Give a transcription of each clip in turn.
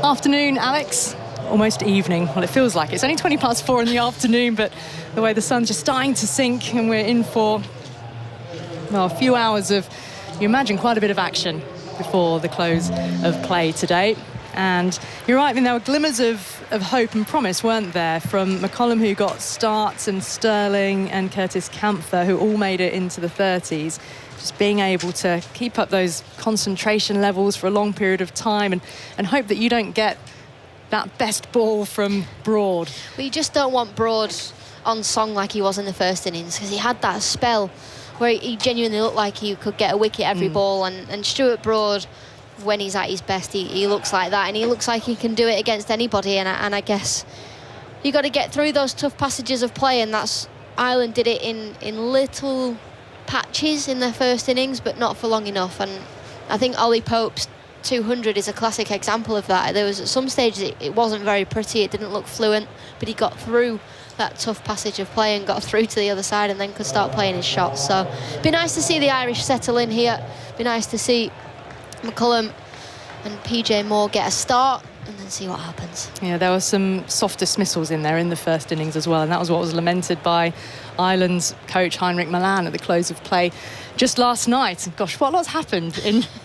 Afternoon, Alex. Almost evening. Well, it feels like it's only 20 past 4 in the afternoon, but the way the sun's just starting to sink and we're in for, well, a few hours of, you imagine, quite a bit of action before the close of play today. And you're right, I mean, there were glimmers of hope and promise, weren't there, from McCollum, who got starts, and Sterling and Curtis Campher, who all made it into the 30s. Just being able to keep up those concentration levels for a long period of time and hope that you don't get that best ball from Broad. Well, you just don't want Broad on song like he was in the first innings, because he had that spell where he genuinely looked like he could get a wicket every ball, and Stuart Broad, when he's at his best, he looks like that, and he looks like he can do it against anybody, and I guess you got to get through those tough passages of play, and that's Ireland did it in little patches in their first innings, but not for long enough. And I think Ollie Pope's 200 is a classic example of that. There was at some stages it wasn't very pretty, it didn't look fluent, but he got through that tough passage of play and got through to the other side and then could start playing his shots. So be nice to see the Irish settle in here, be nice to see McCullum and PJ Moore get a start and then see what happens. Yeah, there were some soft dismissals in there in the first innings as well, and that was what was lamented by Ireland's coach Heinrich Milan at the close of play just last night. Gosh, what a lot's happened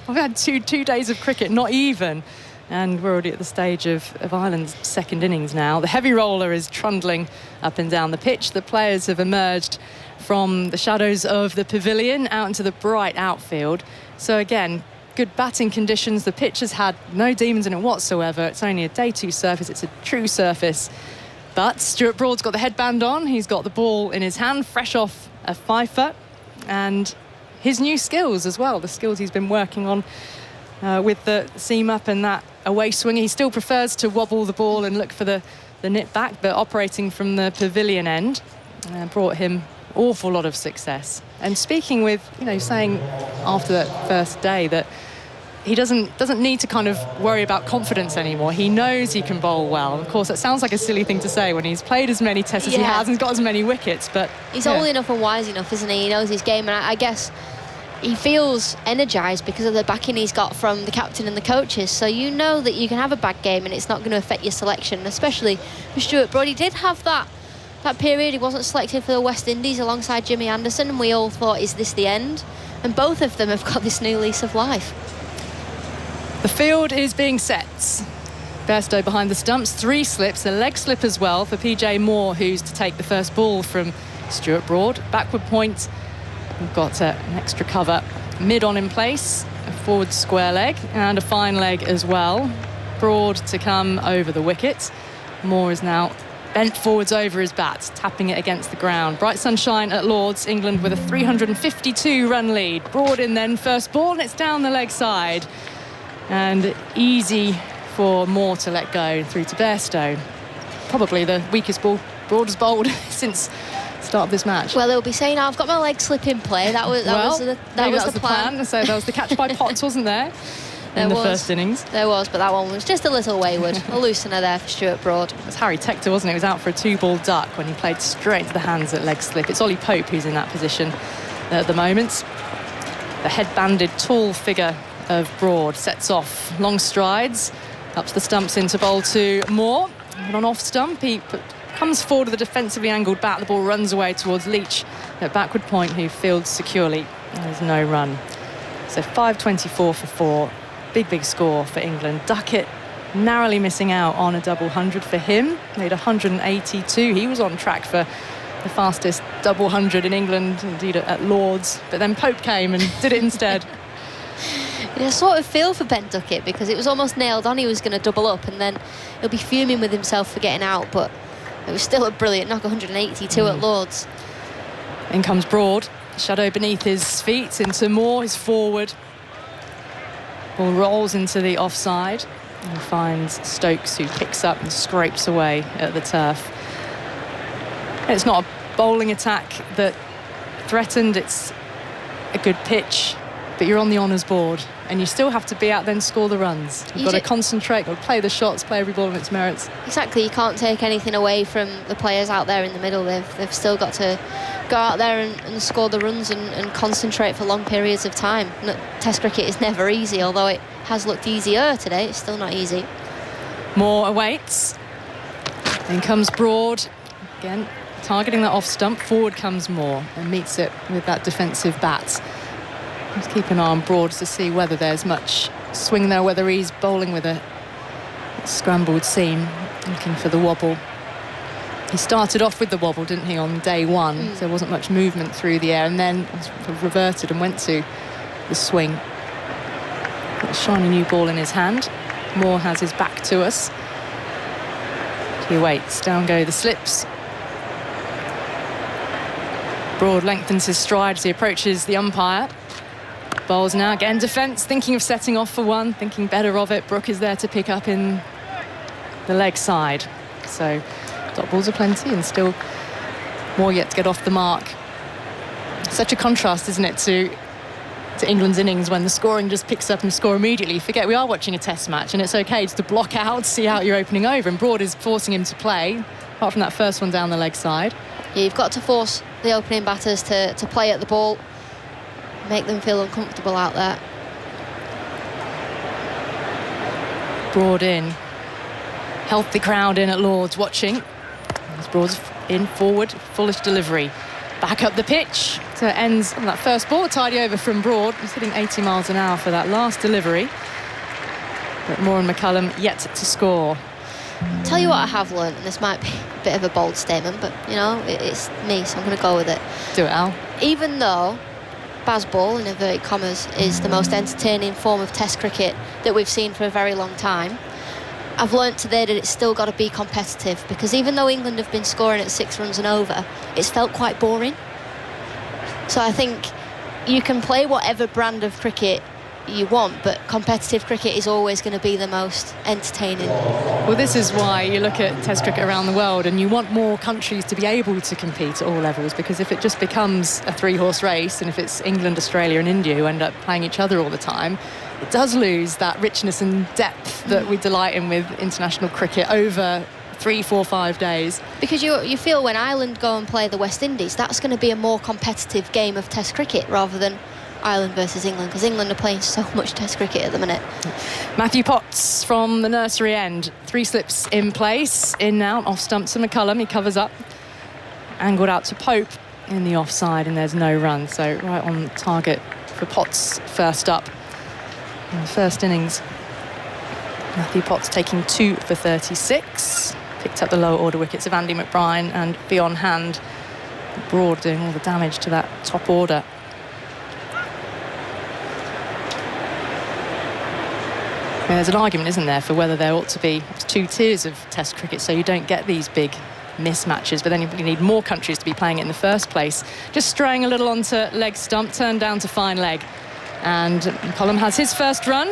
we've had two days of cricket, not even, and we're already at the stage of Ireland's second innings now. The heavy roller is trundling up and down the pitch. The players have emerged from the shadows of the pavilion out into the bright outfield. So again, good batting conditions. The pitch has had no demons in it whatsoever. It's only a day 2 surface. It's a true surface. But Stuart Broad's got the headband on. He's got the ball in his hand, fresh off a fifer. And his new skills as well, the skills he's been working on with the seam up and that away swing. He still prefers to wobble the ball and look for the nip back, but operating from the pavilion end brought him awful lot of success. And speaking with, saying after that first day that he doesn't need to kind of worry about confidence anymore. He knows he can bowl well. Of course, that sounds like a silly thing to say when he's played as many tests as he has and got as many wickets, but he's old enough and wise enough, isn't he? He knows his game, and I guess he feels energised because of the backing he's got from the captain and the coaches. So you know that you can have a bad game and it's not going to affect your selection, especially for Stuart Broad. He did have that period. He wasn't selected for the West Indies alongside Jimmy Anderson, and we all thought, is this the end? And both of them have got this new lease of life. The field is being set. Bairstow behind the stumps, 3 slips, a leg slip as well for PJ Moore, who's to take the first ball from Stuart Broad. Backward point, we've got an extra cover. Mid on in place, a forward square leg and a fine leg as well. Broad to come over the wicket. Moore is now bent forwards over his bat, tapping it against the ground. Bright sunshine at Lord's, England with a 352-run lead. Broad in then, first ball, and it's down the leg side. And easy for Moore to let go through to Bairstow. Probably the weakest ball Broad has bowled since the start of this match. Well, they'll be saying, I've got my leg slip in play. That was the plan. So there was the catch by Potts, wasn't there? In the first innings. There was, but that one was just a little wayward. A loosener there for Stuart Broad. It was Harry Tector, wasn't it? He was out for a 2-ball duck when he played straight to the hands at leg slip. It's Ollie Pope who's in that position at the moment. The head-banded tall figure of Broad sets off long strides up to the stumps into bowl to Moore. And on off stump, he comes forward with a defensively angled bat. The ball runs away towards Leach at backward point, who fields securely. There's no run. So 5.24 for 4. Big score for England. Duckett narrowly missing out on a double 100 for him. Made 182. He was on track for the fastest double 100 in England, indeed at Lord's. But then Pope came and did it instead. I sort of feel for Ben Duckett because it was almost nailed on he was going to double up, and then he'll be fuming with himself for getting out, but it was still a brilliant knock, 182 at Lord's. In comes Broad, shadow beneath his feet into Moore, his forward. Ball rolls into the offside and finds Stokes, who picks up and scrapes away at the turf. It's not a bowling attack that threatened, it's a good pitch, but you're on the honours board and you still have to be out then score the runs. You've got to concentrate, got to play the shots, play every ball on its merits. Exactly, you can't take anything away from the players out there in the middle. They've still got to go out there and score the runs and concentrate for long periods of time. Test cricket is never easy, although it has looked easier today. It's still not easy. Moore awaits. Then comes Broad. Again, targeting that off stump. Forward comes Moore and meets it with that defensive bat. Just keep an eye on Broad to see whether there's much swing there, whether he's bowling with a scrambled seam, looking for the wobble. He started off with the wobble, didn't he, on day one? So there wasn't much movement through the air, and then reverted and went to the swing. Got a shiny new ball in his hand. Moore has his back to us. He waits. Down go the slips. Broad lengthens his stride as he approaches the umpire. Bowls now, again defence, thinking of setting off for one, thinking better of it. Brook is there to pick up in the leg side. So dot balls are plenty and still more yet to get off the mark. Such a contrast, isn't it, to England's innings when the scoring just picks up and score immediately. You forget we are watching a test match and it's okay just to block out, see out your opening over, and Broad is forcing him to play, apart from that first one down the leg side. Yeah, you've got to force the opening batters to play at the ball, make them feel uncomfortable out there. Broad in. Healthy crowd in at Lord's watching. As Broad's in forward, fullish delivery. Back up the pitch to ends on that first ball. Tidy over from Broad. He's hitting 80 miles an hour for that last delivery. But Moore and McCullum yet to score. Tell you what I have learned, and this might be a bit of a bold statement, but, you know, it's me, so I'm going to go with it. Do it, Al. Even though Bazball, in inverted commas, is the most entertaining form of Test cricket that we've seen for a very long time, I've learnt today that it's still got to be competitive, because even though England have been scoring at 6 runs and over, it's felt quite boring. So I think you can play whatever brand of cricket you want, but competitive cricket is always going to be the most entertaining. Well, this is why you look at Test cricket around the world and you want more countries to be able to compete at all levels, because if it just becomes a 3-horse race, and if it's England, Australia and India who end up playing each other all the time, it does lose that richness and depth that we delight in with international cricket over 3, 4, 5 days. Because you feel when Ireland go and play the West Indies, that's going to be a more competitive game of Test cricket rather than Ireland versus England, because England are playing so much Test cricket at the minute. Matthew Potts from the nursery end. 3 slips in place. In now, off stump to McCullum. He covers up. Angled out to Pope in the offside, and there's no run. So right on target for Potts first up in the first innings. Matthew Potts taking 2 for 36. Picked up the lower order wickets of Andy McBride and Fionn Hand. Broad doing all the damage to that top order. There's an argument, isn't there, for whether there ought to be 2 tiers of Test cricket so you don't get these big mismatches, but then you need more countries to be playing it in the first place. Just straying a little onto leg stump, turned down to fine leg. And McCullum has his first run.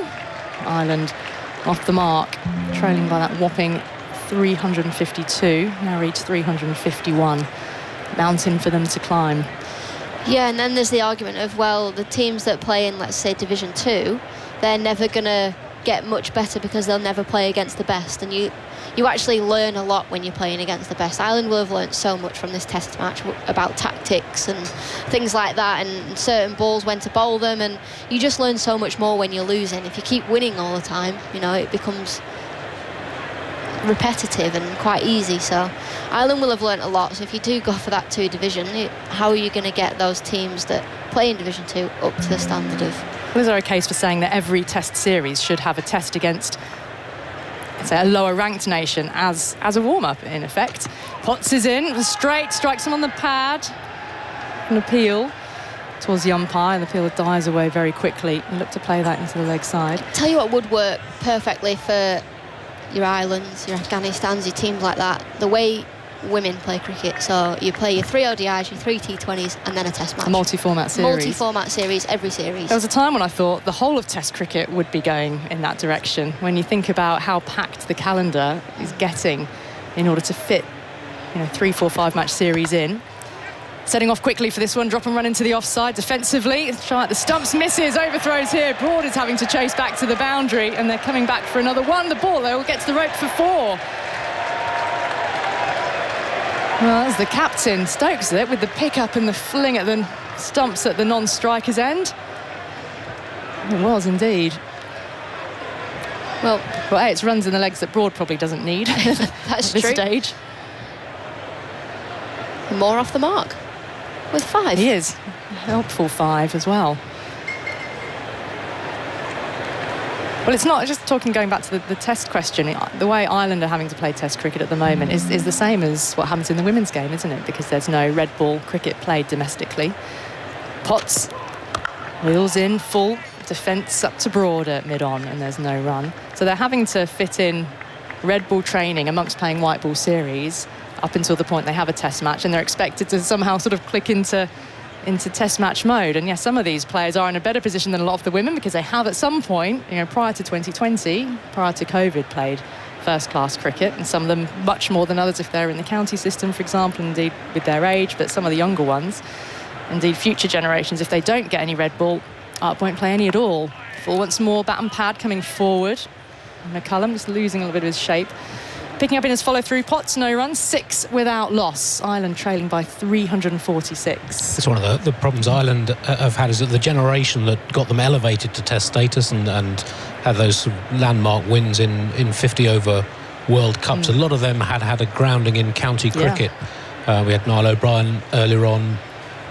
Ireland off the mark, trailing by that whopping 352, now reached 351. Mountain for them to climb. Yeah, and then there's the argument of, well, the teams that play in, let's say, Division 2, they're never going to get much better because they'll never play against the best, and you actually learn a lot when you're playing against the best. Ireland will have learnt so much from this Test match about tactics and things like that, and certain balls, when to bowl them, and you just learn so much more when you're losing. If you keep winning all the time, you know, it becomes repetitive and quite easy. So Ireland will have learnt a lot. So if you do go for that 2 division, how are you going to get those teams that play in Division 2 up to the standard of? Well, is there a case for saying that every Test series should have a test against, say, a lower ranked nation as a warm-up, in effect? Potts is in, straight, strikes him on the pad. An appeal towards the umpire. The appeal dies away very quickly. You look to play that into the leg side. Tell you what would work perfectly for your Irelands, your Afghanistans, your teams like that, the way women play cricket. So you play your 3 ODIs, your 3 T20s, and then a Test match. A multi-format series. Multi-format series, every series. There was a time when I thought the whole of Test cricket would be going in that direction. When you think about how packed the calendar is getting in order to fit, 3, 4, 5 match series in. Setting off quickly for this one, drop and run into the offside defensively. Try the stumps, misses, overthrows here. Broad is having to chase back to the boundary, and they're coming back for another one. The ball, though, will get to the rope for 4. Well, as the captain, Stokes it with the pick-up and the fling at the stumps at the non-striker's end. It was indeed. Well, it's runs in the legs that Broad probably doesn't need that's at this true. stage. More off the mark with 5. He is. Helpful 5 as well. Well, it's not just going back to the test question. The way Ireland are having to play test cricket at the moment is the same as what happens in the women's game, isn't it? Because there's no red ball cricket played domestically. Potts wheels in full, defence up to Broad at mid-on, and there's no run. So they're having to fit in red ball training amongst playing white ball series up until the point they have a test match, and they're expected to somehow sort of click into test match mode. And yes, some of these players are in a better position than a lot of the women because they have at some point, prior to 2020, prior to COVID, played first-class cricket, and some of them much more than others if they're in the county system, for example, indeed with their age. But some of the younger ones, indeed future generations, if they don't get any red ball, won't play any at all. Full once more, bat and pad coming forward. McCullum just losing a little bit of his shape. Picking up in his follow-through. Potts, no runs, 6 without loss. Ireland trailing by 346. It's one of the problems Ireland have had, is that the generation that got them elevated to test status and had those landmark wins in 50-over World Cups, a lot of them had a grounding in county cricket. We had Niall O'Brien earlier on,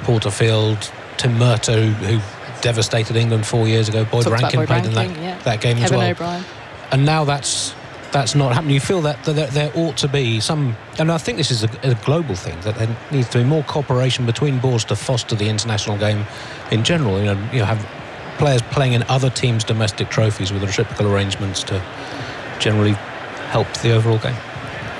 Porterfield, Tim Murto, who devastated England 4 years ago. Boyd Rankin played in that game as well. Kevin O'Brien. And now that's not happening. You feel that there ought to be some, and I think this is a global thing, that there needs to be more cooperation between boards to foster the international game in general. You have players playing in other teams' domestic trophies with reciprocal arrangements to generally help the overall game.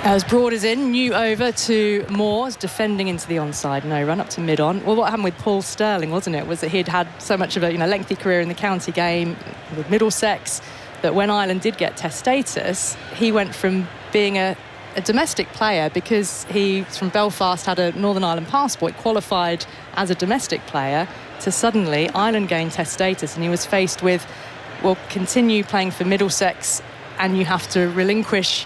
As Broad is in, new over to Moores, defending into the onside, no run up to mid-on. Well, what happened with Paul Sterling, wasn't it, was that he'd had so much of a lengthy career in the county game with Middlesex, that when Ireland did get test status, he went from being a domestic player, because he's from Belfast, had a Northern Ireland passport, qualified as a domestic player, to suddenly Ireland gained test status, and he was faced with, continue playing for Middlesex and you have to relinquish,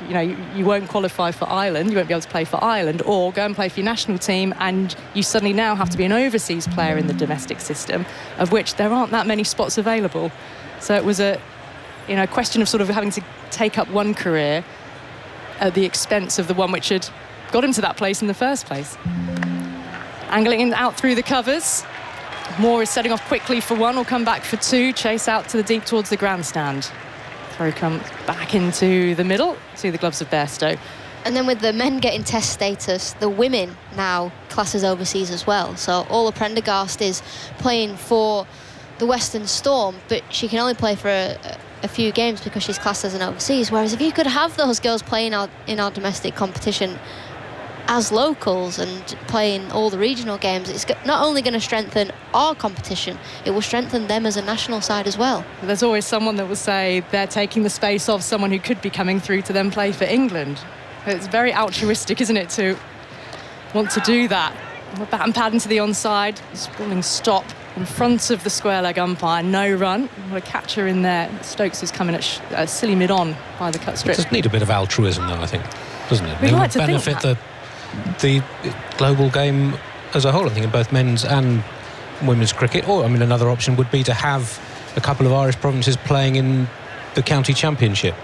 you won't qualify for Ireland, you won't be able to play for Ireland, or go and play for your national team, and you suddenly now have to be an overseas player in the domestic system, of which there aren't that many spots available. So it was a question of sort of having to take up one career at the expense of the one which had got him to that place in the first place. Angling in, out through the covers. Moore is setting off quickly for 1, will come back for 2, chase out to the deep towards the grandstand. Throw comes back into the middle to the gloves of Bairstow. And then with the men getting test status, the women now class as overseas as well. So Ola Prendergast is playing for the Western Storm, but she can only play for a few games because she's classed as an overseas. Whereas if you could have those girls playing in our domestic competition as locals and playing all the regional games, it's not only going to strengthen our competition, it will strengthen them as a national side as well. There's always someone that will say they're taking the space of someone who could be coming through to then play for England. It's very altruistic, isn't it, to want to do that. Bat and pad into the onside, sprawling stop in front of the square leg umpire, no run. What a catcher in there. Stokes is coming at silly mid-on by the cut strip. It does need a bit of altruism though, I think, doesn't it? We'd like to benefit think the global game as a whole, I think, in both men's and women's cricket. Or, another option would be to have a couple of Irish provinces playing in the county championship.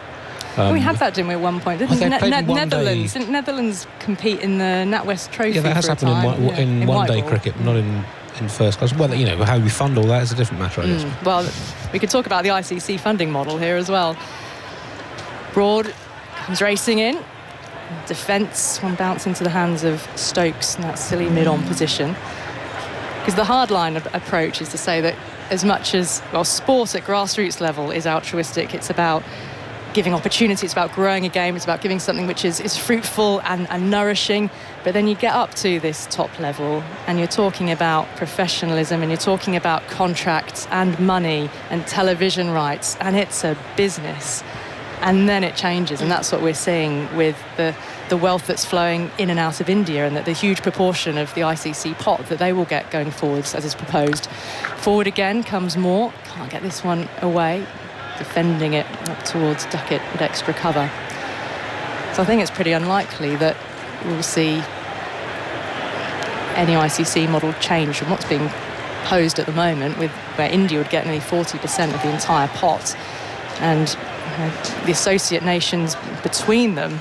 We had that, didn't we, at one point? Didn't Netherlands? Didn't Netherlands compete in the NatWest Trophy? Yeah, that has happened in one-day cricket, not in first class. Well, how we fund all that is a different matter, I guess. Well, we could talk about the ICC funding model here as well. Broad comes racing in. Defence, one bounce into the hands of Stokes in that silly mid-on position. Because the hardline approach is to say that as much as, sport at grassroots level is altruistic, it's about giving opportunity, it's about growing a game, it's about giving something which is fruitful and nourishing. But then you get up to this top level and you're talking about professionalism, and you're talking about contracts and money and television rights, and it's a business. And then it changes, and that's what we're seeing with the wealth that's flowing in and out of India, and that the huge proportion of the ICC pot that they will get going forwards, as is proposed. Forward again comes Moore, can't get this one away, defending it up towards Duckett with extra cover. So I think it's pretty unlikely that we'll see any ICC model change from what's being posed at the moment, with where India would get nearly 40% of the entire pot, and the associate nations between them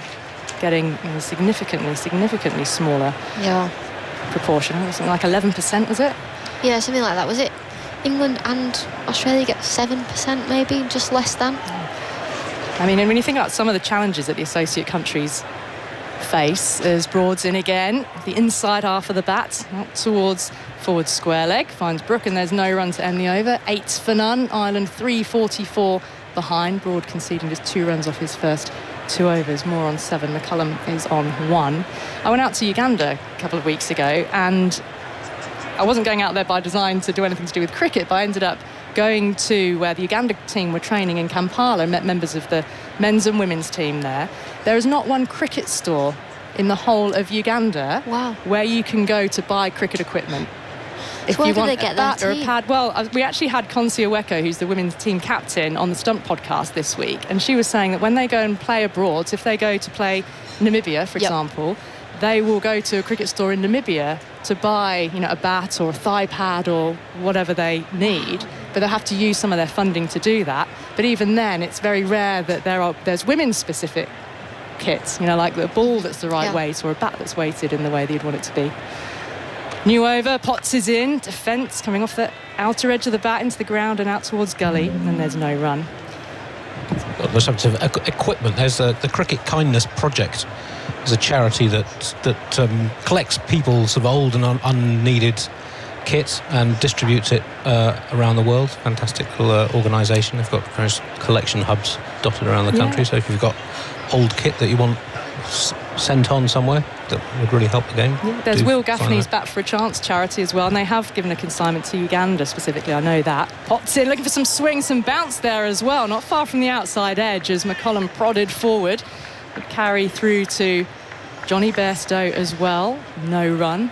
getting significantly smaller proportion. Something like 11%, was it? Yeah, something like that. Was it England and Australia get 7%, maybe, just less than? I mean, and when you think about some of the challenges that the associate countries face, as Broad's in again, the inside half of the bat, out towards forward square leg, finds Brooke, and there's no run to end the over. 8 for none. Ireland 3:44 behind. Broad conceding just 2 runs off his first 2 overs. Moore on 7. McCullum is on 1. I went out to Uganda a couple of weeks ago, and I wasn't going out there by design to do anything to do with cricket, but I ended up going to where the Uganda team were training in Kampala, and met members of the men's and women's team there. There is not one cricket store in the whole of Uganda where you can go to buy cricket equipment. If you want a bat or a pad. Well, we actually had Konsi Oweko, who's the women's team captain, on the Stump podcast this week, and she was saying that when they go and play abroad, so if they go to play Namibia, for example, they will go to a cricket store in Namibia to buy, a bat or a thigh pad or whatever they need, but they'll have to use some of their funding to do that. But even then, it's very rare that there's women's-specific kits, like the ball that's the right weight or a bat that's weighted in the way that you'd want it to be. New over, Potts is in, defence coming off the outer edge of the bat into the ground and out towards gully, and then there's no run. There's some sort of equipment. There's the Cricket Kindness Project. There's a charity that collects people's sort of old and unneeded kit and distributes it around the world. Fantastic organisation. They've got various collection hubs dotted around the country. So if you've got old kit that you want sent on somewhere, that would really help the game. Yeah, there's Will Gaffney's Bat for a Chance charity as well, and they have given a consignment to Uganda specifically, I know that. Potts in, looking for some swing, some bounce there as well, not far from the outside edge as McCullum prodded forward. Would carry through to Johnny Bairstow as well, no run.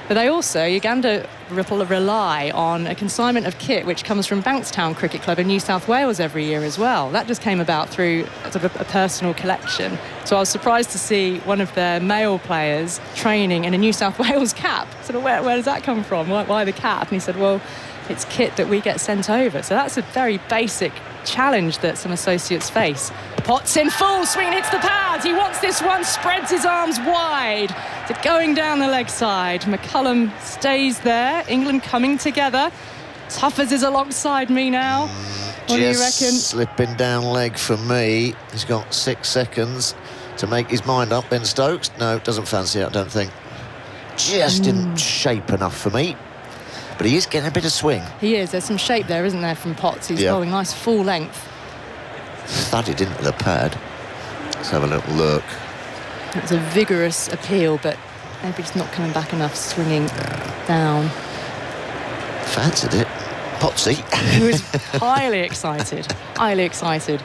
But they also, Uganda rely on a consignment of kit which comes from Bankstown Cricket Club in New South Wales every year as well. That just came about through sort of a personal collection. So I was surprised to see one of their male players training in a New South Wales cap. Sort of, where does that come from? Why the cap? And he said, well, it's kit that we get sent over. So that's a very basic challenge that some associates face. Potts in full, swing hits the pads. He wants this one, spreads his arms wide. So going down the leg side. McCullum stays there. England coming together. Tuffers is alongside me now. What do you reckon? Slipping down leg for me. He's got 6 seconds to make his mind up. Ben Stokes, no, doesn't fancy it, I don't think. Just in shape enough for me. But he is getting a bit of swing. He is. There's some shape there, isn't there, from Potts? He's bowling nice full length. Thudded into the pad. Let's have a little look. It was a vigorous appeal, but maybe just not coming back enough, swinging down. Fancied it. Potsy. He was highly excited. Highly excited.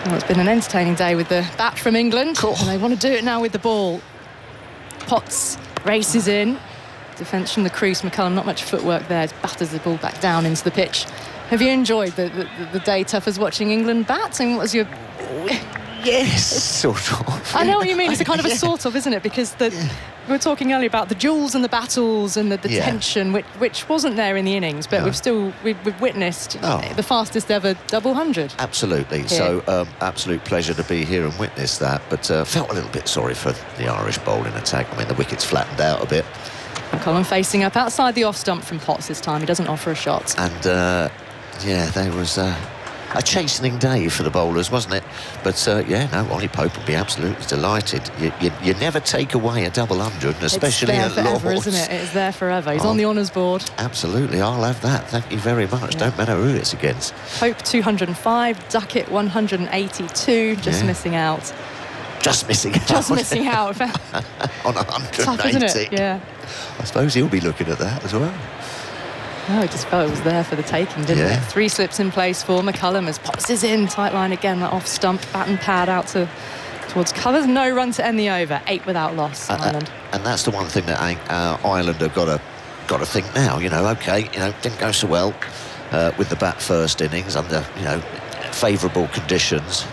Well, it's been an entertaining day with the bat from England. Cool. And they want to do it now with the ball. Potts races in. Defence from the crease. McCullum, not much footwork there. Batters the ball back down into the pitch. Have you enjoyed the day, Tuffers, watching England bat? I mean, what was your... Yes, sort of. I know what you mean. It's a kind of a sort of, isn't it? Because we were talking earlier about the duels and the battles and the tension, which wasn't there in the innings, but we've witnessed the fastest ever double 100. Absolutely. Here. So absolute pleasure to be here and witness that. But felt a little bit sorry for the Irish bowling attack. I mean, the wickets flattened out a bit. McCullum facing up outside the off stump from Potts this time. He doesn't offer a shot. And there was a chastening day for the bowlers, wasn't it? But Ollie Pope will be absolutely delighted. You never take away a double 100, especially at Lords. Lords. Isn't it? It's there forever. He's on the honours board. Absolutely, I'll have that. Thank you very much. Don't matter who it's against. Pope 205, Duckett 182, just missing out. Just missing out. Just missing out. On 180. Tough, isn't it? Yeah. I suppose he'll be looking at that as well. No, I just felt it was there for the taking, didn't it? 3 slips in place for McCullum as Potts is in. Tight line again, that off stump, bat and pad out towards covers. No run to end the over. 8 without loss, Ireland. And that's the one thing that Ireland have got to think now. Didn't go so well with the bat first innings under favourable conditions.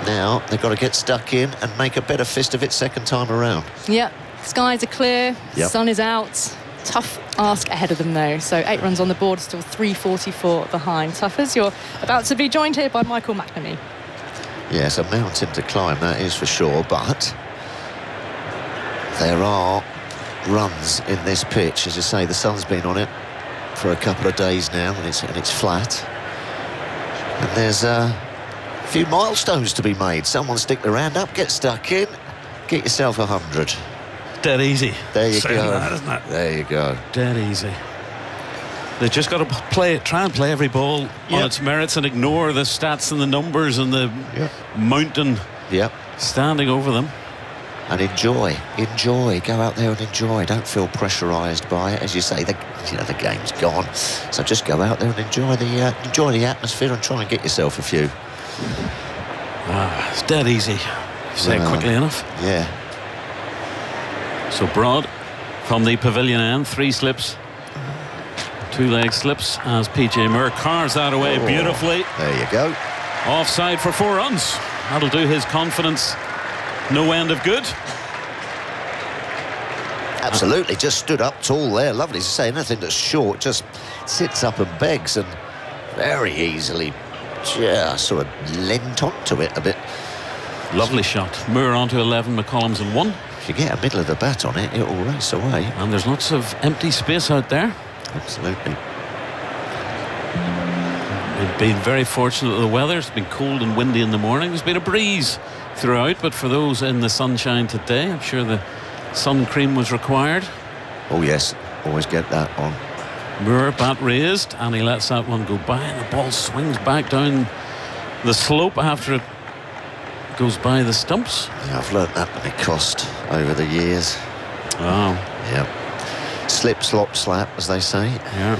Now they've got to get stuck in and make a better fist of it second time around. Yep. Skies are clear. Sun is out. Tough ask ahead of them though. So 8 runs on the board, still 344 behind. Toughers, you're about to be joined here by Michael McNamee. Yes, a mountain to climb, that is for sure, but there are runs in this pitch. As you say, the sun's been on it for a couple of days now, and it's flat. And there's a few milestones to be made. Someone stick their hand up, get stuck in, get yourself 100. Dead easy. There you Saying go. that, isn't it? There you go. Dead easy. They've just got to try and play every ball on its merits and ignore the stats and the numbers and the mountain standing over them. And enjoy. Go out there and enjoy. Don't feel pressurised by it. As you say, the game's gone. So just go out there and enjoy the atmosphere and try and get yourself a few. It's dead easy. Say it quickly enough. Yeah. So Broad from the pavilion end, 3 slips, 2-leg slips as PJ Moore carves that away beautifully. There you go. Offside for 4 runs. That'll do his confidence no end of good. Absolutely, just stood up tall there. Lovely to say. Anything that's short just sits up and begs, and very easily just sort of leant onto it a bit. Lovely shot. Moore onto 11, McCollum's in 1. If you get a middle of the bat on it, it'll race away. And there's lots of empty space out there. Absolutely. We've been very fortunate with the weather. It's been cold and windy in the morning. There's been a breeze throughout, but for those in the sunshine today, I'm sure the sun cream was required. Oh yes, always get that on. Moore, bat raised, and he lets that one go by, and the ball swings back down the slope after it goes by the stumps. Yeah, I've learnt that at my cost over the years. Oh. Yeah. Slip, slop, slap, as they say. Yeah.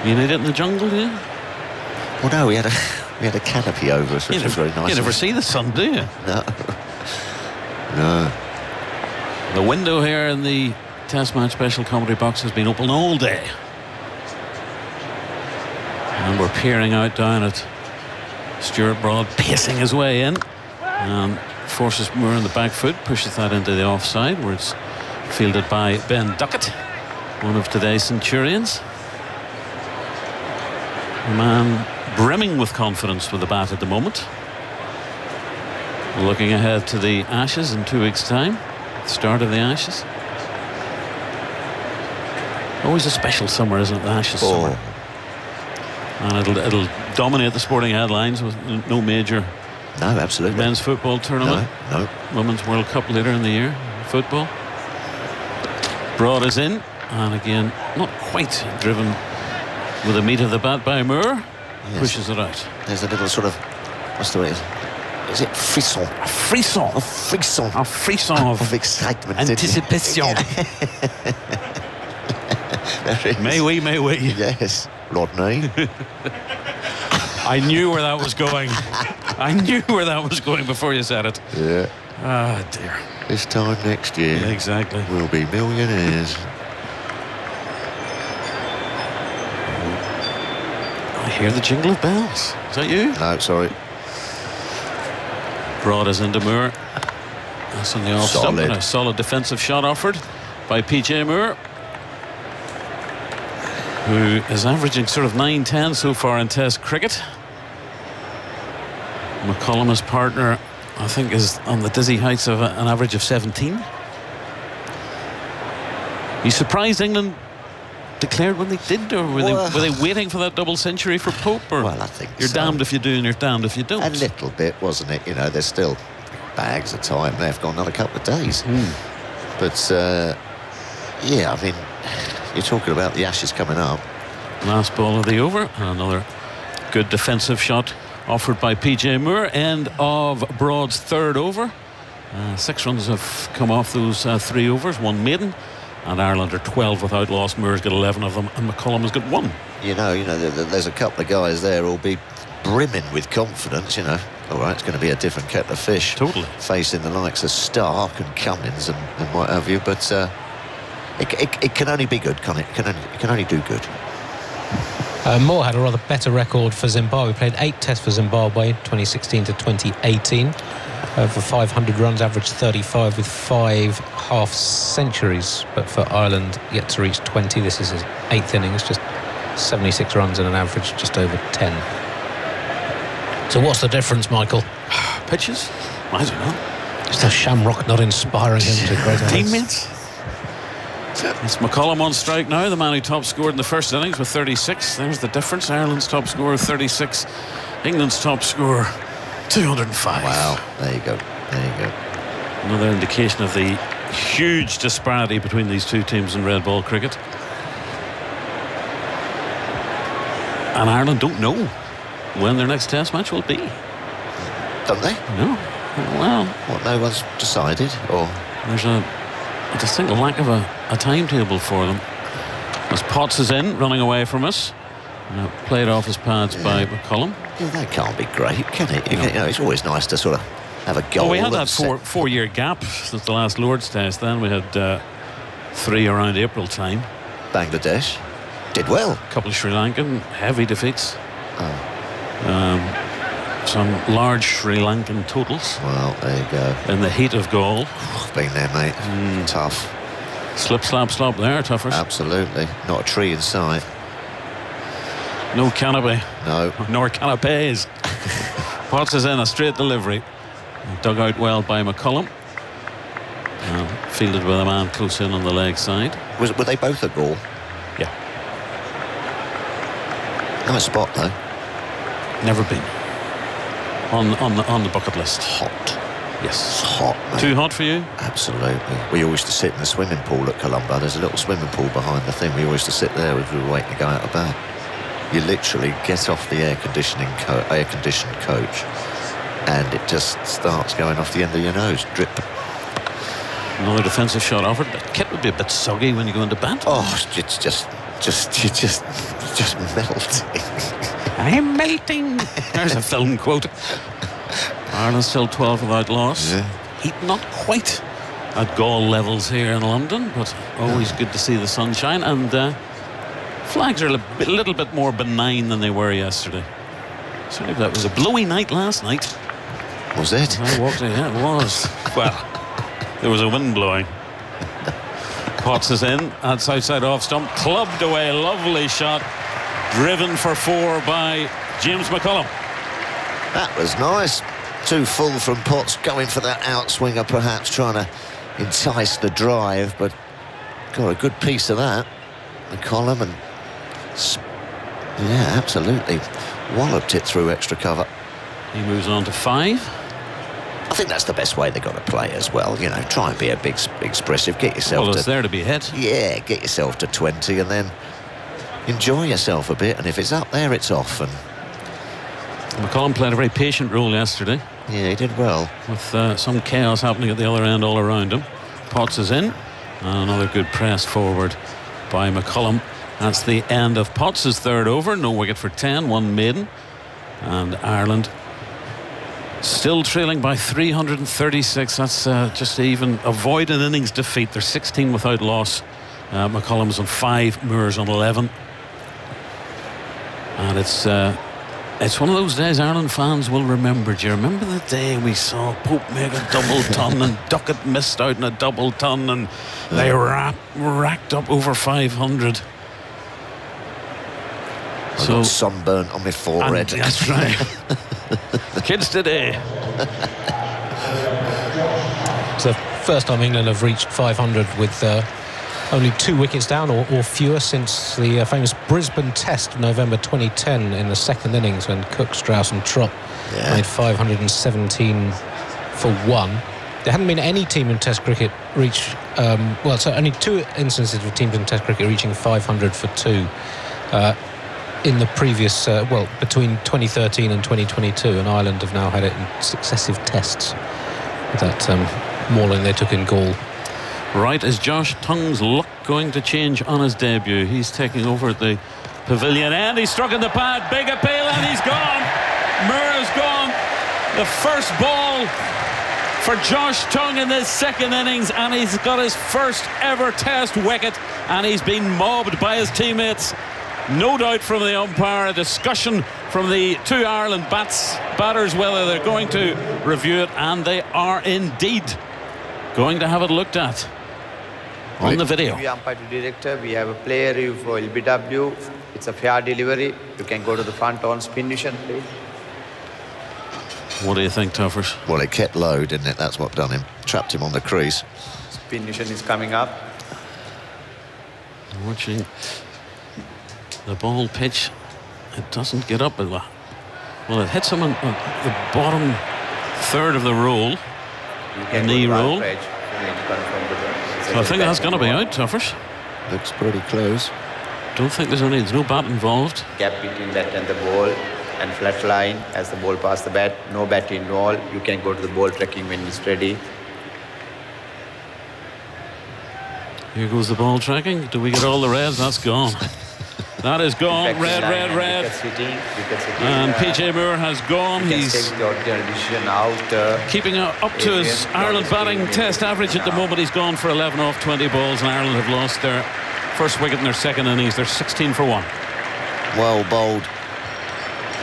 You need it in the jungle, do you? Well, no, we had a canopy over us, which was very nice. You never see the sun, do you? No. No. The window here in the Test Match Special Comedy Box has been open all day. And we're peering out down at Stuart Broad pacing his way in and forces Moore on the back foot, pushes that into the offside where it's fielded by Ben Duckett, one of today's Centurions. A man brimming with confidence with the bat at the moment. Looking ahead to the Ashes in 2 weeks' time, start of the Ashes. Always a special summer, isn't it, the Ashes summer? And it'll dominate the sporting headlines with no major absolutely men's football tournament. No. Women's World Cup later in the year. Football. Broad is in, and again, not quite driven with the meat of the bat by Moore. Yes. Pushes it out. There's a little sort of, what's the word? Is it frisson? A frisson. A frisson. A frisson of excitement. Anticipation. May we. Yes, Rodney. I knew where that was going. I knew where that was going before you said it. Yeah. Ah, dear. This time next year, yeah, exactly, we'll be millionaires. I hear the jingle of bells. Is that you? No, sorry. Broad is into Moore. That's on the off stump, and a solid defensive shot offered by PJ Moore, who is averaging sort of 9-10 so far in Test cricket. McCollum, his partner, I think, is on the dizzy heights of an average of 17. You surprised England declared when they did, or were they waiting for that double century for Pope? Or well, I think you're damned if you do and you're damned if you don't. A little bit, wasn't it? You know, there's still bags of time left, got another couple of days. But yeah, I mean, you're talking about the Ashes coming up. Last ball of the over, and another good defensive shot offered by PJ Moore. End of Broad's 3rd over. 6 runs have come off those 3 overs, 1 maiden, and Ireland are 12 without loss. Moore's got 11 of them, and McCollum has got 1. You know, there's a couple of guys there who'll be brimming with confidence. You know, all right, it's going to be a different kettle of fish. Totally. Facing the likes of Stark and Cummins and what have you, but it can only be good, can't it? It can only do good. Moore had a rather better record for Zimbabwe. Played 8 tests for Zimbabwe, 2016 to 2018. Over 500 runs, average 35 with 5 half centuries. But for Ireland, yet to reach 20. This is his 8th innings, just 76 runs and an average just over 10. So what's the difference, Michael? Pitches? I don't know. Just a Shamrock not inspiring him to great heights. Teammates? It's McCullum on strike now, the man who top scored in the first innings with 36. There's the difference. Ireland's top scorer 36. England's top scorer 205. Wow, there you go. There you go. Another indication of the huge disparity between these two teams in red ball cricket. And Ireland don't know when their next test match will be. Don't they? No. Well, What, no one's decided? Or there's a distinct lack of a timetable for them. As Potts is in, running away from us. Played off his pads by McCullum. yeah, that can't be great, can it? You know, it's always nice to sort of have a goal. Well, we had and that set- four-year gap since the last Lord's Test. Then we had 3 around April time. Bangladesh did well. A couple of Sri Lankan heavy defeats. Some large Sri Lankan totals Well, there you go. in the heat of Gaul. I've been there, mate. Tough. Slip, slap, slop there, Tuffers. Absolutely. Not a tree in sight. No canopy, No. nor canapes. Potts is in, a straight delivery. Dug out well by McCullum. Fielded with a man close in on the leg side. Were they both at Gaul? Yeah, Nice spot, though. never been. On the bucket list. Hot. Yes. It's hot, mate. Too hot for you? Absolutely. We used to sit in the swimming pool at Colombo. There's a little swimming pool behind the thing. We used to sit there as we were waiting to go out of bed. You literally get off the air-conditioned coach, and it just starts going off the end of your nose. Drip. Another defensive shot offered. The kit would be a bit soggy when you go into bat. Oh, it's just melting. I'm melting. There's a film quote. Ireland still 12 without loss. Yeah. Heat not quite at Gaul levels here in London, but always good to see the sunshine. And flags are a little bit more benign than they were yesterday. Certainly that was a blowy night last night. Was it? I walked in, yeah, it was. Well, there was a wind blowing. Potts is in, that's outside off stump, clubbed away, lovely shot, driven for 4 by James McCullum. That was nice. Too full from Potts, going for that outswinger, perhaps trying to entice the drive, but got a good piece of that. McCullum, and yeah, absolutely walloped it through extra cover. He moves on to 5. I think that's the best way they've got to play as well. You know, try and be a big expressive. Get yourself Well, to it's there to be hit. yeah, get yourself to 20, and then enjoy yourself a bit. And if it's up there, it's off. And McCullum played a very patient role yesterday, yeah, he did well. with some chaos happening at the other end all around him. Potts is in, and another good press forward by McCullum. That's the end of Potts' third over. No wicket for 10, 1 maiden. And Ireland still trailing by 336. That's just to even avoid an innings defeat. They're 16 without loss. McCullum's on 5, Moores on 11. And it's one of those days Ireland fans will remember. Do you remember the day we saw Pope make a double ton and Duckett missed out in a double ton, and they racked up over 500? I got sunburnt on my forehead. And that's right. Kids today. It's the first time England have reached 500 with only 2 wickets down or fewer since the famous Brisbane Test of November 2010 in the second innings, when Cook, Strauss and Trott made 517 for 1. There hadn't been any team in Test cricket reach so only 2 instances of teams in Test cricket reaching 500 for 2 in the previous between 2013 and 2022, and Ireland have now had it in successive tests. That mauling they took in Gaul. Right, is Josh Tongue's luck going to change on his debut? He's taking over at the pavilion end. He's struck in the pad, big appeal, and he's gone. Moore is gone. The first ball for Josh Tongue in this second innings, and he's got his first ever Test wicket, and he's been mobbed by his teammates. No doubt from the umpire, a discussion from the two Ireland batters whether they're going to review it, and they are indeed going to have it looked at on the video. We umpire to director. We have a player review for LBW. It's a fair delivery. You can go to the front on spin vision, please. What do you think, Tuffers? Well, it kept low, didn't it? That's what done him. Trapped him on the crease. Spin vision is coming up. Watching the ball pitch, it doesn't get up. Well, it hits him on the bottom third of the roll, the knee roll. So I think that's going to be out, Tuffers. Looks pretty close. Don't think there's no bat involved. Gap between that and the ball, and flat line as the ball past the bat. No bat involved. You can go to the ball tracking when it's ready. Here goes the ball tracking. Do we get all the reds? That's gone. That is gone. Red. And PJ Moore has gone. He's keeping up to his Ireland batting test average at the moment. He's gone for 11 off 20 balls, and Ireland have lost their first wicket in their second innings. They're 16 for 1. Well bowled.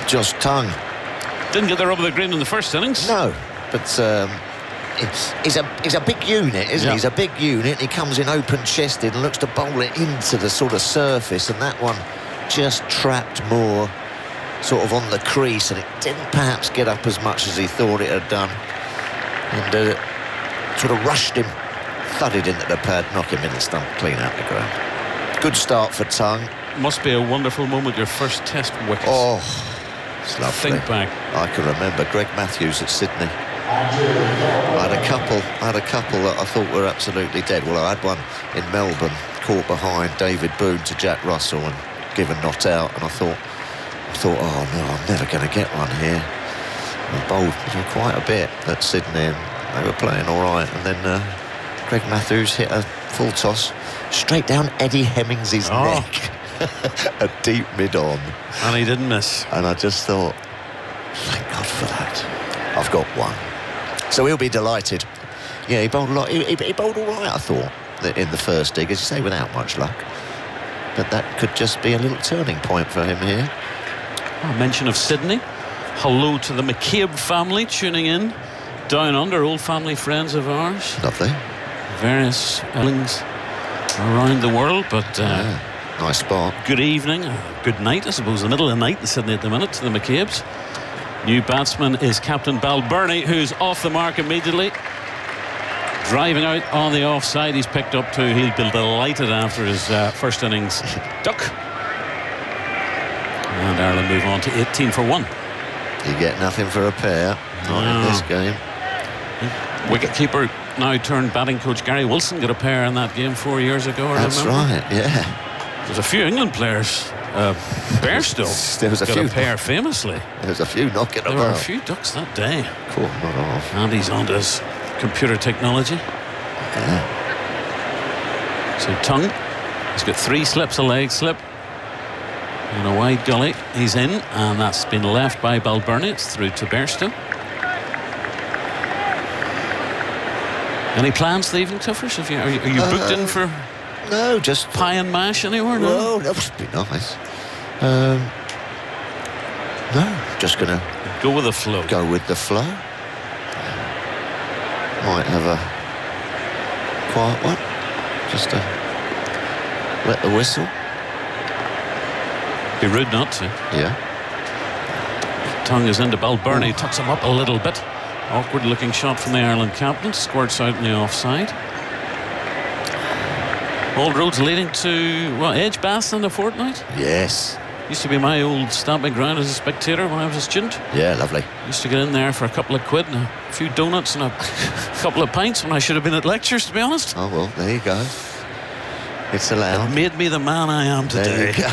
Josh Tongue. Didn't get the rub of the green in the first innings. No, but he's a big unit, isn't he? He's a big unit. He comes in open-chested and looks to bowl it into the sort of surface, and that one just trapped Moore sort of on the crease, and it didn't perhaps get up as much as he thought it had done, and sort of rushed him, thudded into the pad, knock him in the stump, clean out the ground. Good start for Tongue. Must be a wonderful moment, your first test wicket. Oh, it's lovely. Think back. I can remember Greg Matthews at Sydney. I had a couple that I thought were absolutely dead. Well, I had one in Melbourne, caught behind David Boone to Jack Russell and given not out, and I thought, oh no, I'm never going to get one here. I bowled quite a bit at Sydney, and they were playing all right, and then Greg Matthews hit a full toss straight down Eddie Hemmings's neck, a deep mid-on, and he didn't miss. And I just thought, thank God for that. I've got one. So he'll be delighted. Yeah, he bowled a lot. He bowled all right, I thought, in the first dig, as you say, without much luck. But that could just be a little turning point for him here. A mention of Sydney. Hello to the McCabe family tuning in. Down under, old family friends of ours. Lovely. Various innings around the world, but nice spot. Good evening, good night, I suppose, the middle of the night in Sydney at the minute to the McCabes. New batsman is Captain Balbirnie, who's off the mark immediately. Driving out on the offside, he's picked up two. He'll be delighted after his first innings duck. And Ireland move on to 18 for 1. You get nothing for a pair, not in this game. Wicketkeeper, now turned batting coach Gary Wilson, got a pair in that game 4 years ago. That's right, yeah. There's a few England players. Bairstow there was a got few a pair famously. There was a few knocking about. There were a few ducks that day. Caught not off. And he's onto his computer technology. Yeah. So Tongue, he's got 3 slips, a leg slip and a wide gully. He's in, and that's been left by Balbirnie. It's through to Bairstow. Any plans the evening, Tuffers? Are you booked in for? No, just pie and mash anywhere? No, well, that would be nice. No, just gonna go with the flow. Go with the flow. Might have a quiet one, just to let the whistle. Be rude not to. Yeah. Tongue is into Balbirnie, tucks him up a little bit. Awkward looking shot from the Ireland captain, squirts out in the offside. Old roads leading to, what, Edgbaston in a fortnight? Yes. Used to be my old stamping ground as a spectator when I was a student. Yeah, lovely. Used to get in there for a couple of quid and a few donuts and a couple of pints when I should have been at lectures, to be honest. Oh, well, there you go. It's allowed. It made me the man I am today. There you go.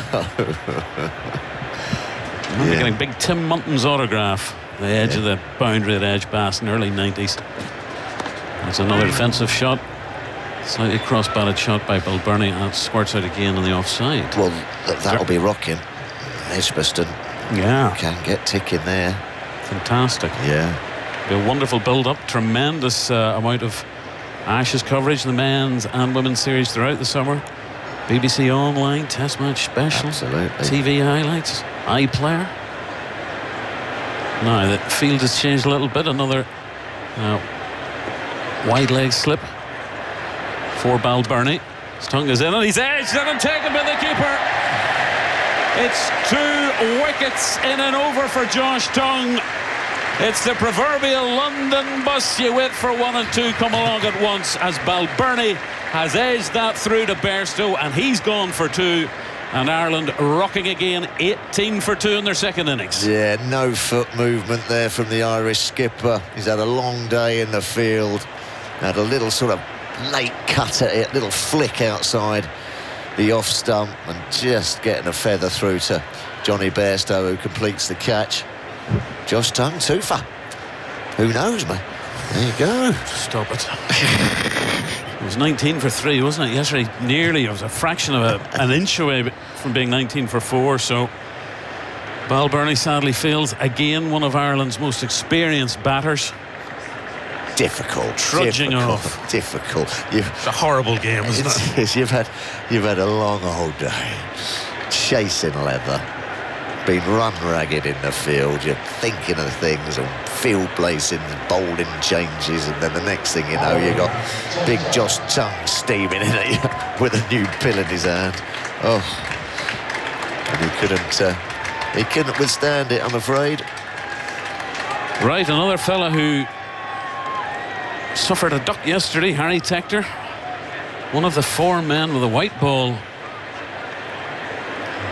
I remember getting big Tim Munton's autograph, the edge of the boundary at Edgbaston, early 90s. That's another defensive shot. Slightly cross-batted shot by Balbirnie, and it squirts out again on the offside. Well, that'll be rocking. Edgbaston can get ticking there. Fantastic. Yeah. Be a wonderful build-up. Tremendous amount of Ashes coverage in the men's and women's series throughout the summer. BBC Online, Test Match Special. Absolutely. TV highlights. iPlayer. Now the field has changed a little bit. Another wide leg slip for Balbirnie. Tongue is in and he's edged and taken by the keeper. It's 2 wickets in and over for Josh Tongue. It's the proverbial London bus. You wait for 1 and 2 come along at once, as Balbirnie has edged that through to Bairstow, and he's gone for 2. And Ireland rocking again, 18 for 2 in their second innings. Yeah, no foot movement there from the Irish skipper. He's had a long day in the field. Had a little sort of late cut at it, little flick outside the off stump, and just getting a feather through to Johnny Bairstow, who completes the catch. Josh Tongue, 2 for. Who knows, mate? There you go. Stop it. It was 19 for 3, wasn't it? Yesterday, nearly. It was a fraction of an inch away from being 19 for 4. So Balbirnie sadly fails again. One of Ireland's most experienced batters. Difficult, trudging off. Difficult. It's a horrible game, isn't it? Yes, you've had a long old day, chasing leather, been run ragged in the field. You're thinking of things and field placing, bowling changes, and then the next thing you know, you got big Josh Tongue steaming in at you with a new pill in his hand. Oh, and he couldn't withstand it, I'm afraid. Right, another fella who suffered a duck yesterday, Harry Tector, one of the 4 men with a white ball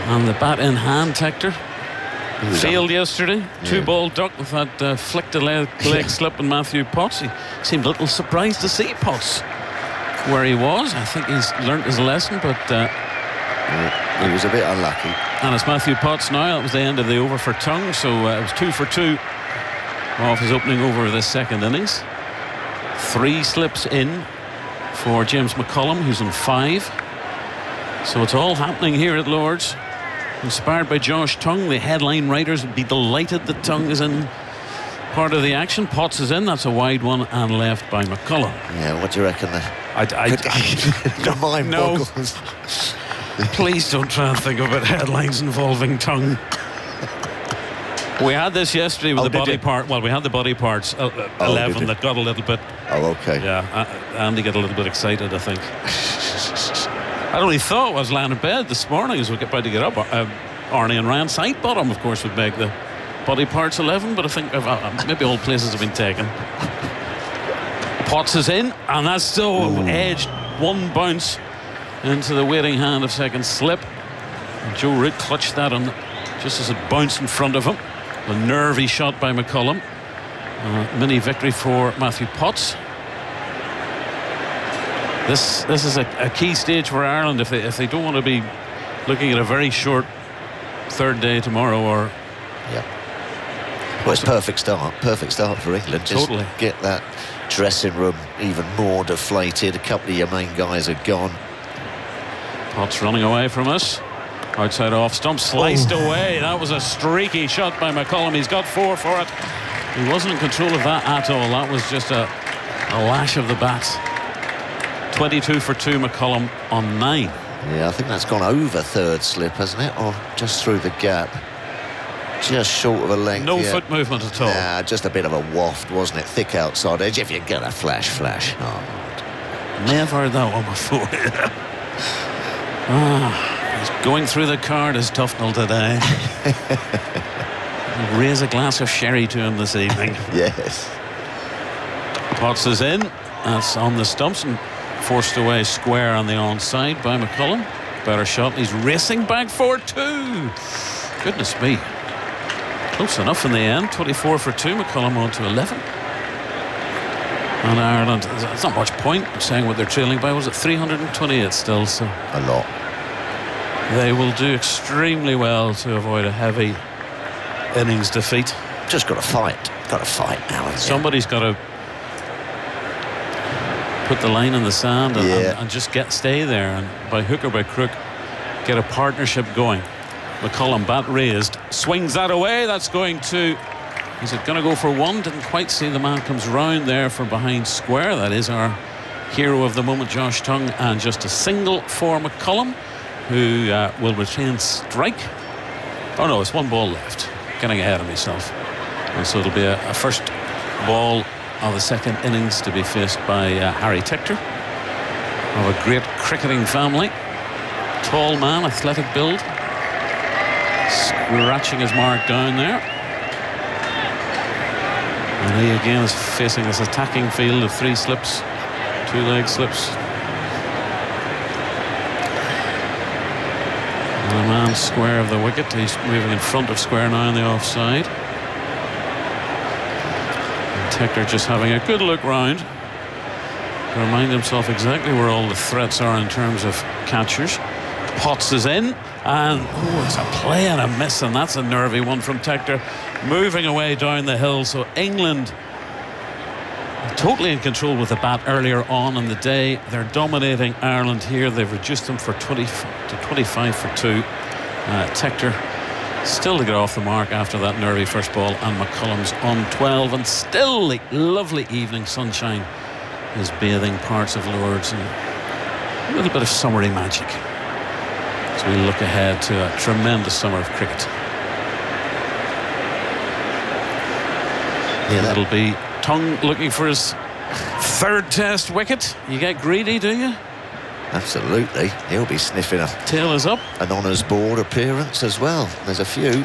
and the bat in hand. Tector failed yesterday. 2-ball duck with that flicked leg slip in Matthew Potts. He seemed a little surprised to see Potts where he was. I think he's learnt his lesson, but he was a bit unlucky. And it's Matthew Potts now. That was the end of the over for Tongue, so it was 2 for 2 off his opening over of this second innings. 3 slips in for James McCullum, who's in 5. So it's all happening here at Lord's. Inspired by Josh Tongue, the headline writers would be delighted that Tongue is in part of the action. Potts is in, that's a wide one, and left by McCullum. Yeah, what do you reckon there? The mind boggles. Please don't try and think about headlines involving Tongue. We had this yesterday with the body part. Well, we had the body parts 11 that got a little bit. Oh, okay. Yeah, Andy got a little bit excited, I think. I only thought I was lying in bed this morning as we get about to get up. Arnie and Ryan Sidebottom, of course, would make the body parts 11, but I think maybe all places have been taken. Potts is in, and that's still edged 1 bounce into the waiting hand of second slip. And Joe Root clutched that on just as it bounced in front of him. A nervy shot by McCullum. Mini victory for Matthew Potts. This is a key stage for Ireland if they don't want to be looking at a very short 3rd day tomorrow. Or well, it's perfect start for England. Just totally get that dressing room even more deflated. A couple of your main guys are gone. Potts running away from us. Outside off stump, sliced away. That was a streaky shot by McCullum. He's got 4 for it. He wasn't in control of that at all. That was just a lash of the bat. 22 for 2 McCullum on 9. Yeah, I think that's gone over 3rd slip, hasn't it? Or just through the gap. Just short of a length. No foot movement at all. Nah, just a bit of a waft, wasn't it? Thick outside edge. If you're gonna flash. Oh. Never heard that one before. He's going through the card as Tufnell today. Raise a glass of sherry to him this evening. Yes. Potts is in. That's on the stumps and forced away square on the onside by McCullum. Better shot. He's racing back for 2. Goodness me. Close enough in the end. 24 for 2. McCullum on to 11. And Ireland, there's not much point saying what they're trailing by. Was it 328 still? So a lot. They will do extremely well to avoid a heavy innings defeat. Just got to fight. Got to fight now. Somebody's got to put the line in the sand and just stay there, and by hook or by crook get a partnership going. McCullum, bat raised, swings that away. That's going to, is it going to go for 1? Didn't quite see the man comes round there from behind square. That is our hero of the moment, Josh Tongue, and just a single for McCullum, who will retain strike. Oh no, it's 1 ball left. Getting ahead of myself. And so it'll be a first ball of the second innings to be faced by Harry Tector, of a great cricketing family. Tall man, athletic build, scratching his mark down there. And he again is facing this attacking field of 3 slips, 2-leg slips. And the man square of the wicket. He's moving in front of square now on the offside. And Tector just having a good look round to remind himself exactly where all the threats are in terms of catchers. Potts is in, and it's a play and a miss, and that's a nervy one from Tector, moving away down the hill. So England totally in control with the bat earlier on in the day. They're dominating Ireland here. They've reduced them for 20 to 25 for 2. Tector still to get off the mark after that nervy first ball, and McCullum's on 12, and still the lovely evening sunshine is bathing parts of Lords, and a little bit of summery magic as we look ahead to a tremendous summer of cricket. Yeah, it'll be Tongue looking for his 3rd Test wicket. You get greedy, do you? absolutely. He'll be sniffing a Tail is up. An honours board appearance as well. There's a few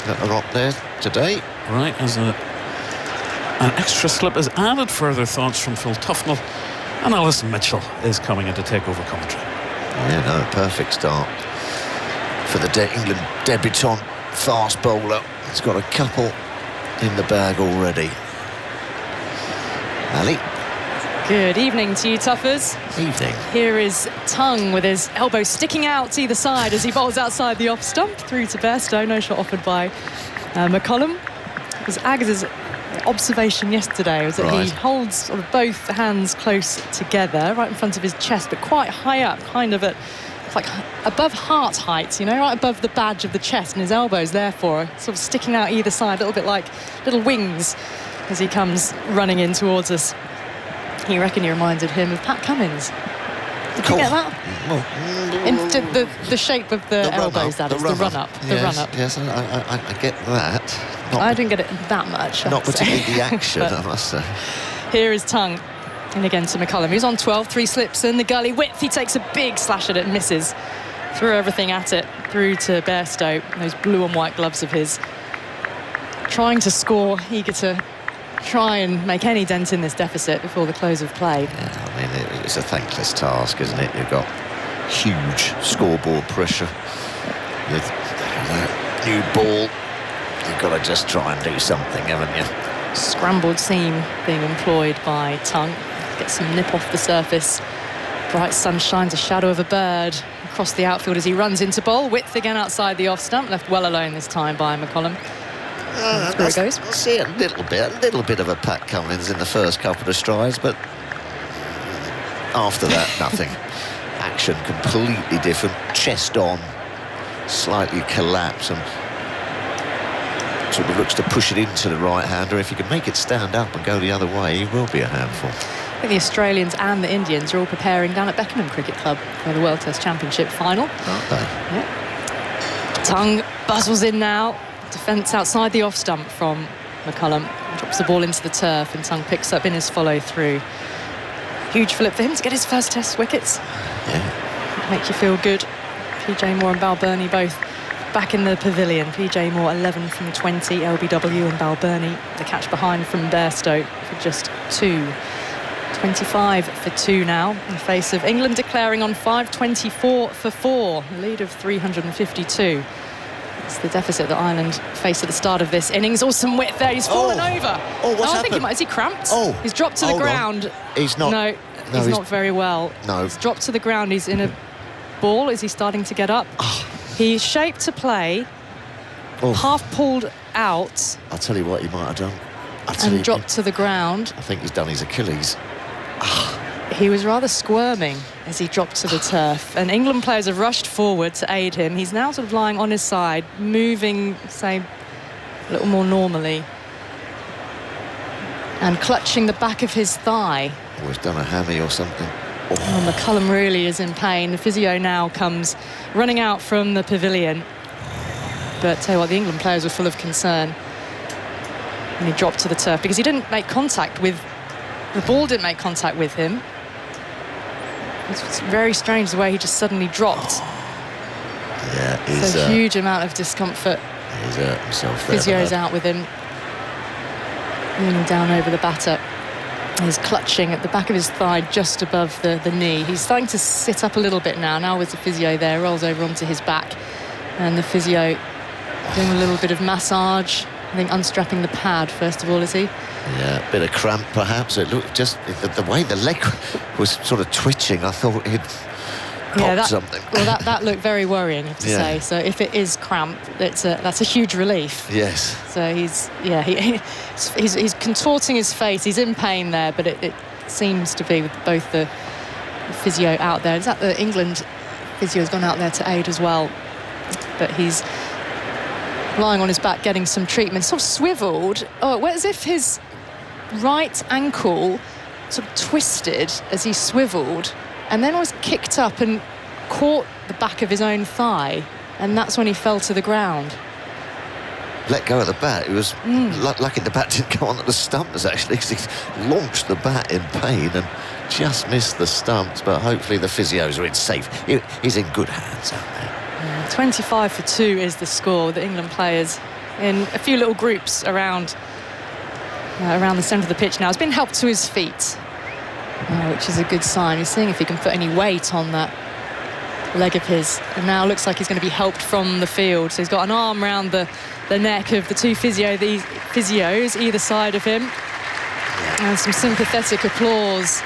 that are up there today. Right, as an extra slip is added. Further thoughts from Phil Tufnell, and Alison Mitchell is coming in to take over commentary. Yeah, no, perfect start for the England debutant fast bowler. He's got a couple in the bag already. Ali. Good evening to you, Tuffers. Evening. Here is Tongue with his elbow sticking out either side as he bowls outside the off stump through to Bairstow. No shot offered by McCullum. It was Aggar's observation yesterday was that he holds sort of both hands close together right in front of his chest, but quite high up, kind of at like above heart height, you know, right above the badge of the chest, and his elbows therefore sort of sticking out either side, a little bit like little wings as he comes running in towards us. You reckon he reminded him of Pat Cummins? Did you get that? The shape of the elbows, that is, the run-up. The run-up. Yes, I get that. I didn't get it that much. Not particularly the action, I must say. Here is Tongue. And again to McCullum, who's on 12, 3 slips in the gully width. He takes a big slash at it, misses. Threw everything at it, through to Bairstow. Those blue and white gloves of his. Trying to score, eager to try and make any dent in this deficit before the close of play. Yeah, I mean, it's a thankless task, isn't it? You've got huge scoreboard pressure. With that new ball, you've got to just try and do something, haven't you? Scrambled seam being employed by Tongue. Get some nip off the surface. Bright sun shines a shadow of a bird across the outfield as he runs into bowl. Width again outside the off stump, left well alone this time by McCullum. There it goes. I see a little bit of a Pat Cummins in the first couple of strides, but after that, nothing. Action completely different. Chest on, slightly collapse, and sort of looks to push it into the right-hander. If he can make it stand up and go the other way, he will be a handful. I think the Australians and the Indians are all preparing down at Beckenham Cricket Club for the World Test Championship final. Aren't they? Yeah. Tongue buzzles in now. Defence outside the off stump from McCullum. Drops the ball into the turf, and Tongue picks up in his follow-through. Huge flip for him to get his first Test wickets. Yeah. Make you feel good. PJ Moore and Balbirnie both back in the pavilion. PJ Moore 11 from 20, LBW, and Balbirnie the catch behind from Bairstow for just 2. 25 for 2 now in the face of England declaring on 5, 24 for 4, a lead of 352. It's the deficit that Ireland faced at the start of this innings. Awesome width there. He's fallen over. Oh, what's I think happened? Is he cramped? Oh, he's dropped to the ground. He's not. No, he's not very well. No. He's dropped to the ground. He's in a ball. Is he starting to get up? He's shaped to play. Half pulled out. I'll tell you what he might have done. And dropped to the ground. I think he's done his Achilles. He was rather squirming as he dropped to the turf, and England players have rushed forward to aid him. He's now sort of lying on his side, moving, say, a little more normally, and clutching the back of his thigh. Oh, he's done a hammy or something. Oh, McCullum really is in pain. The physio now comes running out from the pavilion. But tell you what, the England players were full of concern. And he dropped to the turf because he didn't make contact with... The ball didn't make contact with him. It's very strange the way he just suddenly dropped. Yeah, It's a huge amount of discomfort. he's hurt himself there. Physio's out with him. Leaning down over the batter. He's clutching at the back of his thigh just above the knee. He's starting to sit up a little bit now with the physio there, rolls over onto his back. And the physio doing a little bit of massage. I think unstrapping the pad, first of all, is he? Yeah, a bit of cramp perhaps. It looked just... The way the leg was sort of twitching, I thought he'd popped something. Well, that looked very worrying, I have to Yeah. say. So if it is cramp, that's a huge relief. Yes. So he's contorting his face. He's in pain there, but it seems to be with both the physio out there. Is that the England physio has gone out there to aid as well? But he's lying on his back getting some treatment. Sort of swiveled. As if his right ankle sort of twisted as he swiveled, and then was kicked up and caught the back of his own thigh, and that's when he fell to the ground. Let go of the bat. It was lucky the bat didn't go onto the stumps, actually, because he launched the bat in pain and just missed the stumps. But hopefully the physios are in safe. He's in good hands out there. 25 for 2 is the score. The England players in a few little groups around the centre of the pitch now. He's been helped to his feet, which is a good sign. He's seeing if he can put any weight on that leg of his. And now looks like he's going to be helped from the field. So he's got an arm around the neck of the two physios either side of him. And some sympathetic applause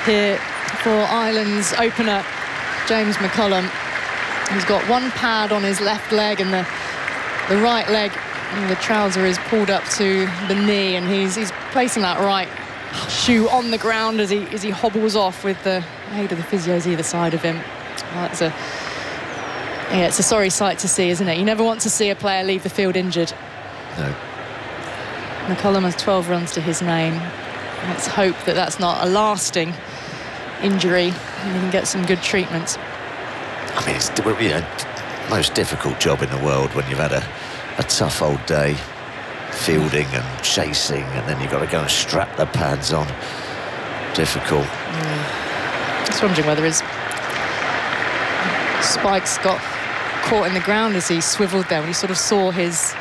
here for Ireland's opener, James McCullum. He's got one pad on his left leg, and the right leg, the trouser is pulled up to the knee, and he's placing that right shoe on the ground as he hobbles off with the aid of the physios either side of him. Well, it's a sorry sight to see, isn't it? You never want to see a player leave the field injured. No. McCullum has 12 runs to his name. Let's hope that that's not a lasting injury and he can get some good treatment. I mean, it's the most difficult job in the world when you've had a tough old day fielding and chasing, and then you've got to go and strap the pads on. Difficult. Just wondering whether his spikes got caught in the ground as he swiveled there, when he sort of saw his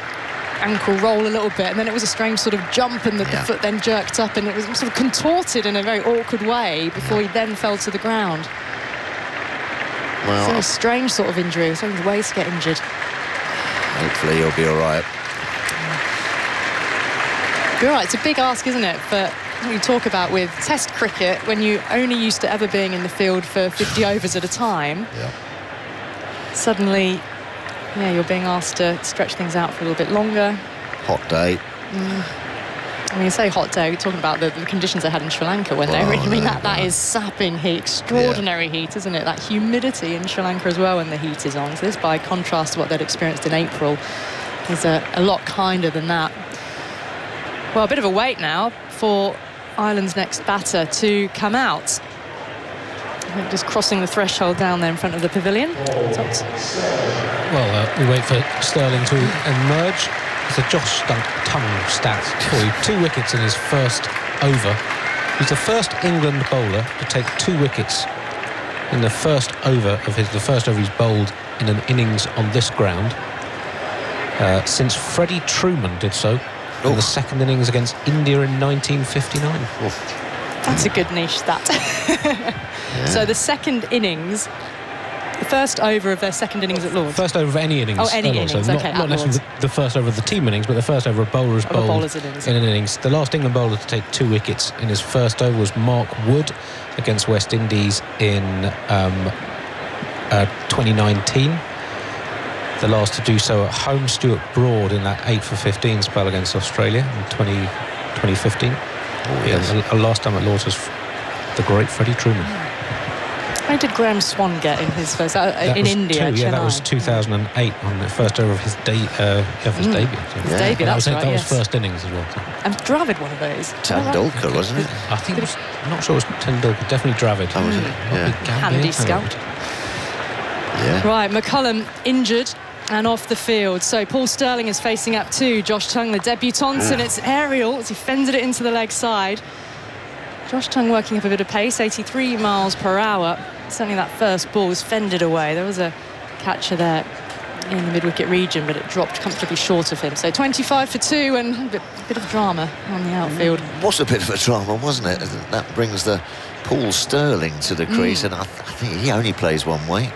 ankle roll a little bit, and then it was a strange sort of jump, and the foot then jerked up, and it was sort of contorted in a very awkward way before he then fell to the ground. Well, It's a strange sort of injury, strange way to get injured. hopefully he'll be all right. You're right, it's a big ask, isn't it, for what you talk about with Test cricket, when you only used to ever being in the field for 50 overs at a time. Yeah. Suddenly, you're being asked to stretch things out for a little bit longer. Hot day. I mean, you say hot day, you're talking about the conditions they had in Sri Lanka when they were... I mean, that is sapping heat, extraordinary heat, isn't it? That humidity in Sri Lanka as well when the heat is on. So this, by contrast to what they'd experienced in April, is a lot kinder than that. Well, a bit of a wait now for Ireland's next batter to come out. I think just crossing the threshold down there in front of the pavilion. Well, we wait for Sterling to emerge. It's a Josh Tongue stat for you. 2 wickets in his first over. He's the first England bowler to take 2 wickets in the first over of the first over he's bowled in an innings on this ground since Freddie Truman did so in the second innings against India in 1959. That's a good niche stat. So the second innings, the first over of their second innings at Lord's. First over of any innings. Oh, any innings. innings, So okay, not necessarily the first over of the team innings, but the first over a bowler is bowled bowler's innings. in an innings. The last England bowler to take 2 wickets in his first over was Mark Wood against West Indies in 2019. The last to do so at home, Stuart Broad, in that 8 for 15 spell against Australia in 2015. The last time at Lord's was the great Freddie Truman. How did Graham Swan get in his first in India? That was 2008 on the first over of his debut. His debut, that was yes. first innings as well. And Dravid, one of those. Tendulkar, wasn't it? I think it was. I'm not sure it was Tendulkar. Definitely Dravid. Oh, was it? Yeah. Handy scout. Yeah. Right, McCullum injured and off the field. So Paul Sterling is facing up to Josh Tongue, the debutant, and it's aerial as he fended it into the leg side. Josh Tongue working up a bit of pace, 83 miles per hour. Certainly that first ball was fended away. There was a catcher there in the mid-wicket region, but it dropped comfortably short of him. So 25 for 2 and a bit of drama on the outfield. Was a bit of a drama, wasn't it? That brings the Paul Sterling to the crease, and I think he only plays one way.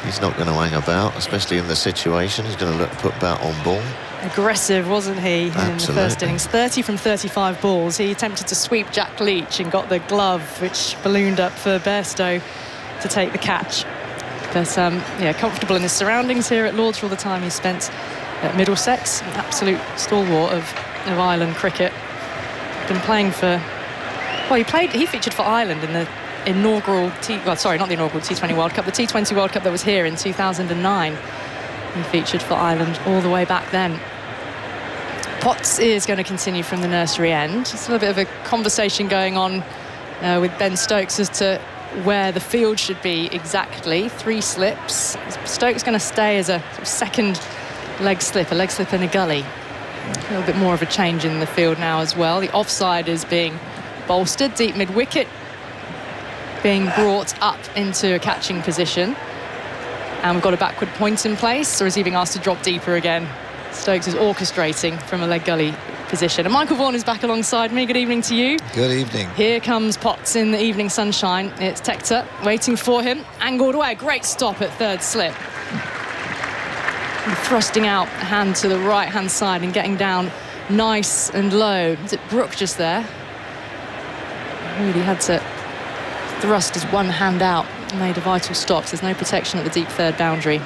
He's not going to hang about, especially in the situation. He's going to look to put bat on ball. Aggressive, wasn't he, Absolutely. in the first innings? 30 from 35 balls. He attempted to sweep Jack Leach and got the glove, which ballooned up for Bairstow to take the catch. But, comfortable in his surroundings here at Lords for all the time he spent at Middlesex. An absolute stalwart of Ireland cricket. Been playing for... Well, he featured for Ireland in the inaugural not the inaugural T20 World Cup, the T20 World Cup that was here in 2009. He featured for Ireland all the way back then. Potts is going to continue from the nursery end. Just a little bit of a conversation going on with Ben Stokes as to where the field should be exactly. 3 slips. Stokes going to stay as a sort of second leg slip in a gully. A little bit more of a change in the field now as well. The offside is being bolstered, deep mid-wicket being brought up into a catching position, and we've got a backward point in place, or is he being asked to drop deeper again? Stokes is orchestrating from a leg gully position. And Michael Vaughan is back alongside me. Good evening to you. Good evening. Here comes Potts in the evening sunshine. It's Tector waiting for him, angled away. Great stop at third slip. And thrusting out a hand to the right hand side and getting down nice and low. Is it Brook just there? Really had to thrust his one hand out and made a vital stop. There's no protection at the deep third boundary.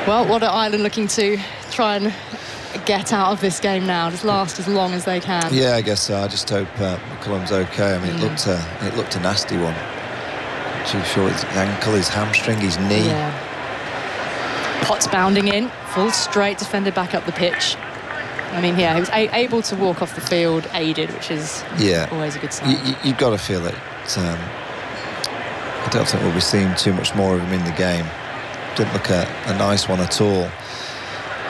Well, what are Ireland looking to try and get out of this game now? Just last as long as they can. Yeah, I guess so. I just hope McCullum's okay. I mean, it looked a nasty one. Too sure his ankle, his hamstring, his knee. Yeah. Potts bounding in, full straight, defended back up the pitch. I mean, he was able to walk off the field aided, which is always a good sign. You've got to feel that. I don't think we'll be seeing too much more of him in the game. Didn't look a nice one at all.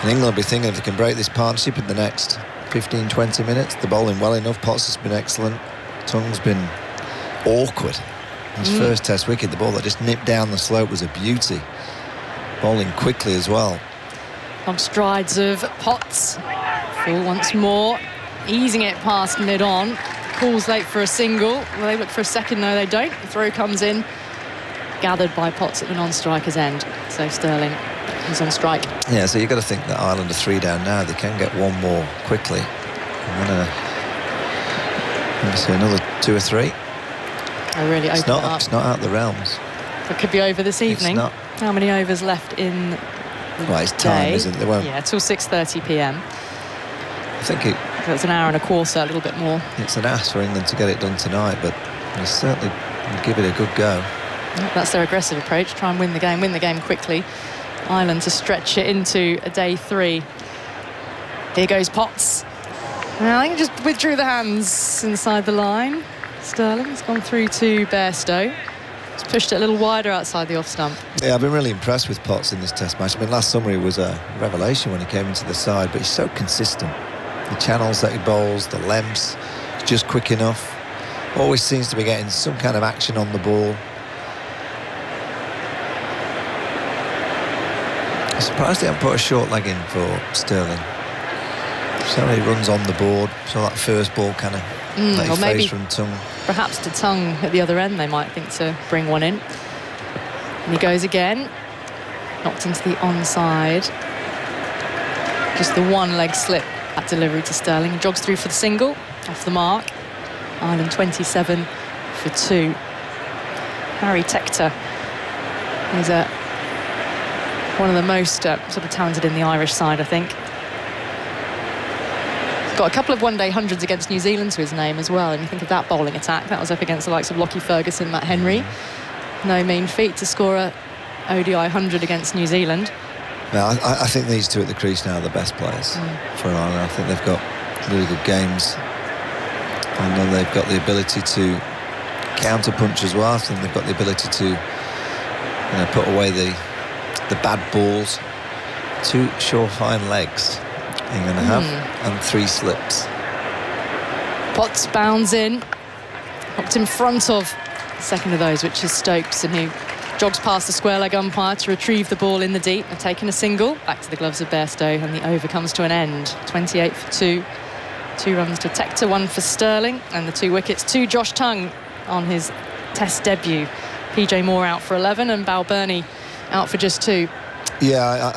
And England will be thinking if they can break this partnership in the next 15-20 minutes. The bowling well enough. Potts has been excellent. Tongue's been awkward. His first Test wicket, the ball that just nipped down the slope was a beauty. Bowling quickly as well. Long strides of Potts. Full once more, easing it past mid-on. Calls late for a single. Well, they look for a second, no they don't. The throw comes in, gathered by Potts at the non-striker's end. So Sterling is on strike. Yeah, so you've got to think that Ireland are 3 down now. They can get one more quickly. And then maybe another 2 or 3. I really open it up. It's not out of the realms. It could be over this evening. It's not. How many overs left in the Well, it's time, isn't it? They won't. Yeah, till 6:30 p.m. I think That's an hour and a quarter, a little bit more. it's an ask for England to get it done tonight, but they certainly will give it a good go. That's their aggressive approach. Try and win the game quickly. Ireland to stretch it into a day 3. Here goes Potts. Well, I think he just withdrew the hands inside the line. Sterling has gone through to Bairstow. He's pushed it a little wider outside the off stump. Yeah, I've been really impressed with Potts in this Test match. I mean, last summer he was a revelation when he came into the side, but he's so consistent. The channels that he bowls, the lengths, he's just quick enough. Always seems to be getting some kind of action on the ball. I'm surprised they haven't put a short leg in for Sterling. So he runs on the board, so that first ball kind of Or maybe from Tongue. perhaps to Tongue at the other end, they might think to bring one in. And he goes again. Knocked into the onside. Just the one leg slip at delivery to Sterling. He jogs through for the single, off the mark. Ireland 27 for 2. Harry Tector is one of the most sort of talented in the Irish side, I think. He's got a couple of one-day hundreds against New Zealand to his name as well. And you think of that bowling attack, that was up against the likes of Lockie Ferguson, Matt Henry. No mean feat to score a ODI 100 against New Zealand. No, I think these two at the crease now are the best players for Ireland. I think they've got really good games. And then they've got the ability to counter punch as well. I think they've got the ability to put away the the bad balls. 2 sure fine legs England have, and 3 slips. Potts bounds in, hopped in front of the second of those, which is Stokes, and he jogs past the square leg umpire to retrieve the ball in the deep. They've taken a single, back to the gloves of Bairstow, and the over comes to an end. 28 for 2. 2 runs to Tector, 1 for Sterling, and the 2 wickets to Josh Tongue on his Test debut. PJ Moore out for 11 and Balbirnie out for just 2. Yeah,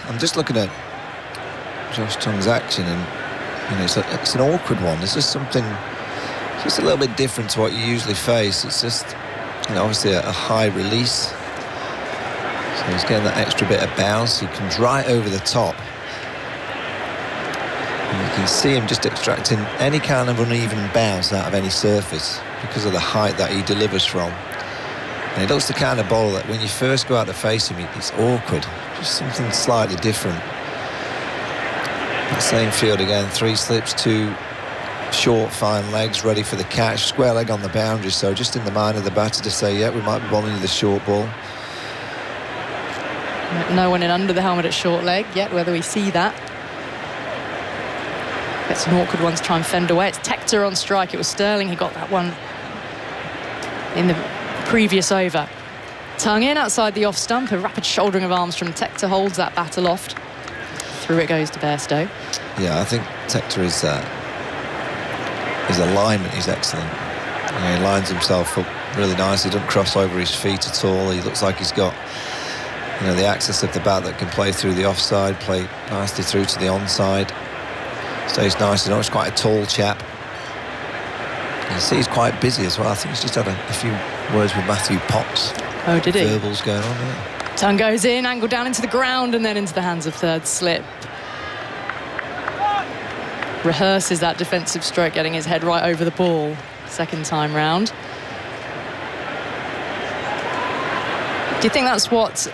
I'm just looking at Josh Tongue's action, and it's an awkward one. It's just something, just a little bit different to what you usually face. It's just, obviously a high release. So he's getting that extra bit of bounce. He comes right over the top. And you can see him just extracting any kind of uneven bounce out of any surface because of the height that he delivers from. And he looks the kind of bowler that when you first go out to face him, it's awkward. Just something slightly different. That same field again, 3 slips, 2 short, fine legs, ready for the catch. Square leg on the boundary, so just in the mind of the batter to say, yeah, we might be bowling you the short ball. No one in under the helmet at short leg yet, whether we see that. It's an awkward one to try and fend away. It's Tector on strike. It was Sterling. He got that one in the previous over. Tongue in outside the off stump. A rapid shouldering of arms from Tector holds that bat aloft. Through it goes to Bairstow. Yeah, I think Tector is his alignment is excellent. He lines himself up really nicely. He doesn't cross over his feet at all. He looks like he's got the access of the bat that can play through the offside, play nicely through to the onside. Stays nice and he's quite a tall chap. You see he's quite busy as well. I think he's just had a few words with Matthew Potts. Oh, did he? Verbals going on there. Tongue goes in, angled down into the ground and then into the hands of third slip. Rehearses that defensive stroke, getting his head right over the ball second time round. Do you think that's what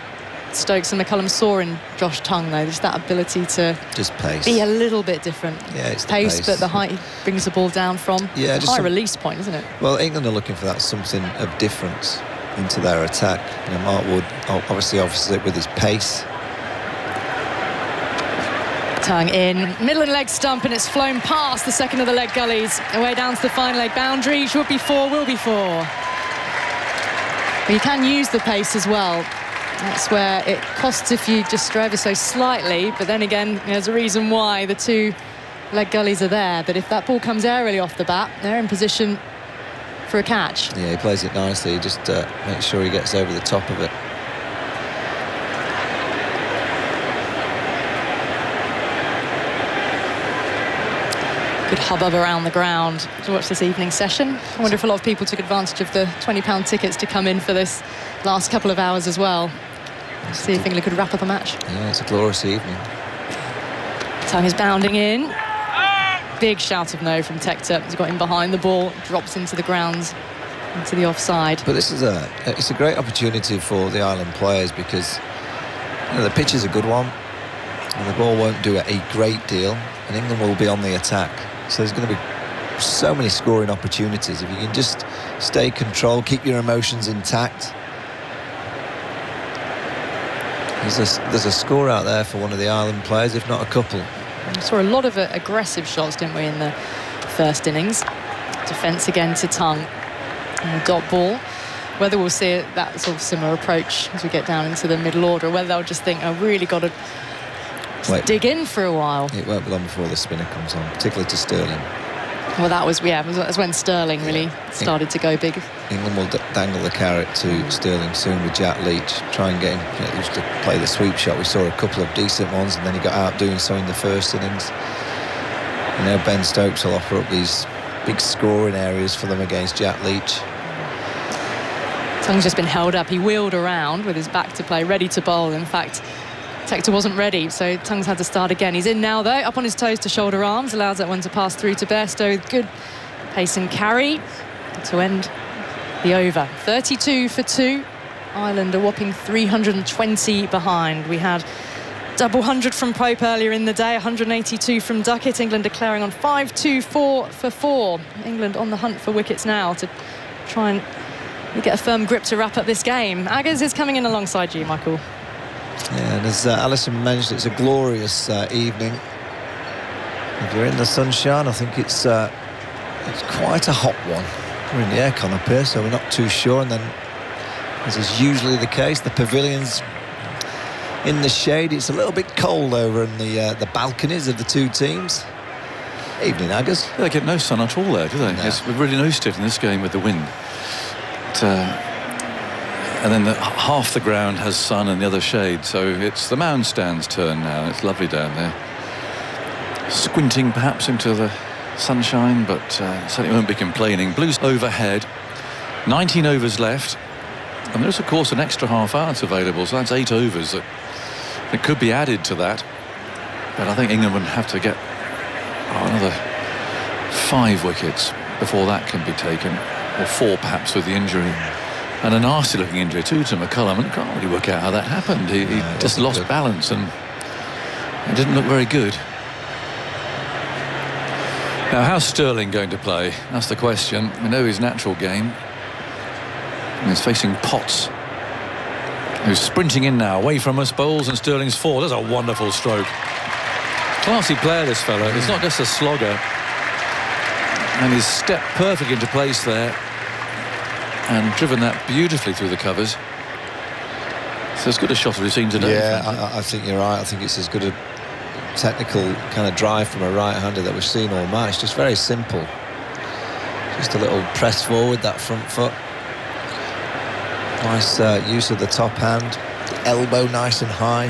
Stokes and McCullum saw in Josh Tongue, though? Just that ability to just pace, be a little bit different. Yeah, it's pace, pace, but the height brings the ball down from. Yeah, just high release point, isn't it? Well, England are looking for that something of difference into their attack. Mark Wood obviously offers it with his pace. Tongue in, middle and leg stump, and it's flown past the second of the leg gullies, away down to the fine leg boundary. Should be 4, will be 4. But you can use the pace as well. That's where it costs if you just stray ever so slightly, but then again, there's a reason why the 2 leg gullies are there. But if that ball comes aerially off the bat, they're in position for a catch. Yeah, he plays it nicely. He just makes sure he gets over the top of it. Good hubbub around the ground to watch this evening's session. I wonder if a lot of people took advantage of the £20 tickets to come in for this last couple of hours as well. See if England could wrap up a match. Yeah, it's a glorious evening. Tongue is bounding in. Big shout of no from Tector. He's got him behind the ball, drops into the grounds, into the offside. But this is it's a great opportunity for the Ireland players because the pitch is a good one and the ball won't do a great deal and England will be on the attack. So there's going to be so many scoring opportunities. If you can just stay controlled, keep your emotions intact. There's a score out there for one of the Ireland players, if not a couple. We saw a lot of aggressive shots, didn't we, in the first innings. Defence again to Tongue. And a dot ball. Whether we'll see that sort of similar approach as we get down into the middle order, or whether they'll just think, I've really got to dig in for a while. It won't be long before the spinner comes on, particularly to Sterling. Well, that was when Sterling really started to go big. England will dangle the carrot to Sterling soon with Jack Leach, try and get him. He used to play the sweep shot. We saw a couple of decent ones, and then he got out doing so in the first innings. And now Ben Stokes will offer up these big scoring areas for them against Jack Leach. Tongue's just been held up. He wheeled around with his back to play, ready to bowl. In fact, Tector wasn't ready, so Tongue's had to start again. He's in now, though, up on his toes to shoulder arms, allows that one to pass through to Bairstow. Good pace and carry to end the over. 32 for 2. Ireland a whopping 320 behind. We had double 100 from Pope earlier in the day, 182 from Duckett. England declaring on 5-2-4 for 4. England on the hunt for wickets now to try and get a firm grip to wrap up this game. Aggers is coming in alongside you, Michael. Yeah, and as Alison mentioned, it's a glorious evening. If you're in the sunshine, I think it's quite a hot one. We're in the aircon up here, so we're not too sure. And then, as is usually the case, the pavilion's in the shade. It's a little bit cold over in the balconies of the two teams. Evening, Aggers. They get no sun at all there, do they? No. We've really noticed it in this game with the wind. And then half the ground has sun and the other shade, so it's the mound stand's turn now. It's lovely down there. Squinting perhaps into the sunshine, but certainly won't be complaining. Blues overhead, 19 overs left, and there's of course an extra half hour available, so that's 8 overs that could be added to that. But I think England would have to get another 5 wickets before that can be taken, or 4 perhaps with the injury. And a nasty looking injury too to McCullum, and can't really work out how that happened. He just lost balance and it didn't look very good. Now, how's Sterling going to play? That's the question. We know his natural game. And he's facing Potts, who's sprinting in now, away from us. Bowles and Sterling's 4. That's a wonderful stroke. Classy player, this fellow. He's not just a slogger. And he's stepped perfectly into place there and driven that beautifully through the covers. So as good a shot as we've seen today. Yeah, I think you're right. I think it's as good a technical kind of drive from a right-hander that we've seen all match. Just very simple. Just a little press forward, that front foot. Nice use of the top hand. The elbow nice and high.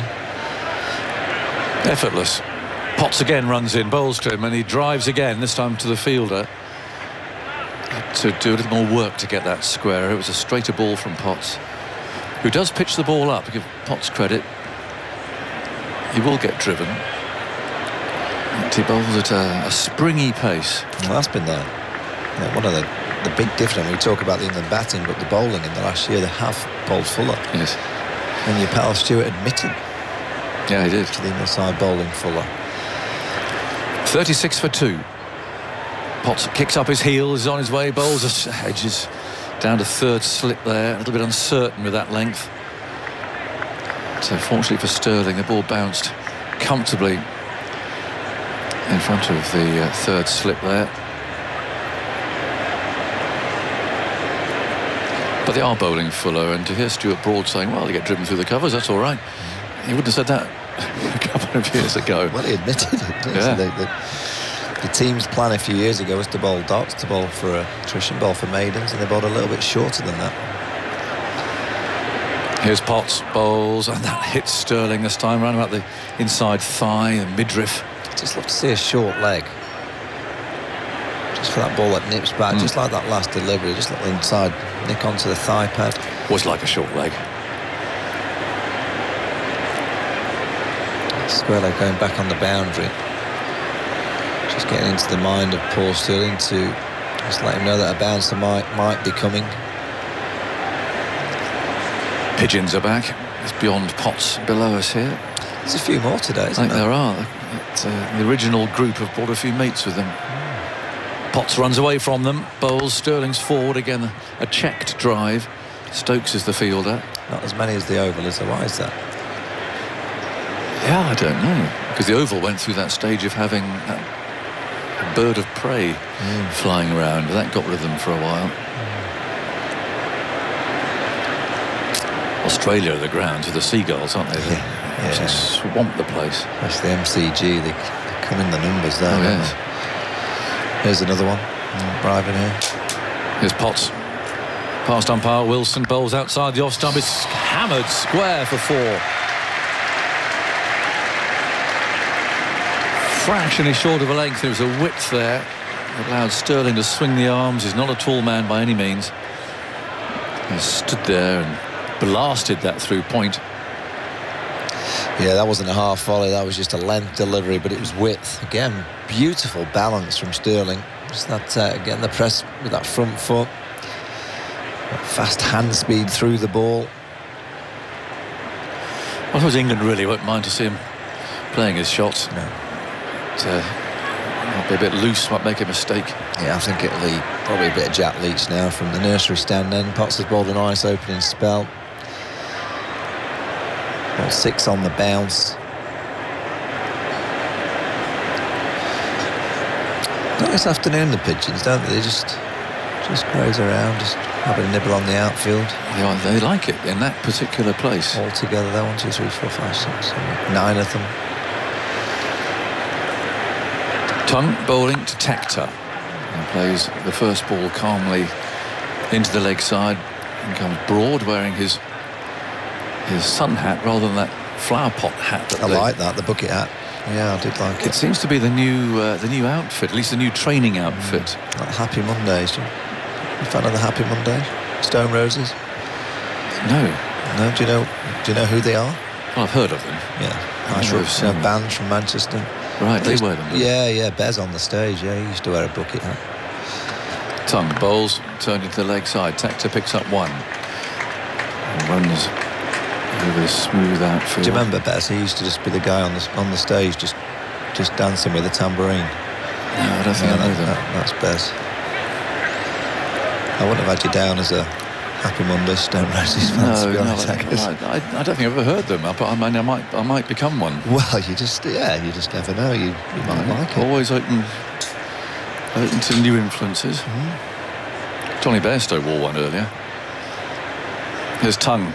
Effortless. Potts again runs in, bowls to him, and he drives again, this time to the fielder, to do a little more work to get that square. It was a straighter ball from Potts, who does pitch the ball up. Give Potts credit. He will get driven. He bowls at a springy pace. Well, that's been one of the big difference. We talk about the England batting, but the bowling in the last year, they have bowled fuller. Yes. And your pal Stewart admitted. Yeah, he did. To the England side bowling fuller. 36 for 2. Potts kicks up his heels, is on his way, bowls edges down to third slip there, a little bit uncertain with that length. So fortunately for Sterling, the ball bounced comfortably in front of the third slip there. But they are bowling fuller, and to hear Stuart Broad saying, well, they get driven through the covers, that's all right. He wouldn't have said that a couple of years ago. Well, he admitted it. Yeah. So the team's plan a few years ago was to bowl dots, to bowl for attrition, bowl for maidens, and they bowled a little bit shorter than that. Here's Potts, bowls, and that hits Sterling this time, round about the inside thigh and midriff. I'd just love to see a short leg. Just for that ball that nips back, just like that last delivery, just little inside nick onto the thigh pad. Was like a short leg. Square leg going back on the boundary. Just getting into the mind of Paul Sterling to just let him know that a bouncer might be coming. Pigeons are back. It's beyond Potts below us here. There's a few more today, isn't I think there? there are. The original group have brought a few mates with them. Potts runs away from them. Bowles, Sterling's forward again. A checked drive. Stokes is the fielder. Not as many as the Oval, is there? Why is that? Yeah, I don't know. Because the Oval went through that stage of having a bird of prey flying around. That got rid of them for a while. Australia are the grounds of the seagulls, aren't they? They swamp the place. That's the MCG. They come in the numbers there. Oh, yes. Here's another one. Arriving here. Here's Potts. Past umpire Wilson, bowls outside the off stump. It's hammered square for 4. Fractionally short of a length. There was a width there. It allowed Sterling to swing the arms. He's not a tall man by any means. He stood there and blasted that through point. Yeah, that wasn't a half volley. That was just a length delivery, but it was width. Again, beautiful balance from Sterling. Just that, again, the press with that front foot. Fast hand speed through the ball. I suppose England really won't mind to see him playing his shots. No. Might be a bit loose, might make a mistake. Yeah, I think it'll be probably a bit of Jack Leach now from the nursery stand end. Potts has bowled a nice opening spell. Got 6 on the bounce. Nice afternoon, the pigeons, don't they? They just graze around, just having a nibble on the outfield. They like it in that particular place. All together there, 1, 2, 3, 4, 5, 6, 7, 9 of them. Tongue bowling to Tector. And plays the first ball calmly into the leg side. And comes Broad wearing his sun hat rather than that flower pot hat. I like that, the bucket hat. Yeah, I did like it. It seems to be the new outfit, at least the new training outfit. Like Happy Mondays. You a fan of the Happy Mondays? Stone Roses? No. No, do you know who they are? Well, I've heard of them. Yeah. I'm Nice sure I've seen them. band from Manchester. Right, they wear them. Yeah, Bez on the stage. Yeah, he used to wear a bucket hat. Tongue bowls, turned into the leg side. Tector picks up 1. And runs with a smooth outfield. Do you remember Bez? He used to just be the guy on the stage, just dancing with a tambourine. No, I don't think I know them. That's Bez. I wouldn't have had you down as a Happy Monday Stone Roses fan, to be honest. I don't think I've ever heard them. But I might become one. Well, you just never know. You might like it. Always open to new influences. Johnny Bairstow wore one earlier. Here's Tongue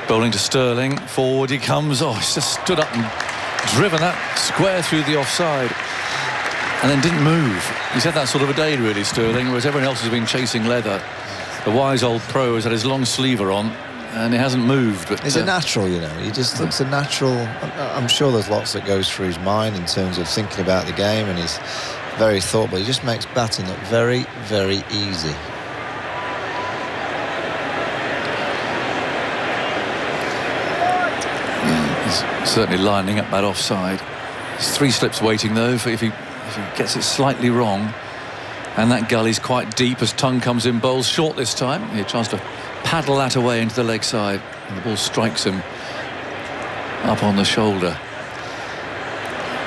bowling to Sterling. Forward he comes. Oh, he's just stood up and driven that square through the offside. And then didn't move. He's had that sort of a day, really, Sterling, whereas everyone else has been chasing leather. The wise old pro has had his long sleever on, and he hasn't moved. But he's a natural, you know. He just looks a natural. I'm sure there's lots that goes through his mind in terms of thinking about the game, and he's very thoughtful. He just makes batting look very, very easy. He's certainly lining up that offside. There's 3 slips waiting, though, if he gets it slightly wrong. And that gully's quite deep as Tongue comes in, bowls short this time. He tries to paddle that away into the leg side, and the ball strikes him up on the shoulder.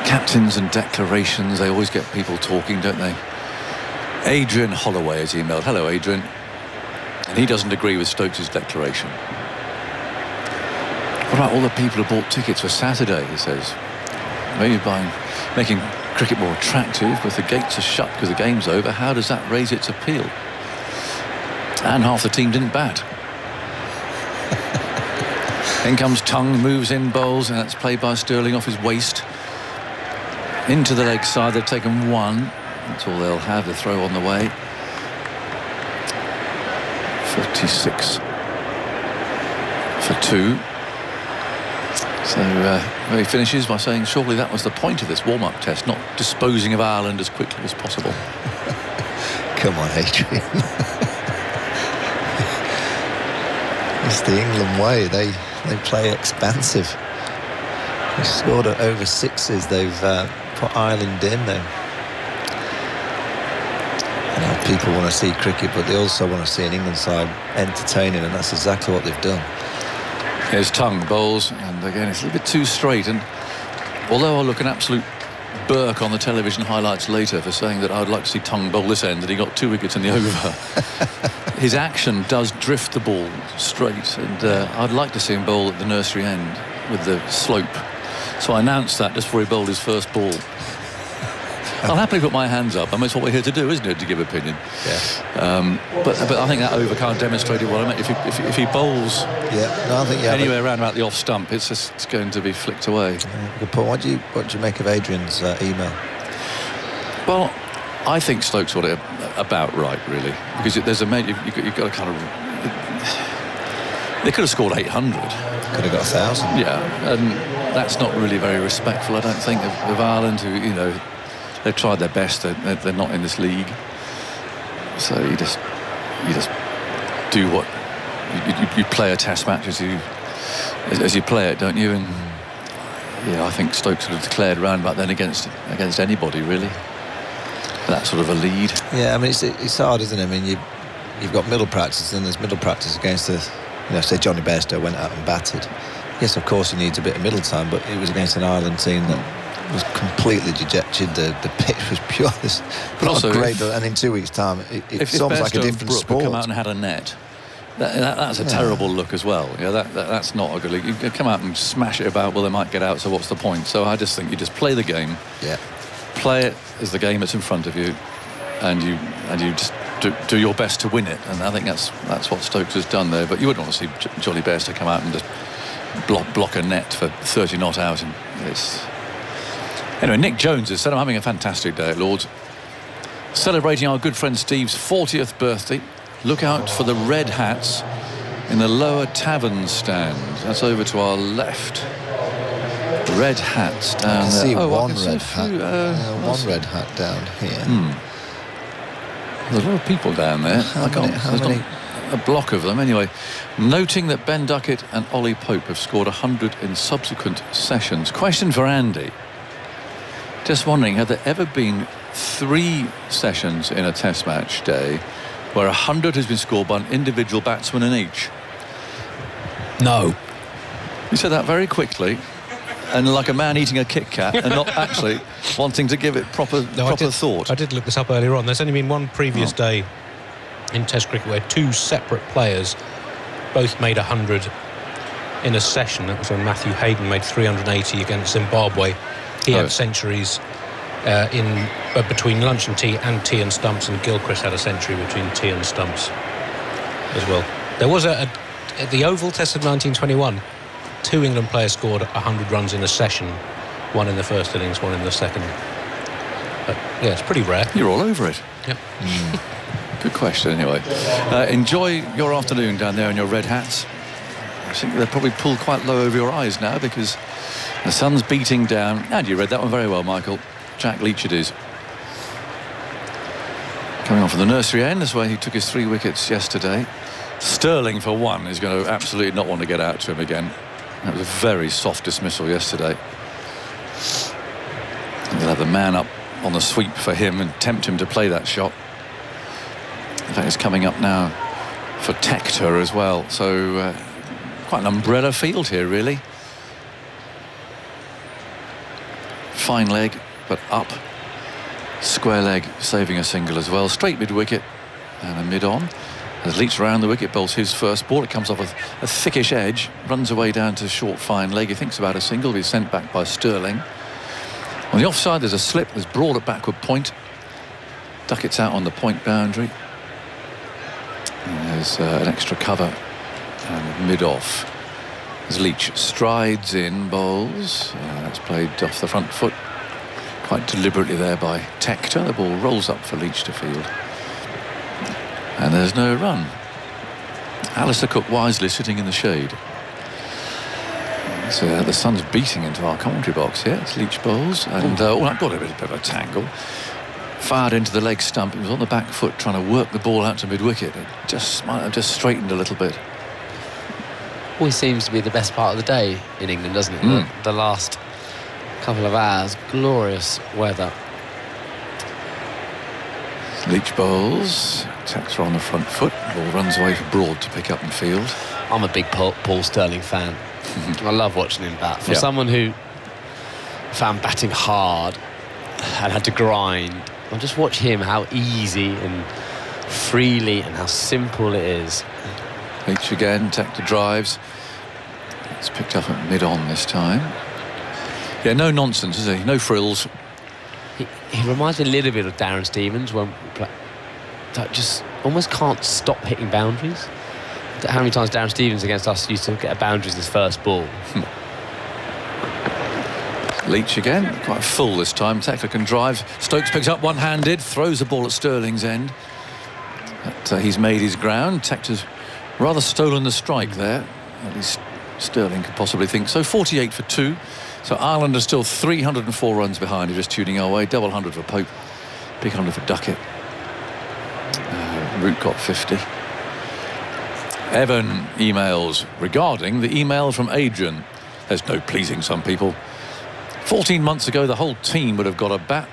Captains and declarations, they always get people talking, don't they? Adrian Holloway has emailed. Hello, Adrian. And he doesn't agree with Stokes' declaration. What about all the people who bought tickets for Saturday, he says. Maybe by making cricket more attractive, but if the gates are shut because the game's over, how does that raise its appeal? And half the team didn't bat. In comes Tongue, moves in, bowls, and that's played by Sterling off his waist. Into the leg side, they've taken 1. That's all they'll have, the throw on the way. 46 for 2. So he finishes by saying, surely that was the point of this warm-up test, not disposing of Ireland as quickly as possible. Come on, Adrian. It's the England way. They play expansive. They scored at over 6s. They've put Ireland in there. You know, people want to see cricket, but they also want to see an England side entertaining, and that's exactly what they've done. Here's Tongue, bowls, and again it's a little bit too straight. And although I'll look an absolute Burke on the television highlights later for saying that I'd like to see Tongue bowl this end, that he got 2 wickets in the over, his action does drift the ball straight, and I'd like to see him bowl at the nursery end with the slope. So I announced that just before he bowled his first ball. I'll happily put my hands up. I mean, it's what we're here to do, isn't it, to give opinion? Yeah. But I think that over kind of demonstrated what I meant. If he bowls anywhere around about the off stump, it's going to be flicked away. Good point. What do you make of Adrian's email? Well, I think Stokes got it about right, really, because there's you've got to kind of. They could have scored 800. Could have got 1,000. Yeah, and that's not really very respectful, I don't think, of Ireland, who, you know, they've tried their best. They're not in this league, so you just do what you play a test match as you play it, don't you? And yeah, I think Stokes would have declared round about then against anybody really. That sort of a lead. Yeah, I mean it's hard, isn't it? I mean you've got middle practice, and there's middle practice against say Johnny Bairstow went out and batted. Yes, of course he needs a bit of middle time, but it was against an Ireland team that was completely dejected. The pitch was pure. But also great. And in 2 weeks' time, it's almost like a different sport. Come out and had a net, That's a terrible look as well. Yeah, that's not a good look. You come out and smash it about, well, they might get out, so what's the point? So I just think you just play the game. Yeah. Play it as the game that's in front of you, and you just do your best to win it. And I think that's what Stokes has done there. But you wouldn't want to see Jolly Bairstow come out and just block a net for 30 not out. And anyway, Nick Jones has said, I'm having a fantastic day at Lord's. Celebrating our good friend Steve's 40th birthday. Look out for the red hats in the lower tavern stand. That's over to our left. Red hats down I can there. see I one can see red a few, hat. One red hat down here. There's a lot of people down there. How many? Not a block of them. Anyway, noting that Ben Duckett and Ollie Pope have scored 100 in subsequent sessions. Question for Andy. Just wondering, have there ever been 3 sessions in a Test match day where 100 has been scored by an individual batsman in each? No. You said that very quickly, and like a man eating a Kit Kat, and not actually wanting to give it proper thought. I did look this up earlier on. There's only been one previous day in Test cricket where 2 separate players both made 100 in a session. That was when Matthew Hayden made 380 against Zimbabwe. He had centuries between lunch and tea and stumps, and Gilchrist had a century between tea and stumps as well. There was at the Oval Test of 1921, 2 England players scored 100 runs in a session, one in the first innings, one in the second. But yeah, it's pretty rare. You're all over it. Yep. Good question, anyway. Enjoy your afternoon down there in your red hats. I think they're probably pulled quite low over your eyes now because the sun's beating down. And you read that one very well, Michael. Jack Leach it is. Coming on from the nursery end, that's where he took his 3 wickets yesterday. Sterling, for one, is going to absolutely not want to get out to him again. That was a very soft dismissal yesterday. They'll have the man up on the sweep for him and tempt him to play that shot. In fact, it's coming up now for Tector as well. So quite an umbrella field here, really. Fine leg, but up. Square leg, saving a single as well. Straight mid-wicket and a mid-on. As Leach around the wicket, bowls his first ball. It comes off a thickish edge, runs away down to short fine leg. He thinks about a single, be sent back by Sterling. On the offside, there's a slip. There's broad at backward point. Duckett's out on the point boundary. And there's an extra cover and mid-off. As Leach strides in, bowls. That's played off the front foot quite deliberately there by Tector. The ball rolls up for Leach to field. And there's no run. Alistair Cook wisely sitting in the shade. So the sun's beating into our commentary box here. It's Leach bowls. And that got a bit of a tangle. Fired into the leg stump. It was on the back foot trying to work the ball out to mid-wicket. It might have just straightened a little bit. Always seems to be the best part of the day in England, doesn't it? The last couple of hours, glorious weather. Leach bowls. Tector on the front foot. Ball runs away for Broad to pick up and field. I'm a big Paul Sterling fan. I love watching him bat. For someone who found batting hard and had to grind, I'll just watch him, how easy and freely and how simple it is. Leach again, Tector drives. It's picked up at mid-on this time. Yeah, no nonsense, is he? No frills. He reminds me a little bit of Darren Stevens, when that just almost can't stop hitting boundaries. How many times Darren Stevens against us used to get a boundary as his first ball? Leach again, quite full this time. Tector can drive. Stokes picks up one-handed, throws the ball at Sterling's end. But he's made his ground. Tector's rather stolen the strike there. At least Sterling could possibly think so. 48 for 2. So Ireland are still 304 runs behind. If you're just tuning our way. Double 100 for Pope. Big 100 for Duckett. Root got 50. Evan emails regarding the email from Adrian. There's no pleasing some people. 14 months ago, the whole team would have got a bat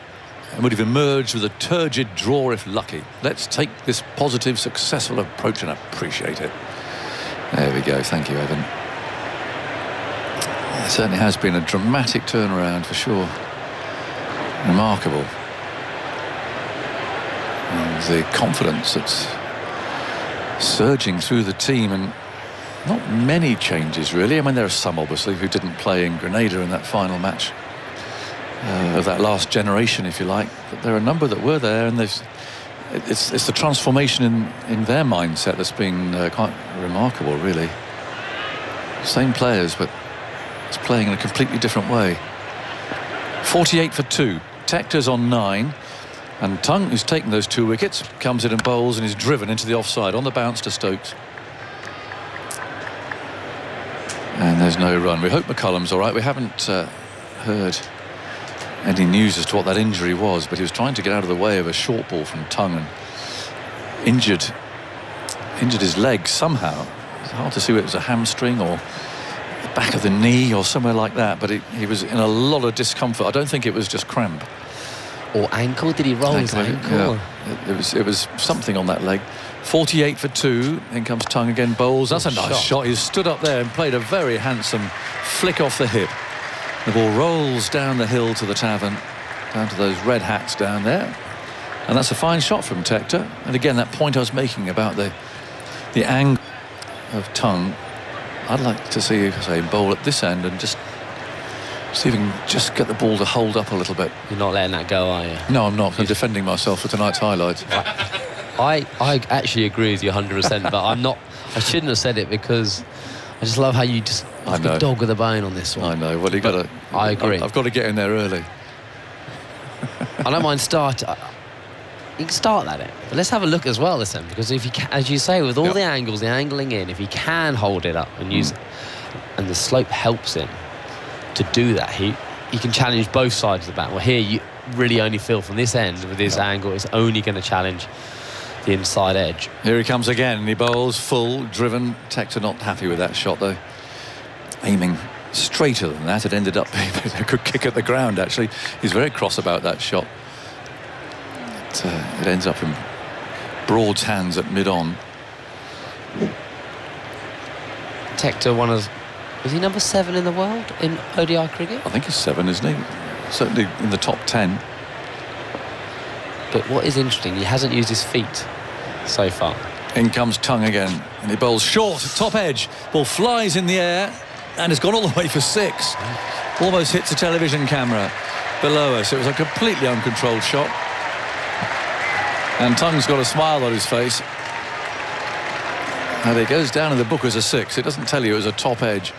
and would have emerged with a turgid draw if lucky. Let's take this positive, successful approach and appreciate it. There we go. Thank you, Evan. It certainly has been a dramatic turnaround for sure. Remarkable. And the confidence that's surging through the team, and not many changes really. I mean, there are some obviously who didn't play in Grenada in that final match of that last generation, if you like, but there are a number that were there, and it's the transformation in their mindset that's been quite remarkable, really. Same players, but it's playing in a completely different way. 48 for 2. Tector's on 9, and Tongue, who's taken those 2 wickets, comes in and bowls and is driven into the offside on the bounce to Stokes. And there's no run. We hope McCullum's all right. We haven't heard any news as to what that injury was, but he was trying to get out of the way of a short ball from Tongue and injured his leg somehow. It's hard to see whether it was a hamstring or the back of the knee or somewhere like that, but he was in a lot of discomfort. I don't think it was just cramp. Or ankle? Did he roll his ankle? Yeah. It was something on that leg. 48 for 2. In comes Tongue again, bowls. That's a nice shot. He stood up there and played a very handsome flick off the hip. The ball rolls down the hill to the tavern, down to those red hats down there. And that's a fine shot from Tector. And again, that point I was making about the angle of Tongue, I'd like to see, say, bowl at this end and just see if he can just get the ball to hold up a little bit. You're not letting that go, are you? No, I'm not. I'm defending myself for tonight's highlights. I actually agree with you 100%, but I'm not. I shouldn't have said it because I just love how you just like a dog with a bone on this one. I know. Well, you got to. I agree. I've got to get in there early. I don't mind start. You can start that in, but let's have a look as well this end, because if you can, as you say, with all the angles, the angling in, if he can hold it up and use, and the slope helps him to do that, he can challenge both sides of the bat. Well, here you really only feel from this end with his angle, it's only going to challenge the inside edge. Here he comes again, and he bowls full, driven. Tector not happy with that shot though. Aiming straighter than that, it ended up being a good kick at the ground actually. He's very cross about that shot. It ends up in Broad's hands at mid-on. Tector, is he number 7 in the world in ODI cricket? I think he's 7, isn't he? Certainly in the top 10. But what is interesting, he hasn't used his feet so far. In comes Tongue again, and he bowls short, top edge. Ball flies in the air, and it's gone all the way for 6. Almost hits the television camera below us. It was a completely uncontrolled shot. And Tongue's got a smile on his face. And it goes down in the book as a 6. It doesn't tell you it was a top edge.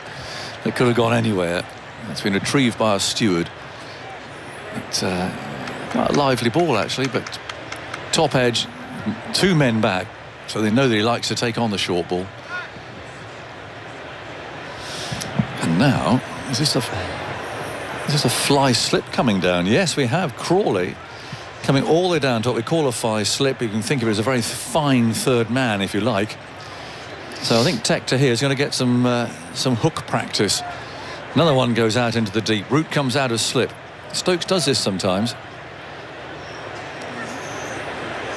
It could have gone anywhere. It's been retrieved by a steward. It's quite a lively ball, actually, but top edge, 2 men back, so they know that he likes to take on the short ball. And now, is this a fly slip coming down? Yes, we have Crawley coming all the way down to what we call a fly slip. You can think of it as a very fine third man, if you like. So I think Tector here is going to get some hook practice. Another one goes out into the deep. Root comes out of slip. Stokes does this sometimes.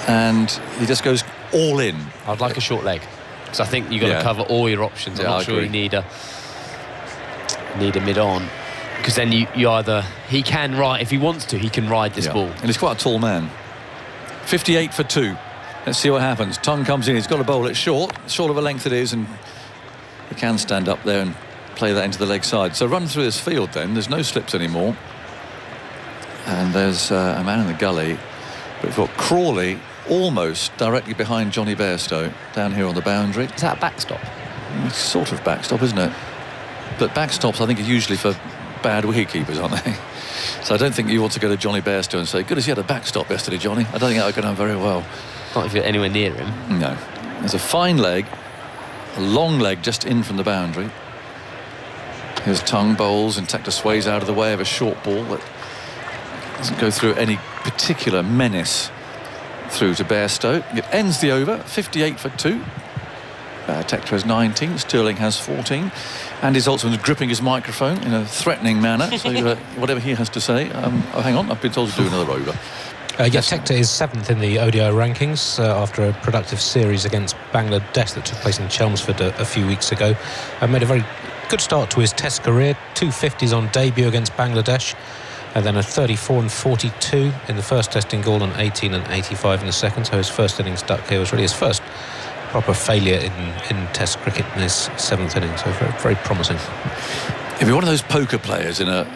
And he just goes all in. I'd like a short leg, because I think you've got to cover all your options. I'm not sure you need a mid-on, because then you either, he can ride, if he wants to, he can ride this ball. And he's quite a tall man. 58 for 2. Let's see what happens. Tongue comes in, he's got to bowl it short of a length it is, and he can stand up there and play that into the leg side. So run through this field then, there's no slips anymore. And there's a man in the gully. But we've got Crawley almost directly behind Johnny Bairstow down here on the boundary. Is that a backstop? It's sort of backstop, isn't it? But backstops, I think, are usually for bad wicketkeepers, aren't they? So I don't think you want to go to Johnny Bairstow and say, good as you had a backstop yesterday, Johnny. I don't think that would go down very well. Not if you're anywhere near him. No. There's a fine leg, a long leg just in from the boundary. Here's Tongue bowls, and Tector sways out of the way of a short ball that doesn't go through any particular menace through to Bairstow. It ends the over, 58 for 2. Tector has 19, Sterling has 14, and his Zoltzman's gripping his microphone in a threatening manner, so whatever he has to say. Oh, hang on, I've been told to do another over. Tector is 7th in the ODI rankings after a productive series against Bangladesh that took place in Chelmsford a few weeks ago. Made a very good start to his Test career, 2 50s on debut against Bangladesh, and then a 34 and 42 in the first Test in Gaul, and 18 and 85 in the second. So his first innings duck here was really his first proper failure in Test cricket in his 7th inning. So very, very promising. If you're one of those poker players in a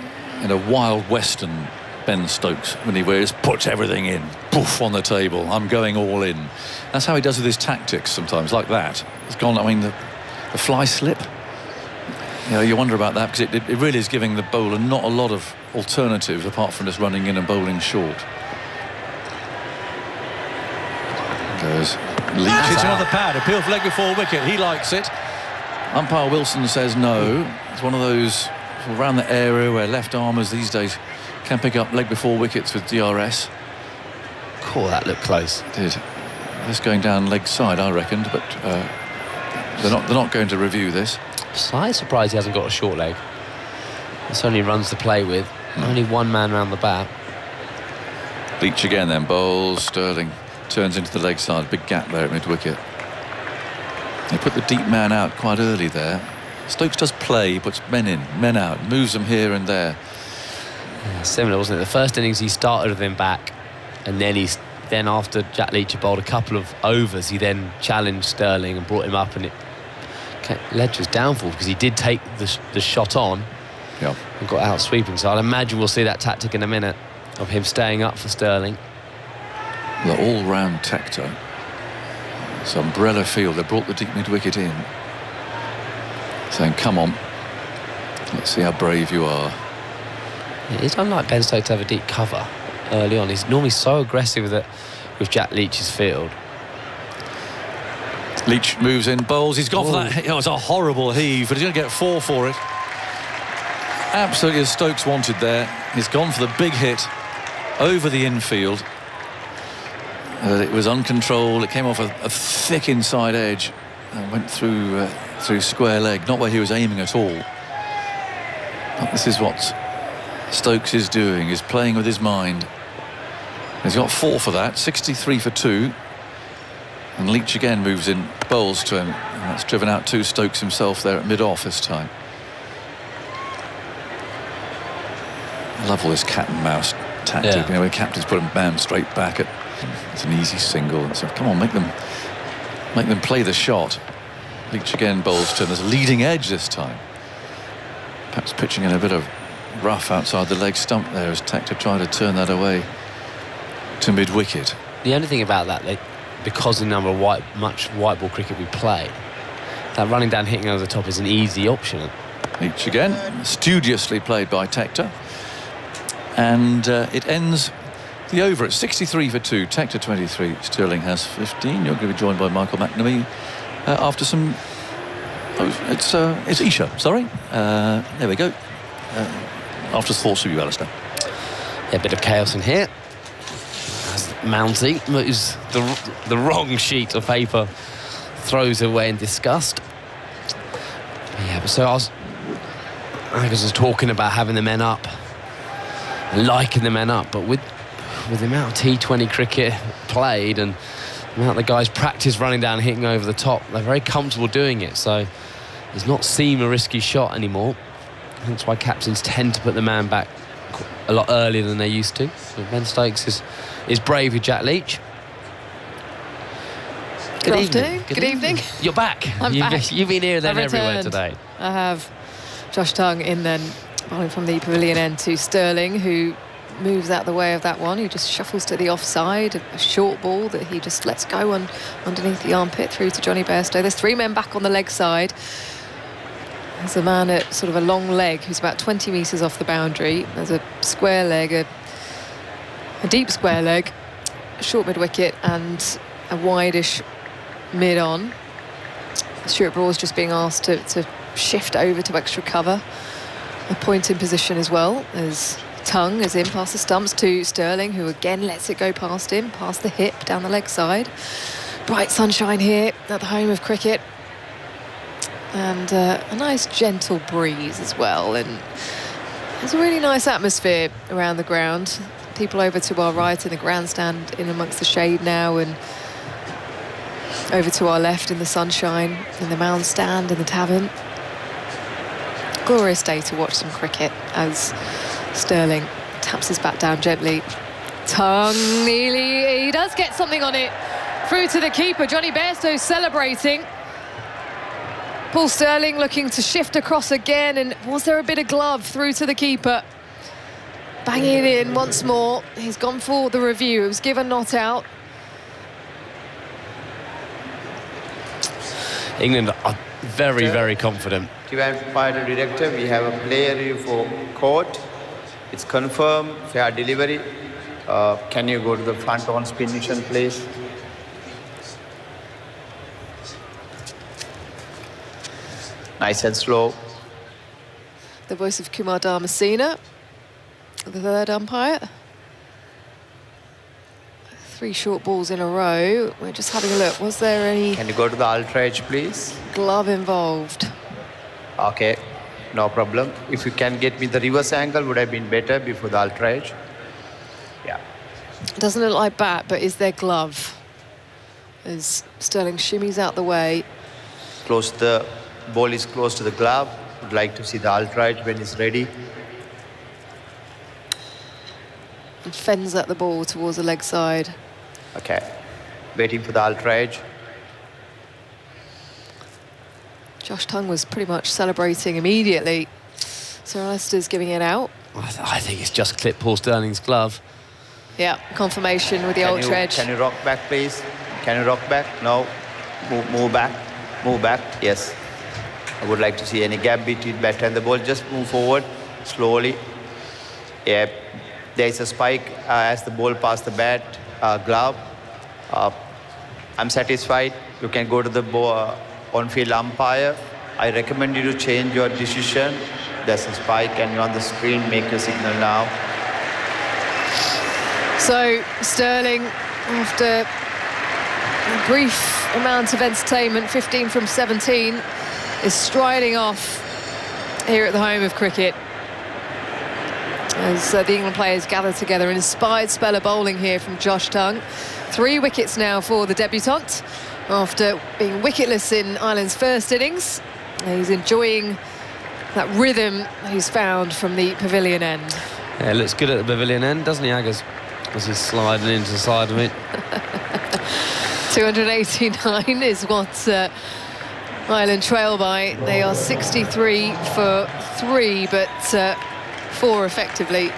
Wild Western Ben Stokes, when he puts everything in, poof, on the table, I'm going all in. That's how he does with his tactics sometimes, like that. It's gone, I mean, the fly slip. You know, you wonder about that because it really is giving the bowler not a lot of alternatives apart from just running in and bowling short. Goes Leach, hits him on the pad, appeal for leg before wicket, he likes it. Umpire Wilson says no. It's one of those around the area where left armers these days can pick up leg before wickets with DRS. Cool, that looked close. It did. This going down leg side, I reckoned, but they're not going to review this. Slightly surprised he hasn't got a short leg. It's only runs to play with. Only one man around the bat. Leach again then, bowls, Sterling turns into the leg side, big gap there at mid-wicket. They put the deep man out quite early there. Stokes does play, he puts men in, men out, moves them here and there. Yeah, similar, wasn't it? The first innings he started with him back, and then after Jack Leach had bowled a couple of overs, he then challenged Sterling and brought him up, and it led to his downfall because he did take the shot on and got out sweeping. So I'll imagine we'll see that tactic in a minute of him staying up for Sterling. The all-round Tector. It's umbrella field. They brought the deep mid-wicket in, saying, come on, let's see how brave you are. It's unlike Ben Stokes to have a deep cover early on. He's normally so aggressive with Jack Leach's field. Leach moves in, bowls. He's gone for that. It's a horrible heave, but he's going to get 4 for it. Absolutely as Stokes wanted there. He's gone for the big hit over the infield. It was uncontrolled. It came off a thick inside edge and went through square leg, not where he was aiming at all. But this is what Stokes is doing, is playing with his mind. He's got 4 for that, 63 for 2. And Leach again moves in, bowls to him, and that's driven out 2 Stokes himself there at mid-off this time. I love all this cat and mouse tactic. Yeah. You know, when captains put them straight back at, it's an easy single, and so come on, make them play the shot. Leach again bowls to him. There's a leading edge this time. Perhaps pitching in a bit of rough outside the leg stump there as Tector tried to turn that away to mid-wicket. The only thing about that, because of the number of much white ball cricket we play, that running down, hitting over the top is an easy option. Leach again, studiously played by Tector. And it ends the over at 63 for 2. Tector 23, Sterling has 15. You're going to be joined by Michael McNamee after some... it's Isha, sorry. There we go. After thoughts of you, Alistair. Yeah, a bit of chaos in here. As Mounty moves the wrong sheet of paper, throws away in disgust. Yeah, but so I was talking about having the men up, liking the men up, but with the amount of T20 cricket played and the amount the guys practice running down, hitting over the top, they're very comfortable doing it. So it's not seem a risky shot anymore. That's why captains tend to put the man back a lot earlier than they used to. So Ben Stokes is brave with Jack Leach. Good afternoon. Good evening. You're back. I'm back. You've been here, then, I've everywhere returned. today. I have Josh Tongue in then, bowling from the pavilion end to Sterling, who moves out the way of that one. He just shuffles to the offside, a short ball that he just lets go underneath the armpit through to Johnny Bairstow. There's 3 men back on the leg side. There's a man at sort of a long leg who's about 20 metres off the boundary. There's a square leg, a deep square leg, a short mid-wicket and a wide-ish mid-on. Stuart Broad's just being asked to shift over to extra cover. A point in position as well as Tongue is in past the stumps to Sterling, who again lets it go past him, past the hip, down the leg side. Bright sunshine here at the home of cricket. And a nice gentle breeze as well, and there's a really nice atmosphere around the ground. People over to our right in the grandstand in amongst the shade now, and over to our left in the sunshine in the mound stand in the tavern. Glorious day to watch some cricket as Sterling taps his bat down gently. Tongue nearly, he does get something on it, through to the keeper. Johnny Bairstow celebrating. Paul Stirling looking to shift across again, and was there a bit of glove through to the keeper? Banging it in once more. He's gone for the review. It was given not out. England are very, very confident. By the director, we have a player review for court. It's confirmed, fair delivery. Can you go to the front on spin mission, please? Nice and slow. The voice of Kumar Dharmasena, the third umpire. 3 short balls in a row. We're just having a look. Was there any Can you go to the ultra edge, please? glove involved? Okay, no problem. If you can get me the reverse angle, would have been better before the ultra edge. Yeah. Doesn't look like bat, but is there glove? As Stirling shimmies out the way. Close the ball is close to the glove. Would like to see the ultra edge when it's ready. And fends at the ball towards the leg side. Okay. Waiting for the ultra edge. Josh Tongue was pretty much celebrating immediately. So Leicester's giving it out. I think it's just clipped Paul Stirling's glove. Yeah, confirmation with the ultra edge. Can you rock back, please? Can you rock back? No. Move back. Move back. Yes. I would like to see any gap between bat and the ball. Just move forward slowly. Yeah. There is a spike as the ball passed the bat glove. I'm satisfied. You can go to the on-field umpire. I recommend you to change your decision. There's a spike and you're on the screen. Make your signal now. So Stirling, after a brief amount of entertainment, 15 from 17, is striding off here at the home of cricket. As the England players gather together, an inspired spell of bowling here from Josh Tongue. 3 wickets now for the debutant after being wicketless in Ireland's first innings. He's enjoying that rhythm he's found from the pavilion end. Yeah, looks good at the pavilion end, doesn't he, Aggers? As he's sliding into the side of it. 289 is what Ireland trail by. They are 63 for 3, but 4 effectively,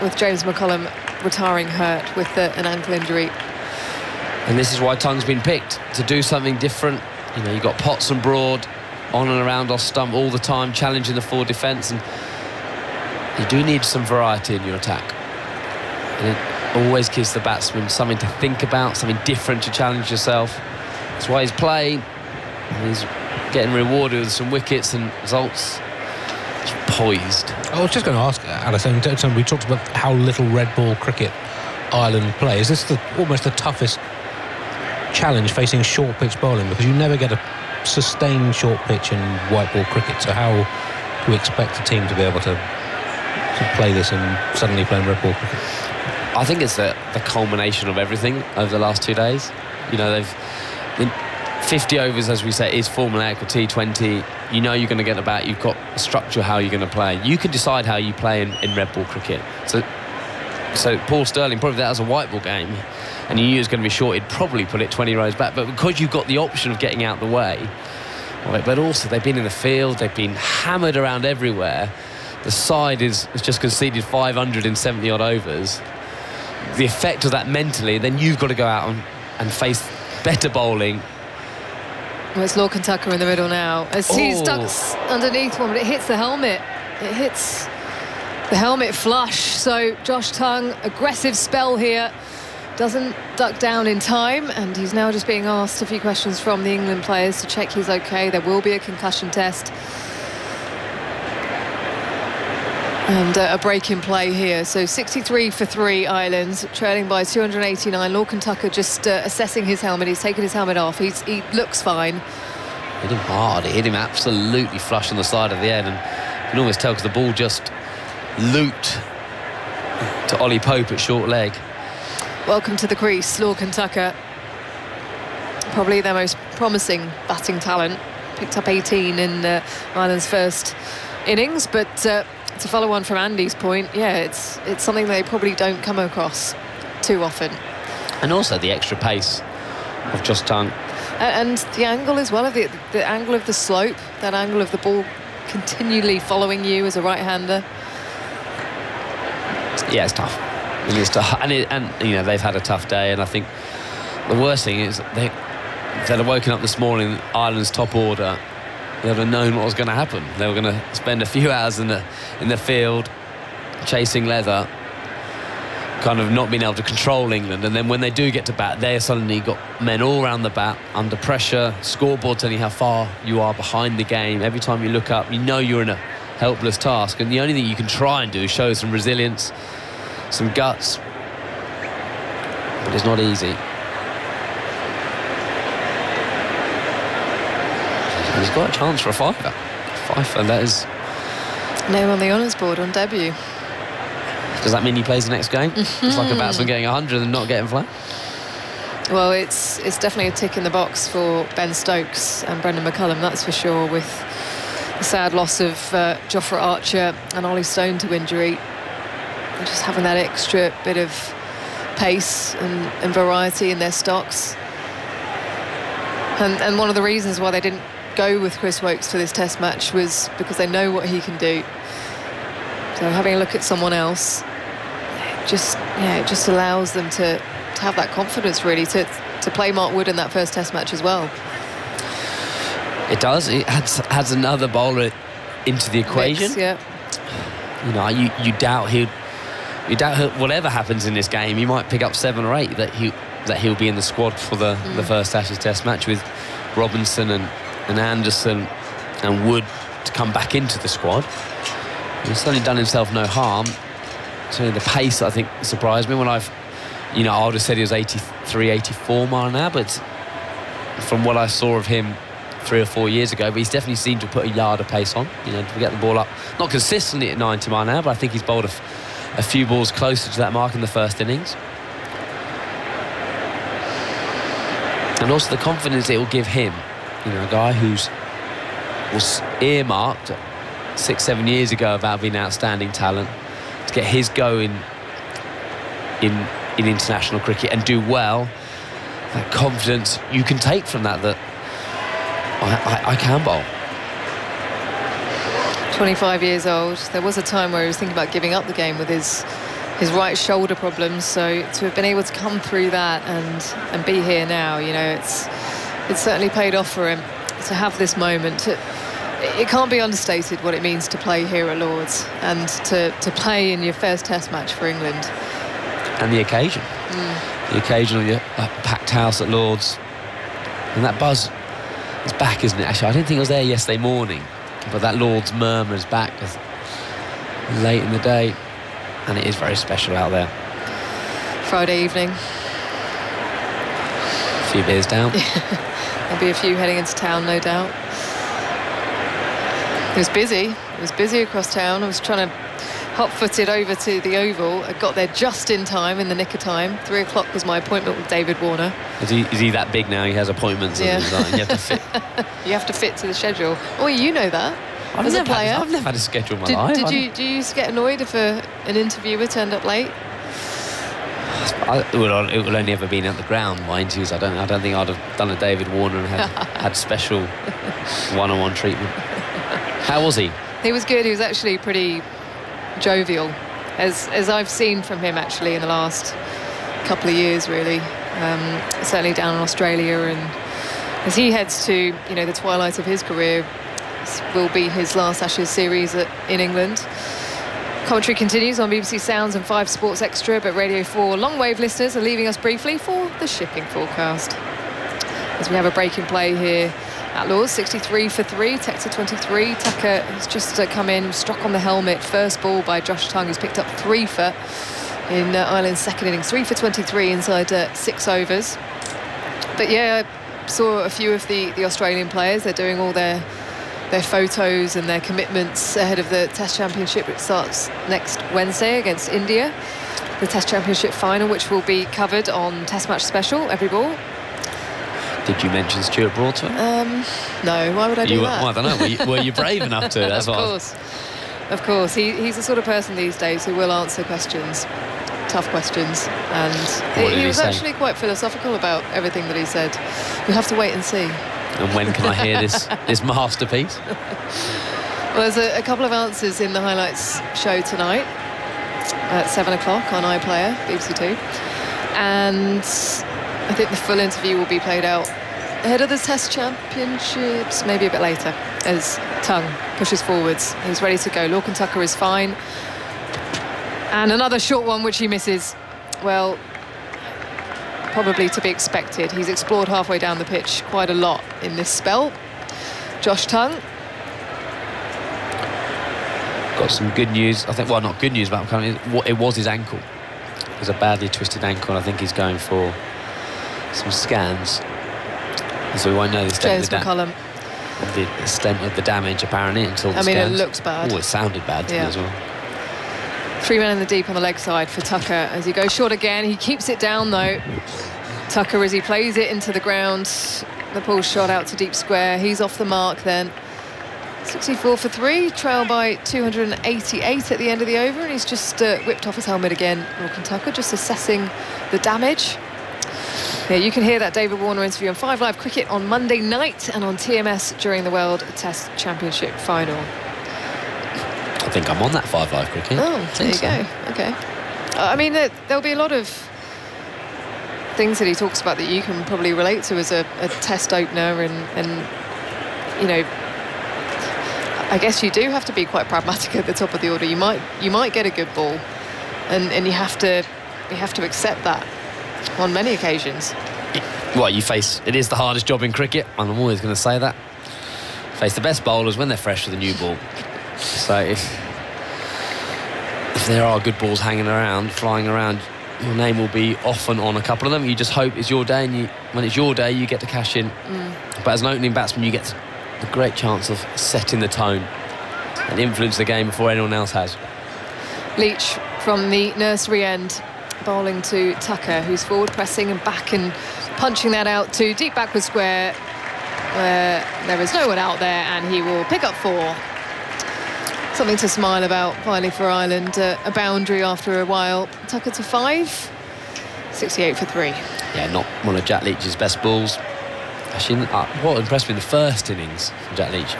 with James McCullum retiring hurt with an ankle injury. And this is why Tongue's been picked, to do something different. You know, you've got Potts and Broad on and around off stump all the time, challenging the forward defence, and you do need some variety in your attack. And it always gives the batsman something to think about, something different to challenge yourself. That's why he's playing, and he's getting rewarded with some wickets and results. He's poised. I was just going to ask, Alison, we talked about how little red ball cricket Ireland play. Is this almost the toughest challenge facing short pitch bowling? Because you never get a sustained short pitch in white ball cricket. So how do we expect a team to be able to play this and suddenly playing red ball cricket? I think it's the culmination of everything over the last 2 days. You know, they've 50 overs, as we say, is formulaic or T20. You know you're going to get the bat. You've got a structure how you're going to play. You can decide how you play in red ball cricket. So Paul Stirling, probably that was a white ball game, and you knew it was going to be short, he'd probably put it 20 rows back. But because you've got the option of getting out the way, but also they've been in the field, they've been hammered around everywhere. The side has just conceded 570 odd overs. The effect of that mentally, then you've got to go out and face better bowling. Well, it's Lorcan Tucker in the middle now, as he ducks underneath one, but it hits the helmet. It hits the helmet flush. So Josh Tongue, aggressive spell here, doesn't duck down in time, and he's now just being asked a few questions from the England players to check he's okay. There will be a concussion test. And a break in play here. So 63 for 3 Ireland, trailing by 289. Lorcan Tucker just assessing his helmet. He's taken his helmet off. He looks fine. Hit him hard. It hit him absolutely flush on the side of the head, and you can almost tell because the ball just looped to Ollie Pope at short leg. Welcome to the crease, Lorcan Tucker. Probably their most promising batting talent. Picked up 18 in Ireland's first innings, but to follow on from Andy's point, yeah, it's something they probably don't come across too often. And also the extra pace of Josh Tongue. And the angle as well, of the angle of the slope, that angle of the ball continually following you as a right-hander. Yeah, it's tough. It's tough. And you know, they've had a tough day, and I think the worst thing is they'd have woken up this morning, Ireland's top order, they'd have known what was going to happen. They were going to spend a few hours in the field chasing leather, kind of not being able to control England, and then when they do get to bat, they suddenly got men all around the bat under pressure, scoreboard telling you how far you are behind the game. Every time you look up, you know you're in a helpless task, and the only thing you can try and do is show some resilience, some guts, but it's not easy. And he's got a chance for a fifer. That is... Name on the honours board on debut. Does that mean he plays the next game? It's like a batsman getting 100 and not getting flat. Well, it's definitely a tick in the box for Ben Stokes and Brendan McCullum, that's for sure, with the sad loss of Jofra Archer and Ollie Stone to injury. And just having that extra bit of pace and variety in their stocks. And one of the reasons why they didn't go with Chris Woakes for this test match was because they know what he can do. So having a look at someone else, it just allows them to have that confidence, really, to play Mark Wood in that first test match as well. It does. It adds another bowler into the equation. Mix, yeah. You know, you doubt whatever happens in this game, he might pick up 7 or 8 that he'll be in the squad for the first Ashes test match, with Robinson and Anderson and Wood to come back into the squad. He's certainly done himself no harm. So the pace, I think, surprised me when I would have said he was 83, 84 mile an hour, but from what I saw of him 3 or 4 years ago, but he's definitely seemed to put a yard of pace on, to get the ball up, not consistently at 90 mile an hour, but I think he's bowled a few balls closer to that mark in the first innings. And also the confidence it will give him, a guy was earmarked 6-7 years ago about being outstanding talent, to get his go in international cricket and do well. That confidence you can take from that I can bowl. 25 years old. There was a time where he was thinking about giving up the game with his right shoulder problems, so to have been able to come through that and be here now, it's certainly paid off for him to have this moment. It can't be understated what it means to play here at Lord's and to play in your first test match for England. And the occasion. The occasion of your packed house at Lord's. And that buzz is back, isn't it? Actually, I didn't think it was there yesterday morning, but that Lord's murmur is back late in the day, and it is very special out there. Friday evening. A few beers down. There'll be a few heading into town, no doubt. It was busy. It was busy across town. I was trying to hot-footed over to the Oval. I got there just in time, in the nick of time. 3 o'clock was my appointment with David Warner. Is he that big now? He has appointments. Yeah. And you have to fit. You have to fit to the schedule. Oh, you know that. I've never had a schedule in my life. Do you used to get annoyed if an interviewer turned up late? It will only ever been at the ground, my interviews. I don't think I'd have done a David Warner and had special one-on-one treatment. How was he? He was good. He was actually pretty jovial, as I've seen from him actually in the last couple of years, really. Certainly down in Australia, and as he heads to the twilight of his career, this will be his last Ashes series in England. Commentary continues on BBC Sounds and 5 Sports Extra, but Radio 4 long wave listeners are leaving us briefly for the shipping forecast. As we have a break in play here at Lord's, 63 for 3, Textor 23. Tucker has just come in, struck on the helmet. First ball by Josh Tongue, who's picked up 3 for in Ireland's second innings. 3 for 23 inside 6 overs. But yeah, I saw a few of the Australian players. They're doing all their photos and their commitments ahead of the Test Championship, which starts next Wednesday against India. The Test Championship final, which will be covered on Test Match Special, every ball. Did you mention Stuart Broad to him? No, why would I do that? Well, I don't know. Were you brave enough to? That's Of course. He's the sort of person these days who will answer questions. tough questions, and What did he he was say? actually quite philosophical about everything that he said. We'll have to wait and see. And when can I hear this masterpiece? Well, there's a couple of answers in the highlights show tonight at 7 o'clock on iPlayer, BBC Two. And I think the full interview will be played out ahead of the Test Championships, maybe a bit later, as Tongue pushes forwards. He's ready to go. Lorcan Tucker is fine. And another short one, which he misses. Well, probably to be expected. He's explored halfway down the pitch quite a lot in this spell. Josh Tongue. Got some good news. I think, well, not good news, but it was his ankle. It was a badly twisted ankle, and I think he's going for some scans. So we won't know the extent, James McCullum. the extent of the damage, apparently, until the I mean, scans. it looks bad. Oh, it sounded bad to me as well. 3 men in the deep on the leg side for Tucker as he goes short again. He keeps it down, though. Tucker, as he plays it into the ground. The ball shot out to deep square. He's off the mark then. 64 for 3, trail by 288 at the end of the over, and he's just whipped off his helmet again. Lorcan Tucker just assessing the damage. Yeah, you can hear that David Warner interview on 5 Live Cricket on Monday night and on TMS during the World Test Championship final. I think I'm on that 5 Live Cricket. Oh, there you go. Okay. I mean, there'll be a lot of things that he talks about that you can probably relate to as a test opener, and you know, I guess you do have to be quite pragmatic at the top of the order. You might get a good ball, and you have to accept that on many occasions. Well, it is the hardest job in cricket, and I'm always going to say that. Face the best bowlers when they're fresh with a new ball. So if there are good balls hanging around, flying around, your name will be often on a couple of them. You just hope it's your day, and when it's your day, you get to cash in. But as an opening batsman, you get the great chance of setting the tone and influence the game before anyone else has. Leach from the nursery end, bowling to Tucker, who's forward pressing and back and punching that out to deep backward square, where there is no one out there, and he will pick up 4. Something to smile about finally for Ireland. A boundary after a while. Tucker to 5, 68 for 3. Yeah, not one of Jack Leach's best balls. Actually, what impressed me in the first innings from Jack Leach,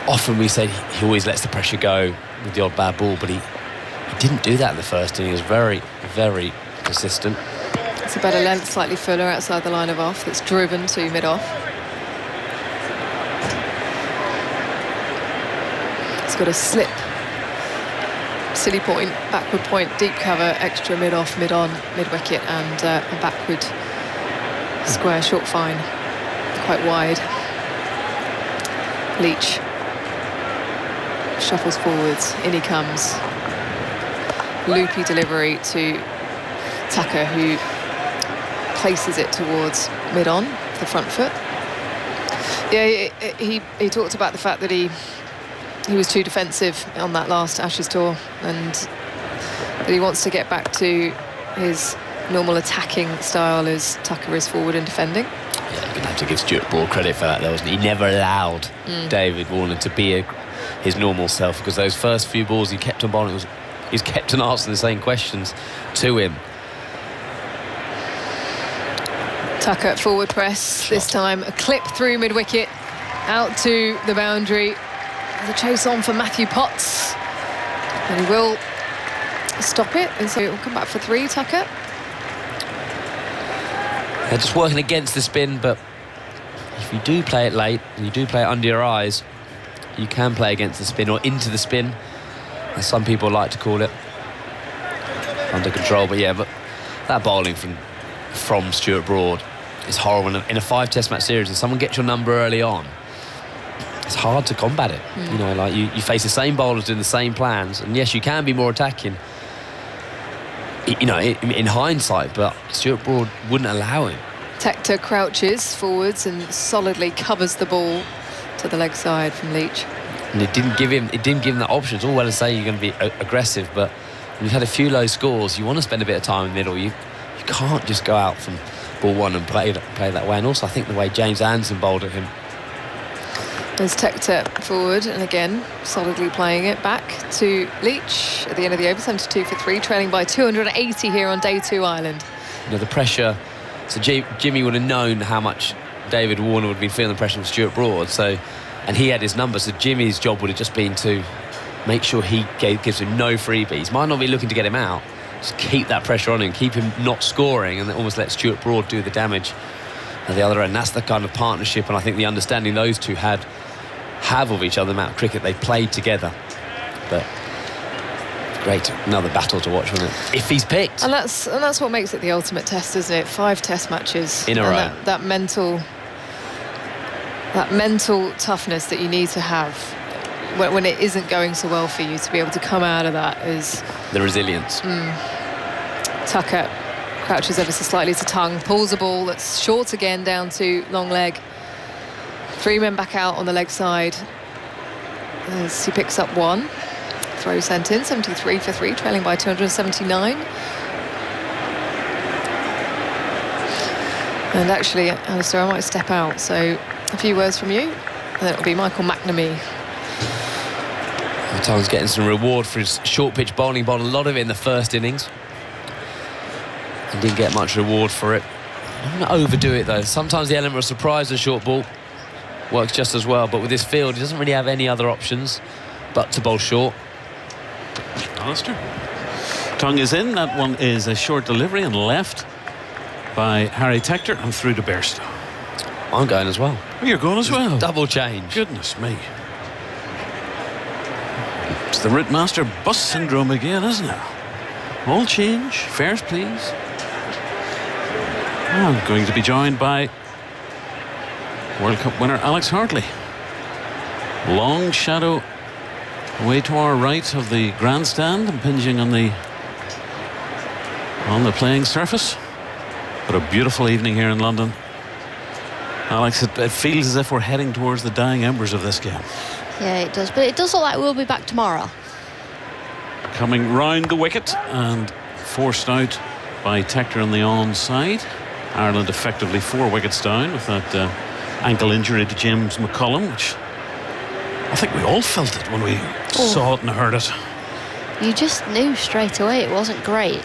often we say he always lets the pressure go with the odd bad ball, but he didn't do that in the first inning. He was very, very consistent. It's a better length, slightly fuller outside the line of off, that's driven to mid-off. It's got a slip, silly point, backward point, deep cover, extra mid-off, mid-on, mid-wicket, and a backward square short fine, quite wide. Leach shuffles forwards, in he comes. Loopy delivery to Tucker, who places it towards mid-on, the front foot. Yeah, he talked about the fact that he was too defensive on that last Ashes tour, and that he wants to get back to his normal attacking style as Tucker is forward and defending. Yeah, you're going to have to give Stuart Broad credit for that, though, wasn't he? He never allowed David Warner to be his normal self, because those first few balls he kept on bowling, he's kept on asking the same questions to him. Tucker forward press, this time a clip through mid-wicket, out to the boundary. The chase on for Matthew Potts, and he will stop it, and so it will come back for 3, Tucker. They're just working against the spin, but if you do play it late and you do play it under your eyes, you can play against the spin or into the spin, as some people like to call it, under control. But yeah, but that bowling from Stuart Broad is horrible. In a 5 Test match series, if someone gets your number early on, it's hard to combat it. You know, like you face the same bowlers doing the same plans, and yes, you can be more attacking, you know, in hindsight, but Stuart Broad wouldn't allow him. Tector crouches forwards and solidly covers the ball to the leg side from Leach. And it didn't give him that option. It's all well to say you're going to be aggressive, but when you've had a few low scores, you want to spend a bit of time in the middle. You can't just go out from ball 1 and play that way. And also, I think the way James Anderson bowled at him There's Tector forward, and again, solidly playing it back to Leach at the end of the over, 72 for 3, trailing by 280 here on day 2 Ireland. You know, the pressure, so Jimmy would have known how much David Warner would be feeling the pressure from Stuart Broad, and he had his number, so Jimmy's job would have just been to make sure he gives him no freebies. Might not be looking to get him out, just keep that pressure on him, keep him not scoring, and then almost let Stuart Broad do the damage at the other end. That's the kind of partnership, and I think the understanding those two have of each other, the amount of cricket they played together. But great, another battle to watch, wasn't it? If he's picked. And that's what makes it the ultimate test, isn't it? 5 test matches in a row. That mental toughness that you need to have when it isn't going so well for you, to be able to come out of that is the resilience. Tucker crouches ever so slightly to Tongue, pulls a ball that's short again down to long leg. 3 men back out on the leg side as he picks up 1. Throw sent in, 73 for 3, trailing by 279. And actually, Alistair, I might step out, so a few words from you, and then it'll be Michael McNamee. Tongue's getting some reward for his short pitch bowling, bowled a lot of it in the first innings. He didn't get much reward for it. I don't want to overdo it though. Sometimes the element of surprise and short ball works just as well, but with this field he doesn't really have any other options but to bowl short. Alistair. Tongue is in. That one is a short delivery and left by Harry Tector and through to Bairstow. I'm going as well. Oh, you're going as well. Double change. Goodness me. It's the Ritmaster bus syndrome again, isn't it? All change, fares please. I'm going to be joined by World Cup winner Alex Hartley. Long shadow away to our right of the grandstand, impinging on the playing surface. But a beautiful evening here in London. Alex, it feels as if we're heading towards the dying embers of this game. Yeah, it does. But it does look like we'll be back tomorrow. Coming round the wicket and forced out by Tector on the onside. Ireland effectively 4 wickets down with that ankle injury to James McCullum, which I think we all felt it when we saw it and heard it. You just knew straight away it wasn't great.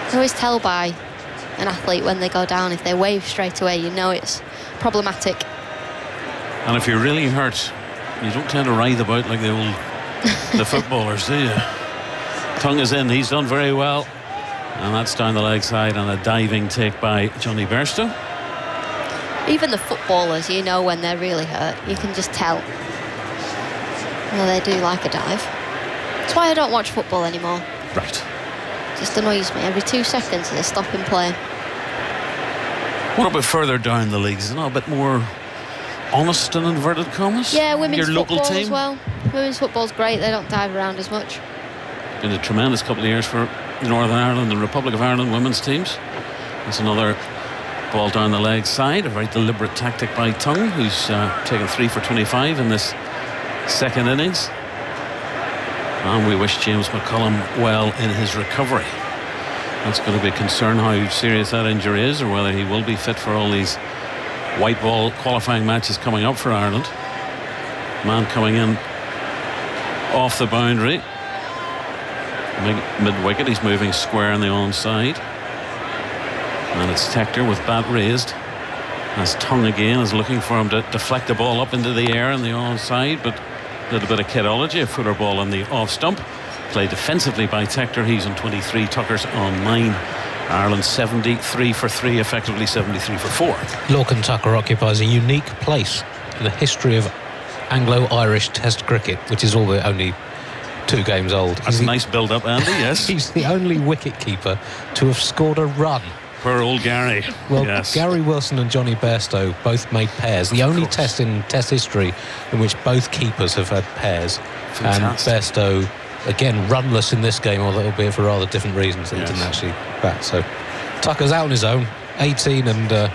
You always tell by an athlete when they go down, if they wave straight away, you know it's problematic. And if you're really hurt, you don't tend to writhe about like the footballers, do you? Tongue is in, he's done very well. And that's down the leg side and a diving take by Johnny Bairstow. Even the footballers, you know when they're really hurt. You can just tell. Well, they do like a dive. That's why I don't watch football anymore. Right. It just annoys me. Every 2 seconds they stop and play. What about further down the leagues? Is it not a bit more honest in inverted commas? Yeah, women's Your local football team? as well. Women's football's great. They don't dive around as much. Been a tremendous couple of years for Northern Ireland and Republic of Ireland women's teams. That's another ball down the leg side. A very deliberate tactic by Tongue, who's taken 3 for 25 in this second innings. And we wish James McCullum well in his recovery. That's going to be a concern how serious that injury is, or whether he will be fit for all these white ball qualifying matches coming up for Ireland. Man coming in off the boundary. Mid-wicket, he's moving square on the onside. And it's Tector with bat raised. As Tongue again is looking for him to deflect the ball up into the air on the onside, but a little bit of kidology, a footer ball on the off stump. Played defensively by Tector. He's on 23, Tucker's on 9. Ireland 73 for 3, effectively 73 for 4. Lorcan Tucker occupies a unique place in the history of Anglo-Irish Test cricket, which is only 2 games old. That's a nice build-up, Andy, yes. He's the only wicket-keeper to have scored a run. Poor old Gary. Well, yes. Gary Wilson and Johnny Bairstow both made pairs. The only test in Test history in which both keepers have had pairs. Fantastic. And Bairstow, again, runless in this game, although it'll be for rather different reasons. He didn't actually bat. So Tucker's out on his own, 18 and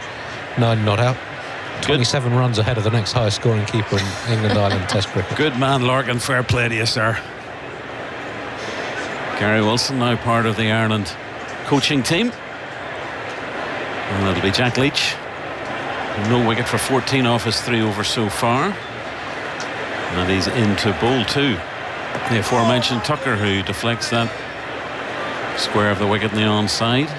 9 not out. 27 runs ahead of the next highest scoring keeper in England-Ireland Test cricket. Good man, Lorcan. Fair play to you, sir. Gary Wilson now part of the Ireland coaching team. And it'll be Jack Leach. No wicket for 14 off his 3 overs so far. And he's into bowl 2. The aforementioned Tucker, who deflects that square of the wicket in the onside.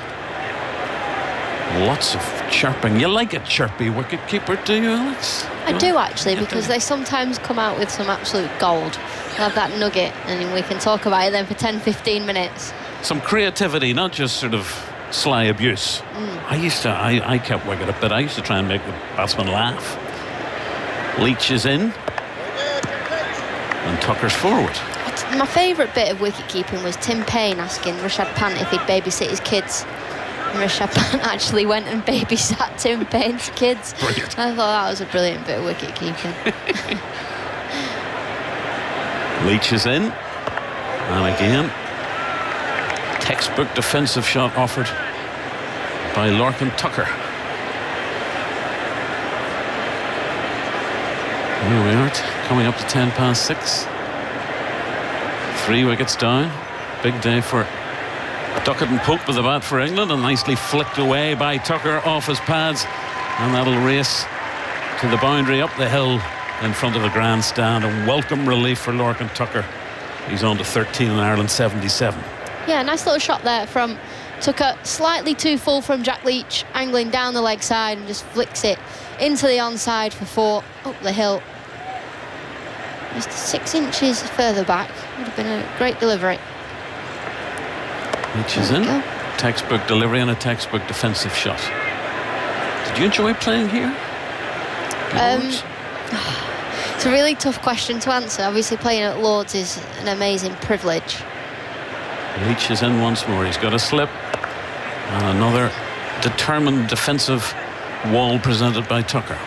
Lots of chirping. You like a chirpy wicket-keeper, do you, Alex? I do, actually, because they sometimes come out with some absolute gold. They'll have that nugget, and we can talk about it then for 10-15 minutes. Some creativity, not just sort of sly abuse. I kept wicket a bit. I used to try and make the batsman laugh. Leach is in, and Tucker's forward. My favourite bit of wicket keeping was Tim Payne asking Rishabh Pant if he'd babysit his kids. And Rishabh Pant actually went and babysat Tim Payne's kids. Brilliant. I thought that was a brilliant bit of wicket keeping. Leach is in, and again, textbook defensive shot offered by Lorcan Tucker. Here we are, coming up to 6:10. 3 wickets down. Big day for Duckett and Pope with the bat for England, and nicely flicked away by Tucker off his pads, and that'll race to the boundary up the hill in front of the grandstand, and welcome relief for Lorcan Tucker. He's on to 13 in Ireland 77. Yeah, nice little shot there from Tucker, slightly too full from Jack Leach, angling down the leg side, and just flicks it into the onside for 4 up the hill. Just 6 inches further back. Would have been a great delivery. Leach is in. Textbook delivery and a textbook defensive shot. Did you enjoy playing here? It's a really tough question to answer. Obviously, playing at Lords is an amazing privilege. Leach is in once more. He's got a slip. And another determined defensive wall presented by Tucker.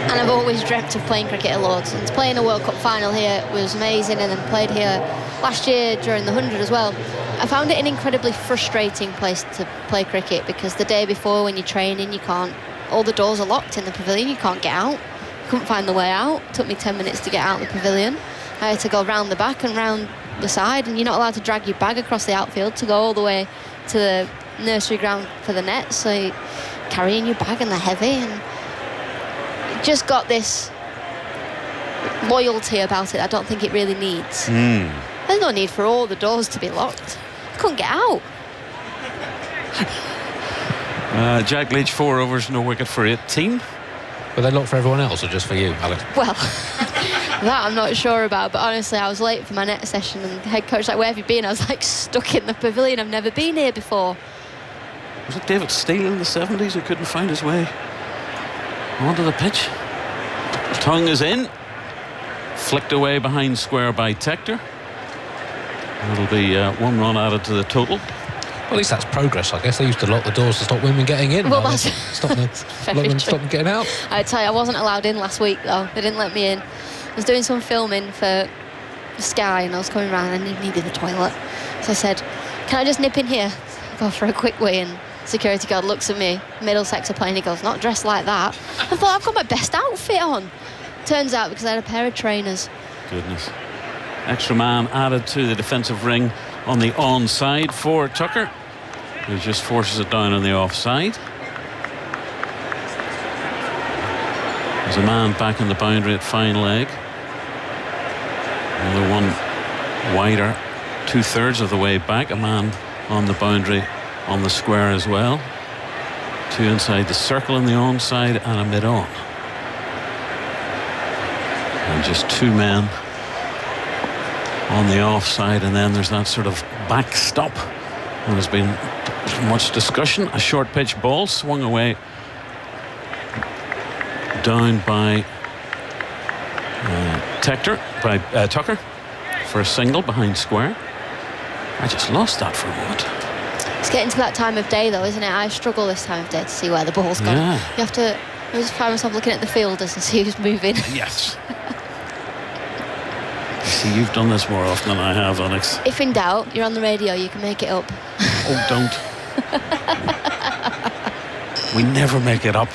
And I've always dreamt of playing cricket at Lords, and to play in a World Cup final here was amazing, and then played here last year during the 100 as well. I found it an incredibly frustrating place to play cricket, because the day before when you're training, you can't, all the doors are locked in the pavilion, you can't get out. Couldn't find the way out. It took me 10 minutes to get out of the pavilion. I had to go round the back and round the side, and you're not allowed to drag your bag across the outfield to go all the way to the nursery ground for the net, so you're carrying your bag and they're heavy, and it just got this loyalty about it I don't think it really needs. There's no need for all the doors to be locked. I couldn't get out. Jack Leach, 4 overs, no wicket for 18. Were they locked for everyone else or just for you, Alex? Well, that I'm not sure about, but honestly, I was late for my net session, and the head coach was like, "Where have you been?" I was like, stuck in the pavilion. I've never been here before. Was it David Steele in the 70s who couldn't find his way onto the pitch? Tongue is in. Flicked away behind square by Tector. That'll be 1 run added to the total. Well, at least that's progress, I guess. They used to lock the doors to stop women getting in. Well, that's stop them getting out. I tell you, I wasn't allowed in last week, though. They didn't let me in. I was doing some filming for Sky, and I was coming around and I needed the toilet. So I said, "Can I just nip in here? Go for a quick wee?" And security guard looks at me, Middlesex are playing, he goes, "Not dressed like that." I thought, I've got my best outfit on. Turns out because I had a pair of trainers. Goodness. Extra man added to the defensive ring on the onside for Tucker, who just forces it down on the offside. There's a man back in the boundary at fine leg. Another one wider, 2/3 of the way back. A man on the boundary on the square as well. 2 inside the circle in the onside and a mid-on. And just 2 men on the offside, and then there's that sort of backstop. And there's been much discussion. A short pitch ball swung away down by Tucker for a single behind square. I just lost that for a moment. It's getting to that time of day, though, isn't it? I struggle this time of day to see where the ball's gone. Yeah. You have to. I just find myself looking at the fielders and see who's moving. Yes. See, you've done this more often than I have, Alex. If in doubt, you're on the radio, you can make it up. Oh, don't. We never make it up.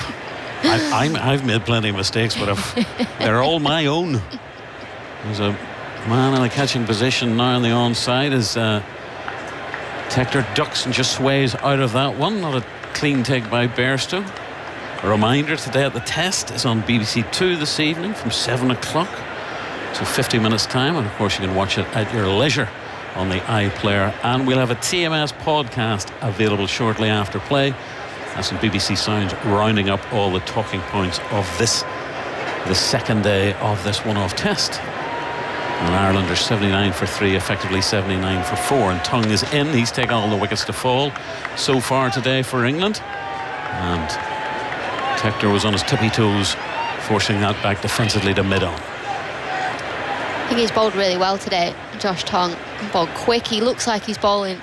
I've made plenty of mistakes, but they're all my own. There's a man in a catching position now on the onside as Tector ducks and just sways out of that one. Not a clean take by Bairstow. A reminder today at the Test is on BBC Two this evening from 7 o'clock to 50 minutes time, and of course you can watch it at your leisure on the iPlayer, and we'll have a TMS podcast available shortly after play. That's some BBC Sounds rounding up all the talking points of the second day of this one-off Test. And Ireland are 79 for 3, effectively 79 for 4, and Tongue is in. He's taken all the wickets to fall so far today for England, and Tector was on his tippy toes, forcing that back defensively to mid-on. I think he's bowled really well today, Josh Tongue. Bowled quick. He looks like he's bowling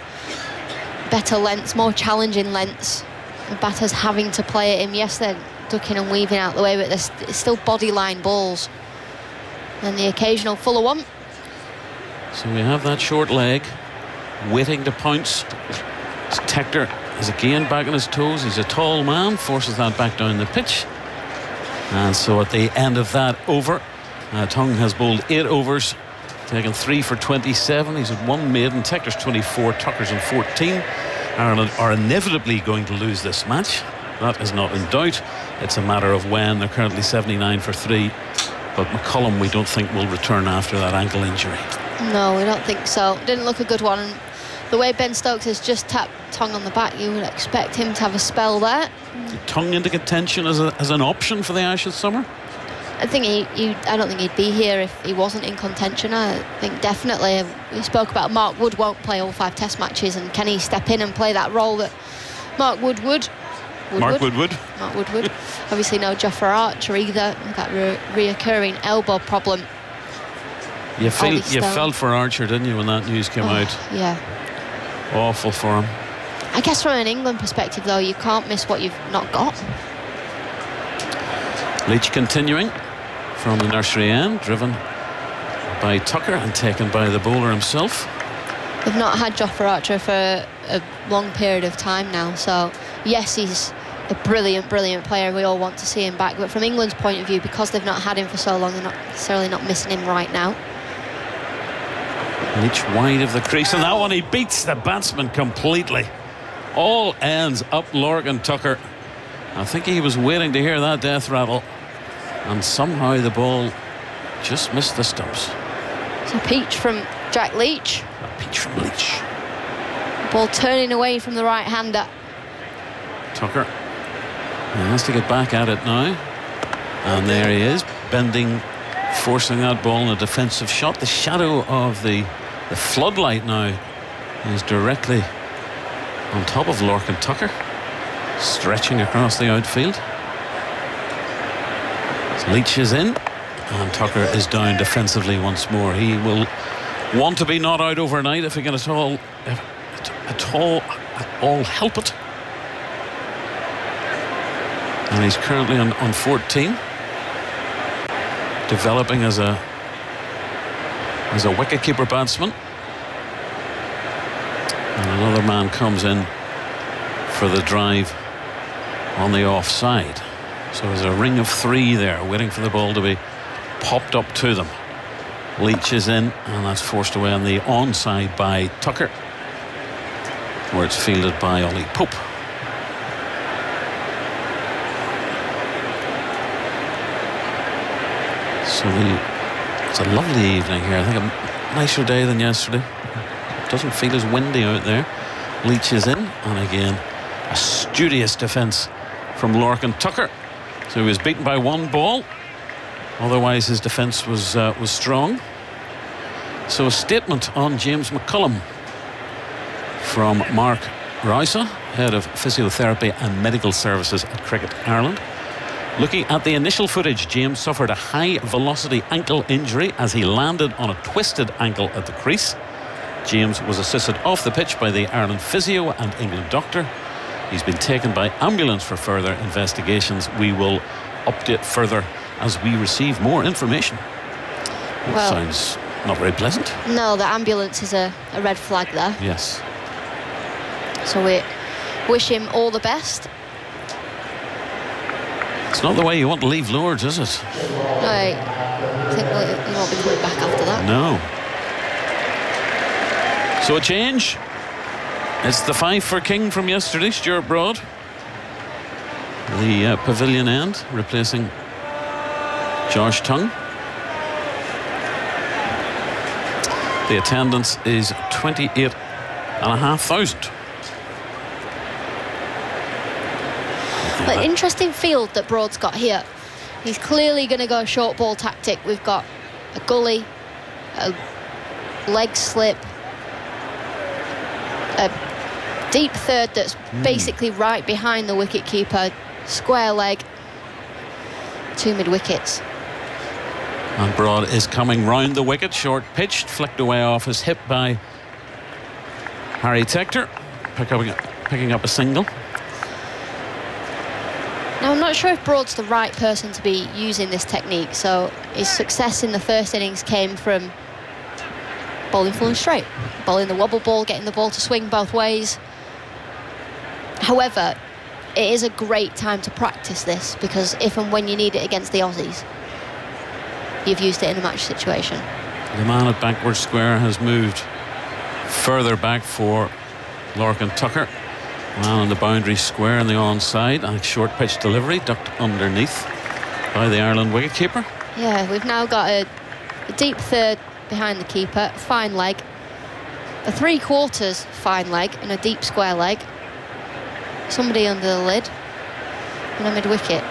better lengths, more challenging lengths. The batter's having to play at him. Yes, they're ducking and weaving out the way, but there's still body line balls. And the occasional fuller one. So we have that short leg waiting to pounce. Tector is again back on his toes. He's a tall man, forces that back down the pitch. And so at the end of that over, Tongue has bowled 8 overs, taken 3 for 27. He's had 1 maiden. Tector's 24, Tucker's on 14. Ireland are inevitably going to lose this match. That is not in doubt. It's a matter of when. They're currently 79 for 3. But McCullum, we don't think, will return after that ankle injury. No, we don't think so. Didn't look a good one. And the way Ben Stokes has just tapped Tongue on the back, you would expect him to have a spell there. Tongue into contention as an option for the Ashes summer? I think I don't think he'd be here if he wasn't in contention. I think definitely. We spoke about Mark Wood won't play all 5 Test matches, and can he step in and play that role that Mark Wood would? Mark Woodward. Obviously no Jofra Archer either. That reoccurring elbow problem. You felt for Archer, didn't you, when that news came out? Yeah. Awful for him. I guess from an England perspective, though, you can't miss what you've not got. Leach continuing from the nursery end, driven by Tucker and taken by the bowler himself. They've not had Jofra Archer for a long period of time now, so yes, he's a brilliant player. We all want to see him back, but from England's point of view, because they've not had him for so long, they're not necessarily not missing him right now. Leach wide of the crease, and that one he beats the batsman completely. All ends up Lorcan Tucker. I think he was waiting to hear that death rattle, and somehow the ball just missed the stumps. It's a peach from Jack Leach. A peach from Leach. Ball turning away from the right-hander. Tucker, he has to get back at it now, and there he is, bending, forcing that ball in a defensive shot. The shadow of the floodlight now is directly on top of Lorcan Tucker, stretching across the outfield. So Leach is in, and Tucker is down defensively once more. He will want to be not out overnight if he can at all help it. And he's currently on 14, developing as a wicketkeeper batsman. And another man comes in for the drive on the offside. So there's a ring of 3 there, waiting for the ball to be popped up to them. Leach is in, and that's forced away on the onside by Tucker, where it's fielded by Ollie Pope. So it's a lovely evening here. I think a nicer day than yesterday. Doesn't feel as windy out there. Leach is in, and again a studious defence from Lorcan Tucker. So he was beaten by 1 ball. Otherwise his defence was strong. So a statement on James McCullum from Mark Rausa, head of physiotherapy and medical services at Cricket Ireland. Looking at the initial footage, James suffered a high-velocity ankle injury as he landed on a twisted ankle at the crease. James was assisted off the pitch by the Ireland physio and England doctor. He's been taken by ambulance for further investigations. We will update further as we receive more information. Well, sounds not very pleasant. No, the ambulance is a red flag there. Yes. So we wish him all the best. It's not the way you want to leave Lords, is it? No, I think he won't be coming back after that. No. So a change. It's the 5 for King from yesterday, Stuart Broad. the pavilion end, replacing Josh Tongue. The attendance is 28,500. An interesting field that Broad's got here. He's clearly going to go short ball tactic. We've got a gully, a leg slip, a deep third that's basically right behind the wicket keeper, square leg, 2 mid wickets. And Broad is coming round the wicket, short pitched, flicked away off his hip by Harry Tector, picking up a single. Now, I'm not sure if Broad's the right person to be using this technique. So his success in the first innings came from bowling full and straight, bowling the wobble ball, getting the ball to swing both ways. However, it is a great time to practice this, because if and when you need it against the Aussies, you've used it in a match situation. The man at backward square has moved further back for Lorcan Tucker. Man on the boundary square in the onside, and a short pitch delivery ducked underneath by the Ireland wicketkeeper. Yeah, we've now got a deep third behind the keeper, fine leg, a 3/4 fine leg and a deep square leg, somebody under the lid, and a mid wicket.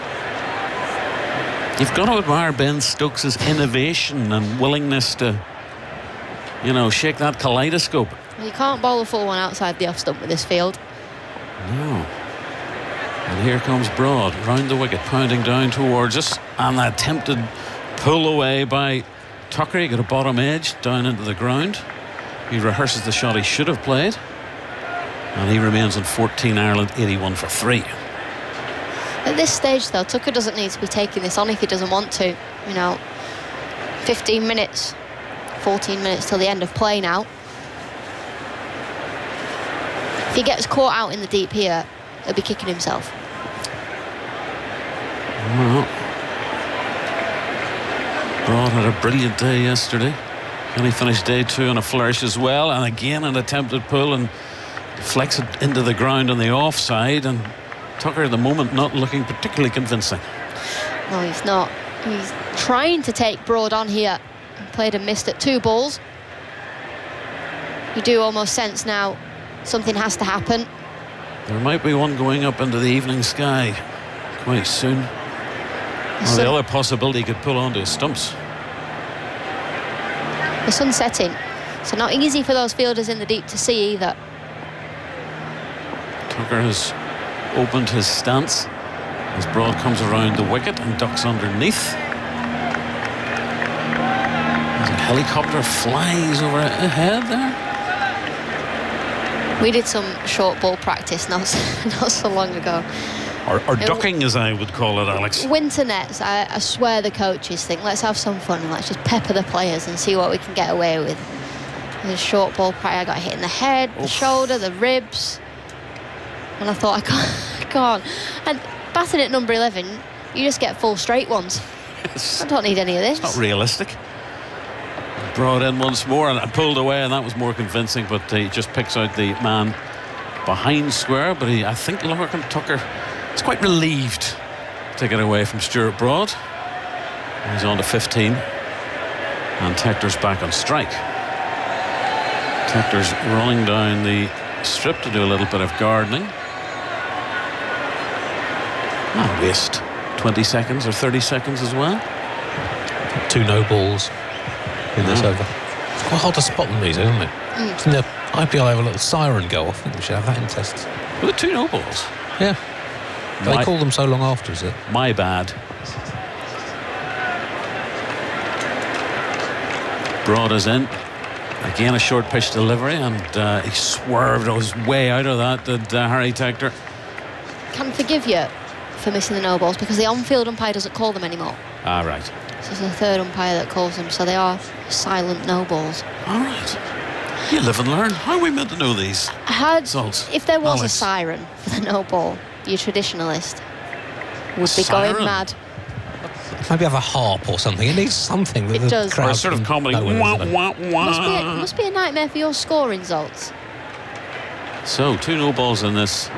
You've got to admire Ben Stokes' innovation and willingness to, you know, shake that kaleidoscope. Well, you can't bowl a full one outside the off stump with this field. No. And here comes Broad round the wicket, pounding down towards us, and that attempted pull away by Tucker. He got a bottom edge down into the ground. He rehearses the shot he should have played, and he remains on 14 Ireland, 81 for 3. At this stage, though, Tucker doesn't need to be taking this on if he doesn't want to. You know, 15 minutes, 14 minutes till the end of play now. If he gets caught out in the deep here, he'll be kicking himself. Well, Broad had a brilliant day yesterday, and he finished day 2 on a flourish as well, and again an attempted pull and deflects it into the ground on the offside, and Tucker at the moment not looking particularly convincing. No, he's not. He's trying to take Broad on here. Played and missed at 2 balls. You do almost sense now something has to happen. There might be one going up into the evening sky quite soon. Well, the other possibility, he could pull onto his stumps. The sun's setting, so not easy for those fielders in the deep to see either. Tucker has opened his stance as Broad comes around the wicket and ducks underneath. As a helicopter flies over ahead there. We did some short ball practice not so long ago. Or ducking, as I would call it, Alex. Winter nets, I swear the coaches think, let's have some fun and let's just pepper the players and see what we can get away with. The short ball practice, I got hit in the head, the shoulder, the ribs. And I thought, I can't. And batting at number 11, you just get full straight ones. I don't need any of this. It's not realistic. Broad in once more and pulled away, and that was more convincing, but he just picks out the man behind square. But I think Lorcan Tucker is quite relieved to get away from Stuart Broad. He's on to 15, and Tector's back on strike. Tector's running down the strip to do a little bit of gardening. And waste 20 seconds or 30 seconds as well. 2 no balls in this over. It's quite hard to spot them these, isn't it? In the IPL, have a little siren go off. I think we should have that in tests. With the 2 no balls? Yeah. They call them so long after, is it? My bad. Broad is in. Again, a short pitch delivery, and he swerved his way out of that, did Harry Tector. Can forgive you for missing the no balls because the on-field umpire doesn't call them anymore. Ah, right. So it's the third umpire that calls them, so they are silent no balls. All right. You live and learn. How are we meant to know these results? If there was Alex? a siren for the no ball, your traditionalist would be Siren? going mad. Maybe have a harp or something. It needs something that It the does. crowd Or a sort of can comedy. know in, Wah, isn't it? wah, wah. Must be a nightmare for your scoring results. So 2 no balls in this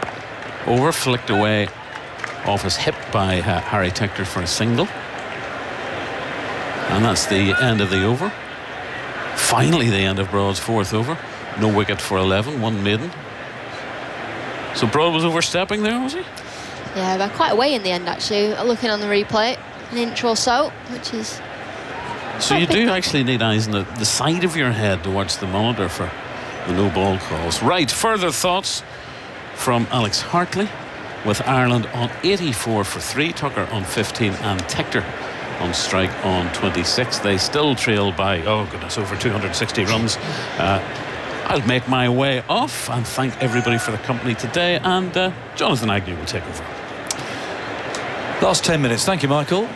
over, flicked away off his hip by Harry Tector for a single. And that's the end of the over. Finally the end of Broad's fourth over. No wicket for 11, one maiden. So Broad was overstepping there, was he? Yeah, but quite a way in the end, actually. Looking on the replay, an inch or so, which is... So you do actually need eyes on the side of your head to watch the monitor for the no ball calls. Right, further thoughts from Alex Hartley, with Ireland on 84 for 3, Tucker on 15 and Tector on strike on 26. They still trail by, oh goodness, over 260 runs. I'll make my way off and thank everybody for the company today, and Jonathan Agnew will take over. Last 10 minutes. Thank you, Michael.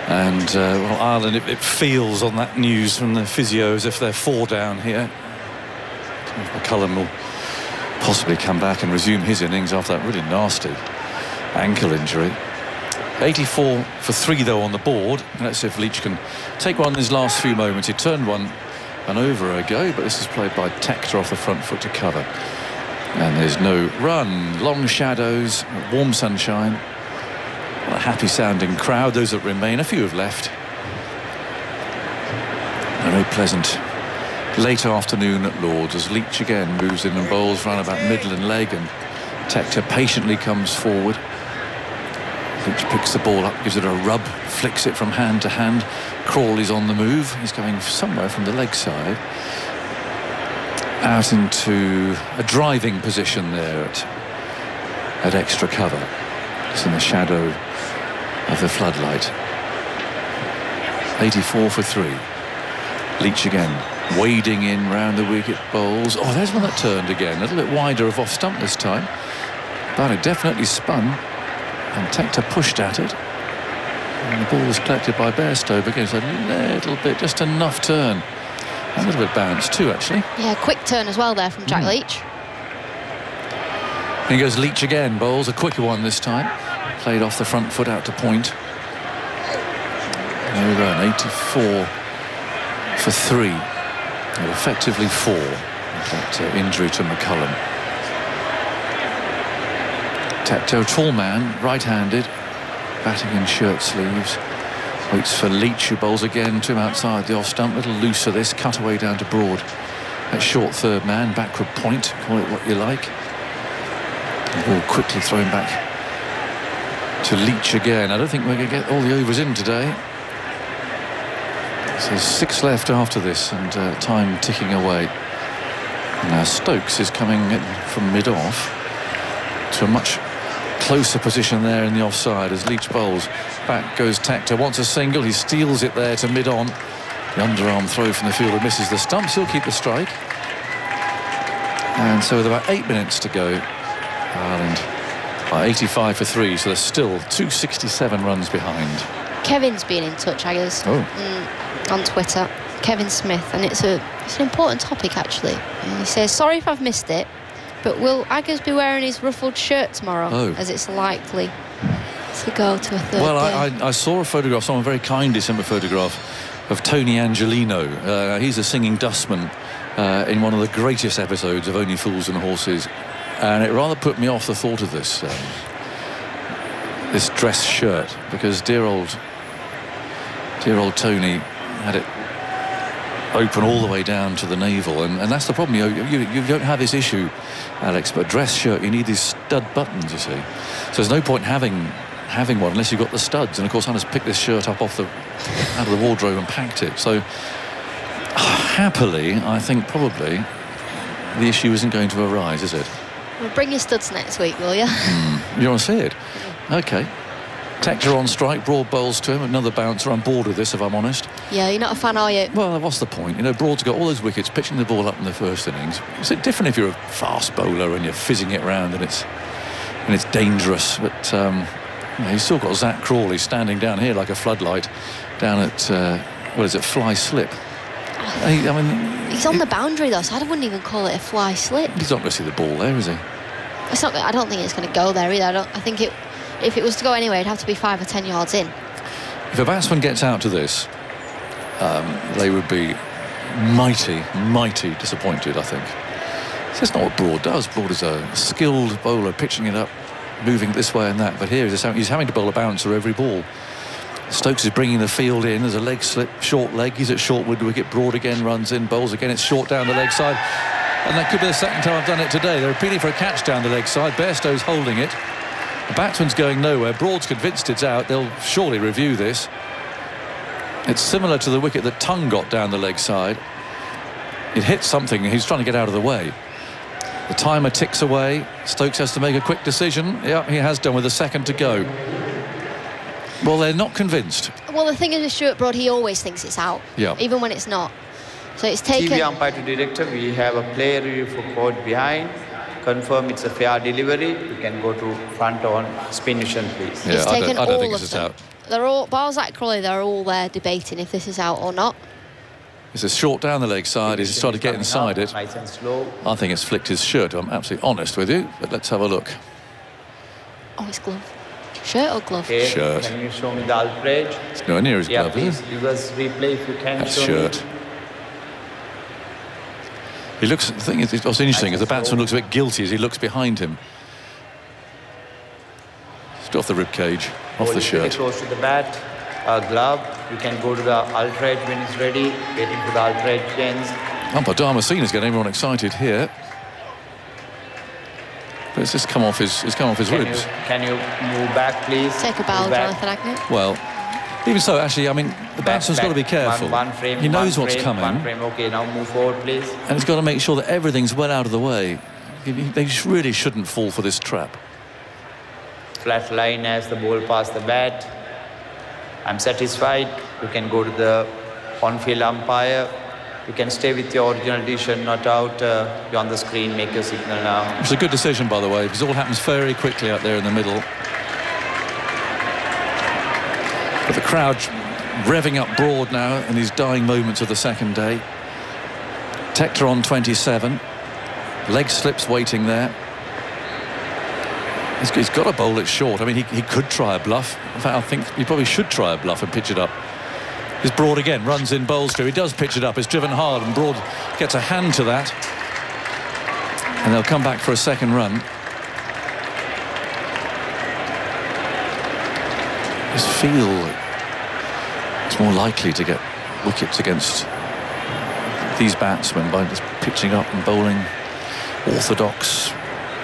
And well, Ireland, it feels on that news from the physio as if they're 4 down here. McCullum will possibly come back and resume his innings after that really nasty ankle injury. 84 for 3 though on the board. Let's see if Leach can take one in his last few moments. He turned one an over ago, but this is played by Tector off the front foot to cover. And there's no run. Long shadows, warm sunshine. A happy sounding crowd, those that remain. A few have left. A very pleasant late afternoon at Lords as Leach again moves in and bowls round about middle and leg, and Tector patiently comes forward. Leach picks the ball up, gives it a rub, flicks it from hand to hand. Crawley's on the move. He's going somewhere from the leg side out into a driving position there at extra cover. It's in the shadow of the floodlight. 84 for 3. Leach again wading in round the wicket, bowls. Oh, there's one that turned again, a little bit wider of off stump this time, but it definitely spun, and Tector pushed at it, and the ball was collected by Bairstow again. It's a little bit, just enough turn, a little bit bounce too actually. Yeah, quick turn as well there from Jack Leach. Here goes Leach again, bowls a quicker one this time, played off the front foot out to point. There we go, an 84 for 3, or effectively 4, that injury to McCullum. Tector, tall man, right-handed, batting in shirt sleeves, waits for Leach, who bowls again to him outside the off stump, a little looser this, cut away down to Broad. That short third man, backward point, call it what you like. The ball quickly thrown back to Leach again. I don't think we're going to get all the overs in today. So there's 6 left after this, and time ticking away. Now Stokes is coming in from mid-off to a much closer position there in the offside as Leach bowls. Back goes Tector, wants a single, he steals it there to mid-on. The underarm throw from the fielder misses the stumps, he'll keep the strike. And so with about 8 minutes to go, Ireland are 85 for 3, so they're still 267 runs behind. Kevin's been in touch, Aggers, on Twitter. Kevin Smith, and it's an important topic actually. And he says, sorry if I've missed it, but will Aggers be wearing his ruffled shirt tomorrow, as it's likely to go to a third day? I saw a photograph, someone very kindly sent me a photograph of Tony Angelino. He's a singing dustman in one of the greatest episodes of Only Fools and Horses, and it rather put me off the thought of this this dress shirt, because dear old Tony had it open all the way down to the navel, and that's the problem. You don't have this issue, Alex, but a dress shirt, you need these stud buttons, you see. So there's no point having one unless you've got the studs, and of course Hannah's picked this shirt up out of the wardrobe and packed it. So happily, I think probably the issue isn't going to arise, is it? Well, bring your studs next week, will you? You want to see it? Okay. Tector on strike, Broad bowls to him, another bouncer. I'm bored of this, if I'm honest. Yeah, you're not a fan, are you? Well, what's the point? You know, Broad's got all those wickets, pitching the ball up in the first innings. It's different if you're a fast bowler and you're fizzing it around and it's dangerous. But he's still got Zach Crawley standing down here like a floodlight down at fly slip. He's on the boundary though, so I wouldn't even call it a fly slip. He's not going to see the ball there, is he? It's not. I don't think it's going to go there either. I think if it was to go anywhere, it'd have to be 5 or 10 yards in. If a batsman gets out to this, they would be mighty disappointed, I think. So that's not what Broad does. Broad is a skilled bowler, pitching it up moving this way and that. But here he's having to bowl a bouncer every ball. Stokes is bringing the field in. There's a leg slip, short leg. He's at short wicket. Broad again runs in, bowls again. It's short down the leg side. And that could be the second time I've done it today. They're appealing for a catch down the leg side. Bairstow's holding it. The batsman's going nowhere. Broad's convinced it's out. They'll surely review this. It's similar to the wicket that Tongue got down the leg side. It hit something. He's trying to get out of the way. The timer ticks away. Stokes has to make a quick decision. Yeah, he has done with a second to go. Well, they're not convinced. Well, the thing is with Stuart Broad, he always thinks it's out, even when it's not. So it's taken... TV umpire to director, we have a player review for court behind. Confirm it's a fair delivery. You can go to front on spin vision, please. Yeah, I don't think it's out. They're all, bar Zach Crawley, they're all there debating if this is out or not. It's a short down the leg side. He's tried to get inside it. Nice and slow. I think it's flicked his shirt. I'm absolutely honest with you, but let's have a look. Oh, it's glove. Shirt or glove? Okay. Shirt. Can you show me the outrage? It's nowhere near his glove, please, is it? give us replay if you can. That's show shirt. Me. He looks. The thing is, what's interesting is the batsman looks a bit guilty as he looks behind him. Just off the rib cage, off the shirt. Close to the bat, glove. You can go to the outrage when it's ready. Waiting for the outrage ends. Umpire Dharmasena is getting everyone excited here. But it's just come off his. It's come off his ribs. Can you move back, please? Take a bow, Jonathan Agnew. Well, even so, actually, I mean, the batsman's got to be careful. One frame, he knows what's frame, coming. One frame. Okay, now move forward, please. And he's got to make sure that everything's well out of the way. They really shouldn't fall for this trap. Flat line as the ball past the bat. I'm satisfied. You can go to the on-field umpire. You can stay with your original decision, not out. You're on the screen, make your signal now. It's a good decision, by the way, because it all happens very quickly out there in the middle. But the crowd revving up Broad now in these dying moments of the second day. Tector on 27. Leg slips waiting there. He's got to bowl it short. I mean, he could try a bluff. In fact, I think he probably should try a bluff and pitch it up. Here's Broad again, runs in, bowls through. He does pitch it up. It's driven hard, and Broad gets a hand to that. And they'll come back for a second run. Just feel it's more likely to get wickets against these batsmen by just pitching up and bowling orthodox,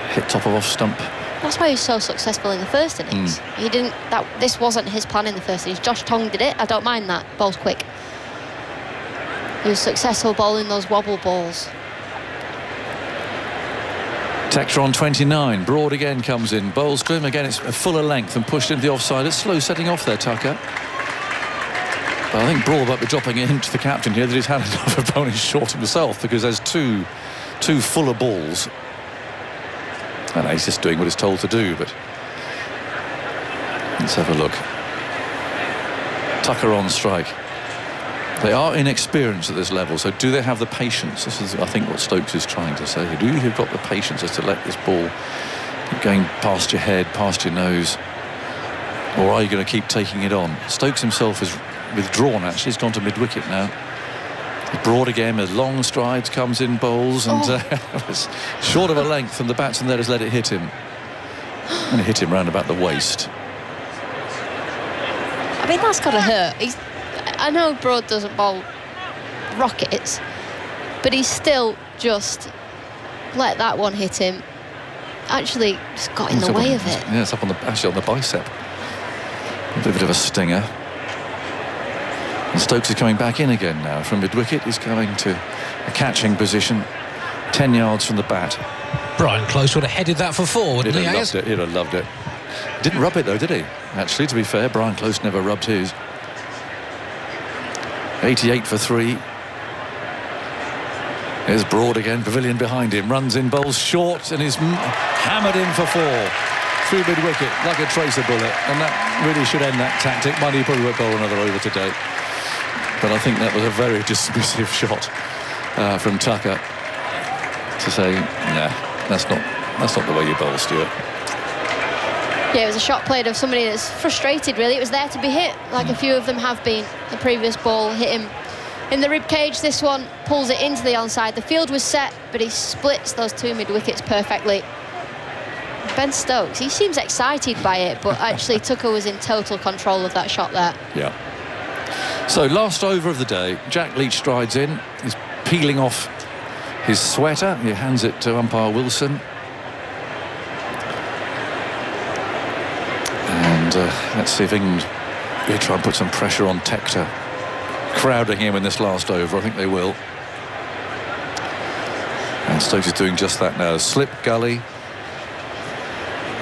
hit top of off stump. That's why he was so successful in the first innings. He didn't. This wasn't his plan in the first innings. Josh Tongue did it. I don't mind that. Bowls quick. He was successful bowling those wobble balls. Tector on 29. Broad again comes in. Bowls to him again. It's a fuller length and pushed into the offside. It's slow setting off there, Tucker. But I think Broad might be dropping a hint to the captain here that he's had enough of bowling short himself, because there's two fuller balls. And he's just doing what he's told to do, but let's have a look. Tucker on strike. They are inexperienced at this level, so do they have the patience? This is, I think, what Stokes is trying to say. Do you have got the patience as to let this ball keep going past your head, past your nose? Or are you going to keep taking it on? Stokes himself has withdrawn, actually. He's gone to mid-wicket now. Broad again with long strides, comes in, bowls, and it's short of a length, and the batsman there has let it hit him. And it hit him round about the waist. I mean, that's got to hurt. I know Broad doesn't bowl rockets, but he's still just let that one hit him. Actually, just got in the way of it. Yeah, it's up on actually on the bicep. A bit of a stinger. And Stokes is coming back in again now from mid-wicket. He's going to a catching position, 10 yards from the bat. Brian Close would have headed that for four, wouldn't he? He'd have loved it. Didn't rub it though, did he? Actually, to be fair, Brian Close never rubbed his. 88 for 3. There's Broad again, Pavilion behind him, runs in, bowls short, and is hammered in for 4 through mid-wicket like a tracer bullet, and that really should end that tactic. Mind you, probably won't bowl another over today. But I think that was a very dismissive shot from Tucker to say, nah, that's not the way you bowl, Stuart. Yeah, it was a shot played of somebody that's frustrated, really. It was there to be hit, like a few of them have been. The previous ball hit him in the rib cage. This one pulls it into the onside. The field was set, but he splits those two mid-wickets perfectly. Ben Stokes, he seems excited by it, but actually Tucker was in total control of that shot there. Yeah. So last over of the day, Jack Leach strides in. He's peeling off his sweater. He hands it to umpire Wilson. And let's see if England will try and put some pressure on Tector, crowding him in this last over. I think they will. And Stokes is doing just that now. Slip gully.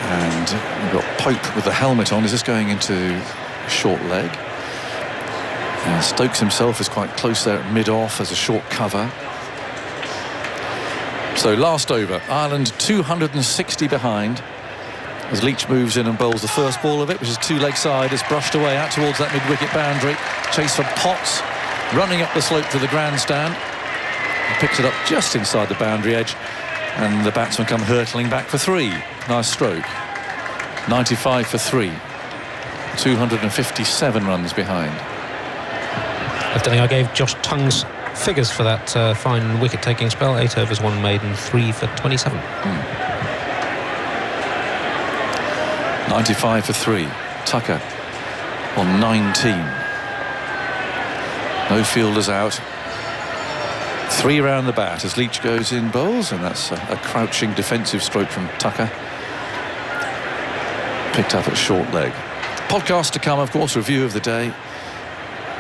And we've got Pope with the helmet on. Is this going into short leg? And Stokes himself is quite close there at mid-off as a short cover. So last over, Ireland 260 behind. As Leach moves in and bowls the first ball of it, which is two-leg side, it's brushed away out towards that mid-wicket boundary. Chase for Potts, running up the slope to the grandstand. He picks it up just inside the boundary edge, and the batsman come hurtling back for 3. Nice stroke. 95 for 3. 257 runs behind. I don't think I gave Josh Tongue's figures for that fine wicket-taking spell. 8 overs, 1 maiden, 3 for 27. 95 for 3. Tucker on 19. No fielders out. 3 round the bat as Leach goes in bowls, and that's a crouching defensive stroke from Tucker. Picked up at short leg. Podcast to come, of course, review of the day.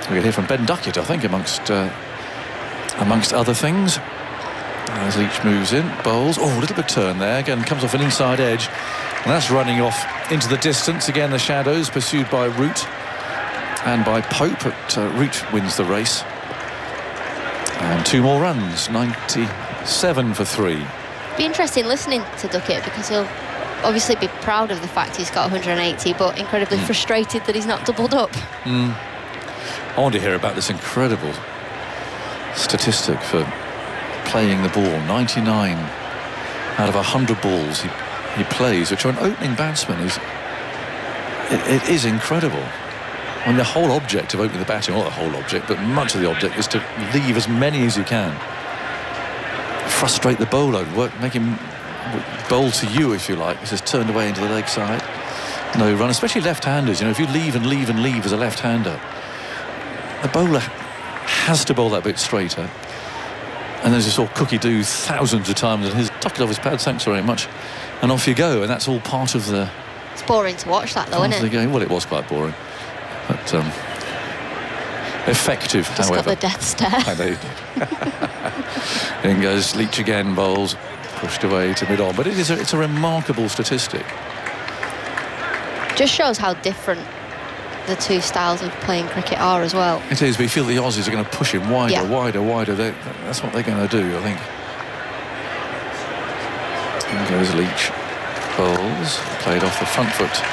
We can hear from Ben Duckett, I think, amongst other things. As Leach moves in, bowls. Oh, a little bit of turn there. Again, comes off an inside edge. And that's running off into the distance. Again, the shadows, pursued by Root and by Pope. But Root wins the race. And 2 more runs, 97 for 3. Be interesting listening to Duckett, because he'll obviously be proud of the fact he's got 180, but incredibly frustrated that he's not doubled up. I want to hear about this incredible statistic for playing the ball. 99 out of 100 balls he plays, which for an opening batsman it is incredible. I mean, the whole object of opening the batting, not the whole object, but much of the object is to leave as many as you can. Frustrate the bowler, make him bowl to you, if you like. It's just turned away into the leg side. No run, especially left-handers. You know, if you leave and leave and leave as a left-hander, the bowler has to bowl that bit straighter. And there's this sort of cookie-do thousands of times, and he's tucked it off his pads, thanks very much, and off you go. And that's all part of the... It's boring to watch that, though, isn't it? Game. Well, it was quite boring. But effective, Just however. got the death stare. I know you did. In goes Leach again, bowls, pushed away to mid-on. But it's a remarkable statistic. Just shows how different the two styles of playing cricket are as well. It is, but you feel the Aussies are going to push him wider, wider, wider. That's what they're going to do, I think. In goes Leach. Bowls, played off the front foot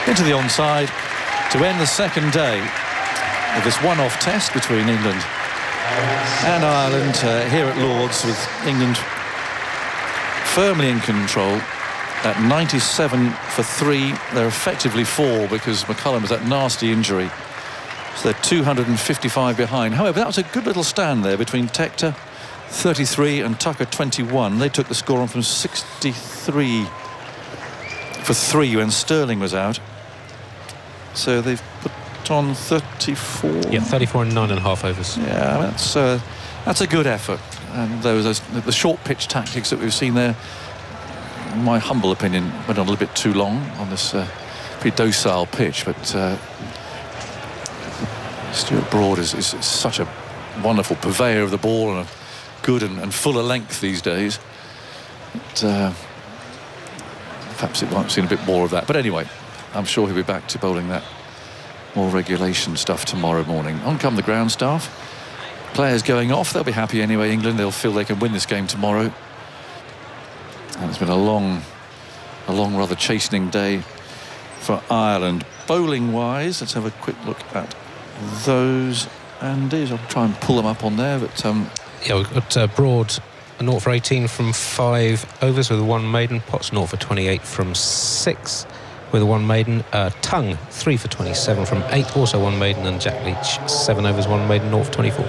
into the onside to end the second day of this one-off test between England and Ireland here at Lord's, with England firmly in control at 97 for 3. They're effectively 4 because McCullum has that nasty injury. So they're 255 behind. However, that was a good little stand there between Tector, 33, and Tucker, 21. They took the score on from 63 for 3 when Sterling was out. So they've put on 34. Yeah, 34 and 9.5 overs. Yeah, that's a good effort. And there was the short pitch tactics that we've seen there, in my humble opinion, went on a little bit too long on this pretty docile pitch. But Stuart Broad is such a wonderful purveyor of the ball and a good and fuller length these days. But, perhaps it might have seen a bit more of that. But anyway, I'm sure he'll be back to bowling that more regulation stuff tomorrow morning. On come the ground staff. Players going off. They'll be happy anyway, England. They'll feel they can win this game tomorrow. And it's been a long, rather chastening day for Ireland. Bowling-wise, let's have a quick look at those Andes. I'll try and pull them up on there. But yeah, we've got Broad, a 0 for 18 from 5 overs with 1 maiden. Potts 0 for 28 from 6 with 1 maiden. Tongue 3 for 27 from 8, also 1 maiden. And Jack Leach 7 overs, 1 maiden, 0 for 24.